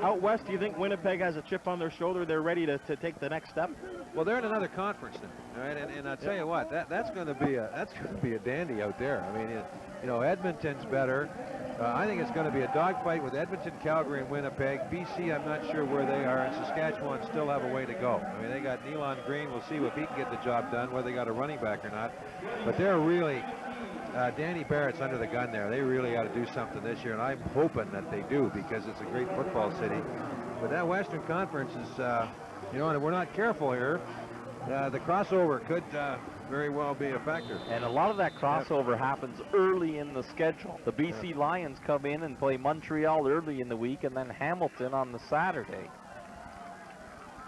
Out west, do you think Winnipeg has a chip on their shoulder? They're ready to take the next step? Well, they're in another conference now, all right? And I'll tell you what, that's going to be a dandy out there. I mean, Edmonton's better. I think it's going to be a dogfight with Edmonton, Calgary, and Winnipeg. BC, I'm not sure where they are, and Saskatchewan still have a way to go. I mean, they got Nealon Green. We'll see if he can get the job done, whether they got a running back or not. But they're really, Danny Barrett's under the gun there. They really got to do something this year, and I'm hoping that they do because it's a great football city. But that Western Conference is, and if we're not careful here, the crossover could very well be a factor. And a lot of that crossover happens early in the schedule. The BC Lions come in and play Montreal early in the week, and then Hamilton on the Saturday.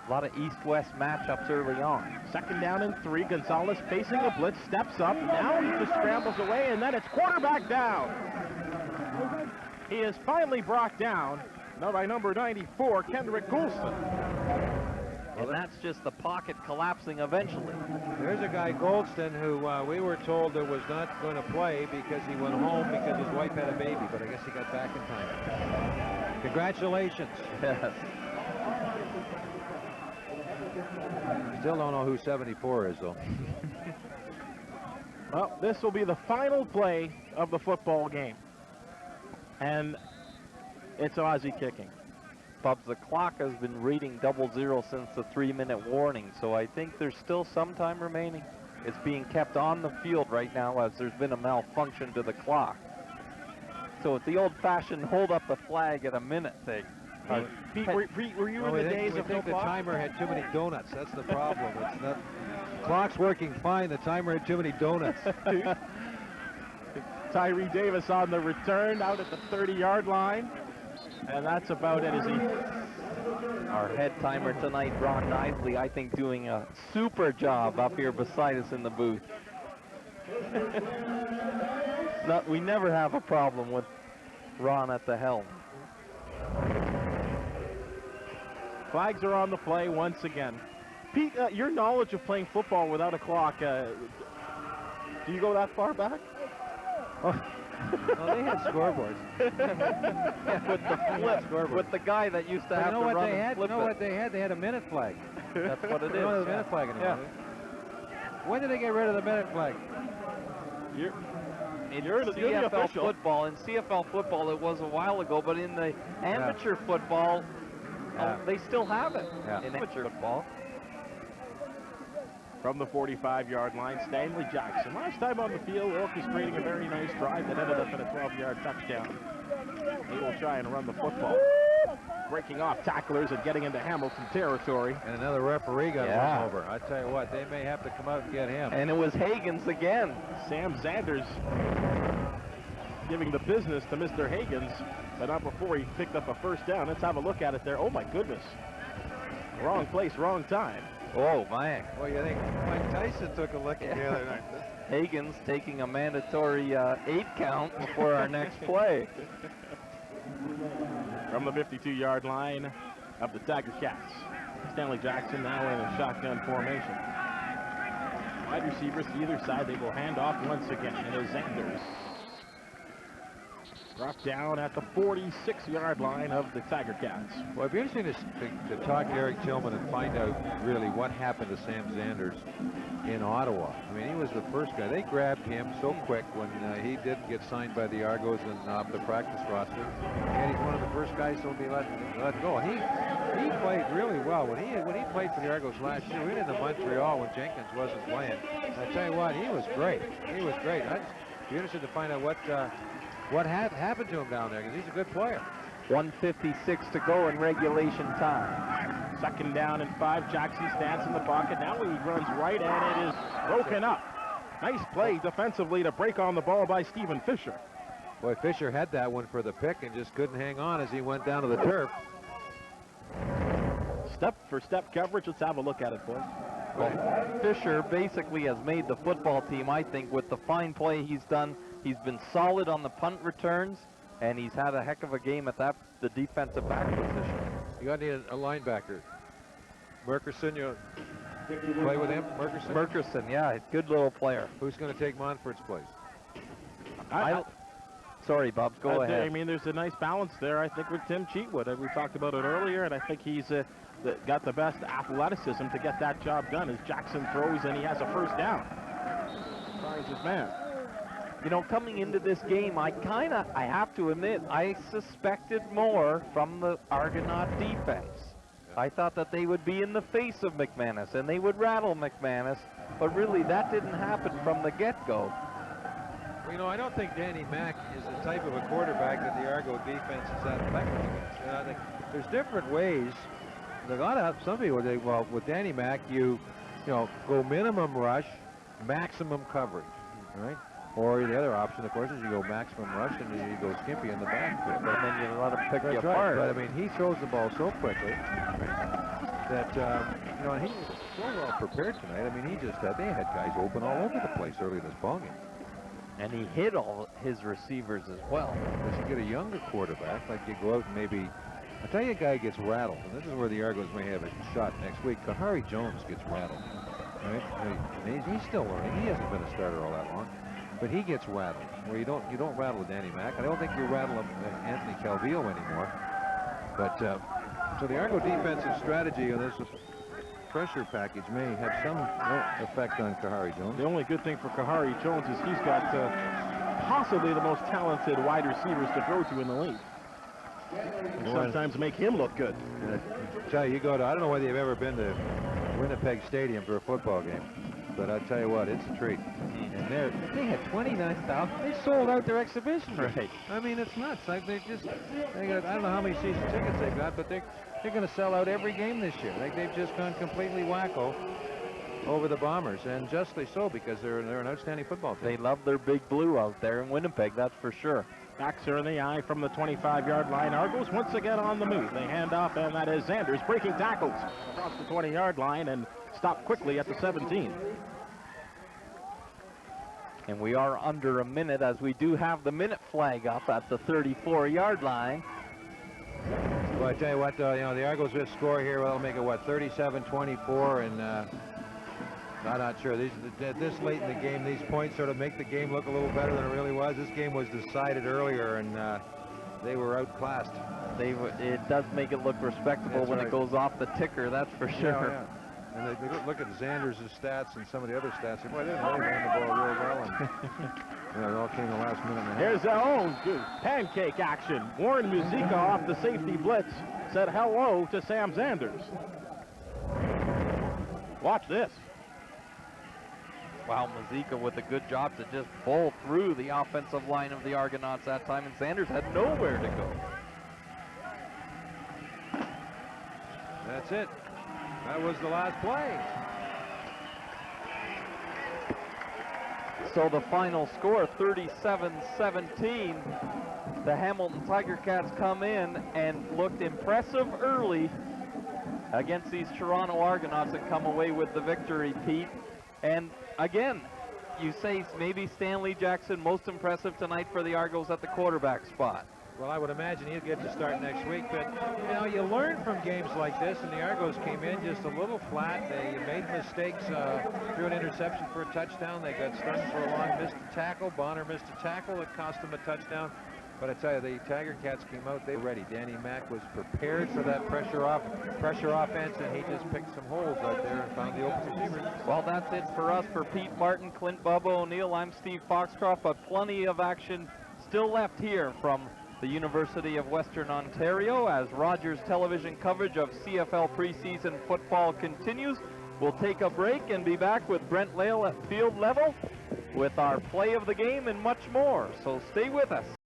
A lot of east-west matchups early on. 2nd down and 3. Gonzalez facing a blitz, steps up. Now he just scrambles away, and then it's quarterback down. He is finally brought down by number 94, Kendrick Goulston. And that's just the pocket collapsing eventually. There's a guy, Goldston, who we were told that was not going to play because he went home because his wife had a baby, but I guess he got back in time. Congratulations. Yes. Still don't know who 74 is, though. Well, this will be the final play of the football game. And it's Aussie kicking. Bubs, the clock has been reading 00 since the 3-minute warning, so I think there's still some time remaining. It's being kept on the field right now as there's been a malfunction to the clock. So it's the old-fashioned hold up the flag at a minute thing. Pete, were you in the days of no the clock? timer had too many donuts. That's the problem. It's not. Clock's working fine. The timer had too many donuts. Tyree Davis on the return out at the 30-yard line. And that's about it, is he? Our head timer tonight, Ron Nisley, I think doing a super job up here beside us in the booth. We never have a problem with Ron at the helm. Flags are on the play once again. Pete, your knowledge of playing football without a clock, do you go that far back? Well, they had scoreboards. With the flip, with the guy that used to have to run and flip You know what they had? They had a minute flag. That's what it is. They don't have a minute flag anymore. Yeah. When did they get rid of the minute flag? In You're the CFL official. football, it was a while ago, but in the amateur football, they still have it in amateur football. From the 45-yard line, Stanley Jackson. Last time on the field, orchestrating a very nice drive that ended up in a 12-yard touchdown. He will try and run the football. Breaking off tacklers and getting into Hamilton territory. And another referee got run over. I tell you what, they may have to come out and get him. And it was Higgins again. Sam Zanders giving the business to Mr. Higgins, but not before he picked up a first down. Let's have a look at it there. Oh, my goodness. Wrong place, wrong time. Oh, man. Well, you think Mike Tyson took a look at the other night. Higgins taking a mandatory 8 count before our next play. From the 52-yard line of the Tiger Cats. Stanley Jackson now in a shotgun formation. Wide receivers to either side. They will hand off once again. It is Zanders. Brought down at the 46-yard line of the Tiger Cats. Well, it'd be interesting to talk to Eric Tillman and find out really what happened to Sam Zanders in Ottawa. I mean, he was the first guy. They grabbed him so quick when he didn't get signed by the Argos and off the practice roster. And he's one of the first guys to be let go. He played really well. When he played for the Argos last year, we went into Montreal when Jenkins wasn't playing. I tell you what, he was great. He was great. I'd be interested to find out what happened to him down there, because he's a good player. 1:56 to go in regulation time. Second down and 5. Jackson stands in the pocket. Now he runs right, and it is broken up. Nice play defensively to break on the ball by Stephen Fisher. Boy, Fisher had that one for the pick and just couldn't hang on as he went down to the turf. Step-for-step coverage. Let's have a look at it, boys. Well, Fisher basically has made the football team, I think, with the fine play he's done. He's been solid on the punt returns, and he's had a heck of a game at the defensive back position. You got to need a linebacker. Merkerson, you play with him? Merkerson, yeah, good little player. Who's going to take Montfort's place? Sorry, Bubs, go ahead. I mean, there's a nice balance there, I think, with Tim Cheatwood. We talked about it earlier, and I think he's got the best athleticism to get that job done as Jackson throws and he has a first down. Finds his man. You know, coming into this game, I have to admit, I suspected more from the Argonaut defense. I thought that they would be in the face of McManus and they would rattle McManus, but really that didn't happen from the get-go. Well, you know, I don't think Danny Mack is the type of a quarterback that the Argo defense is that effective against. I think there's different ways. There's a lot of some people say, well, with Danny Mack, you know, go minimum rush, maximum coverage, right? Or the other option, of course, is you go maximum rush and you go skimpy in the backfield. And then you let him pick you That's apart. right. But I mean, he throws the ball so quickly that you know, and he was so well prepared tonight. I mean, they had guys open all over the place early in this ballgame. And he hit all his receivers as well. But you get a younger quarterback, like you go out and maybe, I'll tell you a guy gets rattled, and this is where the Argos may have a shot next week. Kahari Jones gets rattled, right? And he's still learning. He hasn't been a starter all that long, but he gets rattled. Where you don't rattle with Danny Mack. I don't think you rattle Anthony Calvillo anymore. But So the Argo defensive strategy on this pressure package may have some effect on Kahari Jones. The only good thing for Kahari Jones is he's got possibly the most talented wide receivers to throw to in the league. And sometimes make him look good. I tell you, I don't know whether you've ever been to Winnipeg Stadium for a football game, but I tell you what, it's a treat. And they had 29,000. They sold out their exhibition. Right. I mean, it's nuts. Like they got, I don't know how many season tickets they've got, but they're going to sell out every game this year. They've just gone completely wacko over the Bombers, and justly so, because they're an outstanding football team. They love their big blue out there in Winnipeg, that's for sure. Backs are in the eye from the 25-yard line. Argos once again on the move. They hand off, and that is Zanders breaking tackles across the 20-yard line and stopped quickly at the 17. And we are under a minute, as we do have the minute flag up at the 34-yard line. Well, I tell you what, the Argos just score here. Well, they'll make it, what, 37-24, and I'm not sure. This late in the game, these points sort of make the game look a little better than it really was. This game was decided earlier, and they were outclassed. It does make it look respectable when it goes off the ticker, that's for sure. Yeah. And they look at Zanders' stats and some of the other stats. Boy, they didn't really run the ball real well. And, it all came in the last minute and a half. Here's their own good pancake action. Warren Muzica off the safety blitz said hello to Sam Zanders. Watch this. Wow, Muzica with a good job to just bowl through the offensive line of the Argonauts that time, and Zanders had nowhere to go. That's it. That was the last play. So the final score, 37-17. The Hamilton Tiger Cats come in and looked impressive early against these Toronto Argonauts and come away with the victory, Pete. And again, you say maybe Stanley Jackson most impressive tonight for the Argos at the quarterback spot. Well, I would imagine he'll get to start next week, but you learn from games like this, and the Argos came in just a little flat. They made mistakes, threw an interception for a touchdown. They got stung for a long, missed a tackle. Bonner missed a tackle that cost them a touchdown. But I tell you, the Tiger Cats came out, they were ready. Danny Mack was prepared for that pressure offense, and he just picked some holes out there and found the open receivers. Well, that's it for us. For Pete Martin, Clint Bubba O'Neill, I'm Steve Foxcroft, but plenty of action still left here from the University of Western Ontario as Rogers television coverage of CFL preseason football continues. We'll take a break and be back with Brent Lail at field level with our play of the game and much more. So stay with us.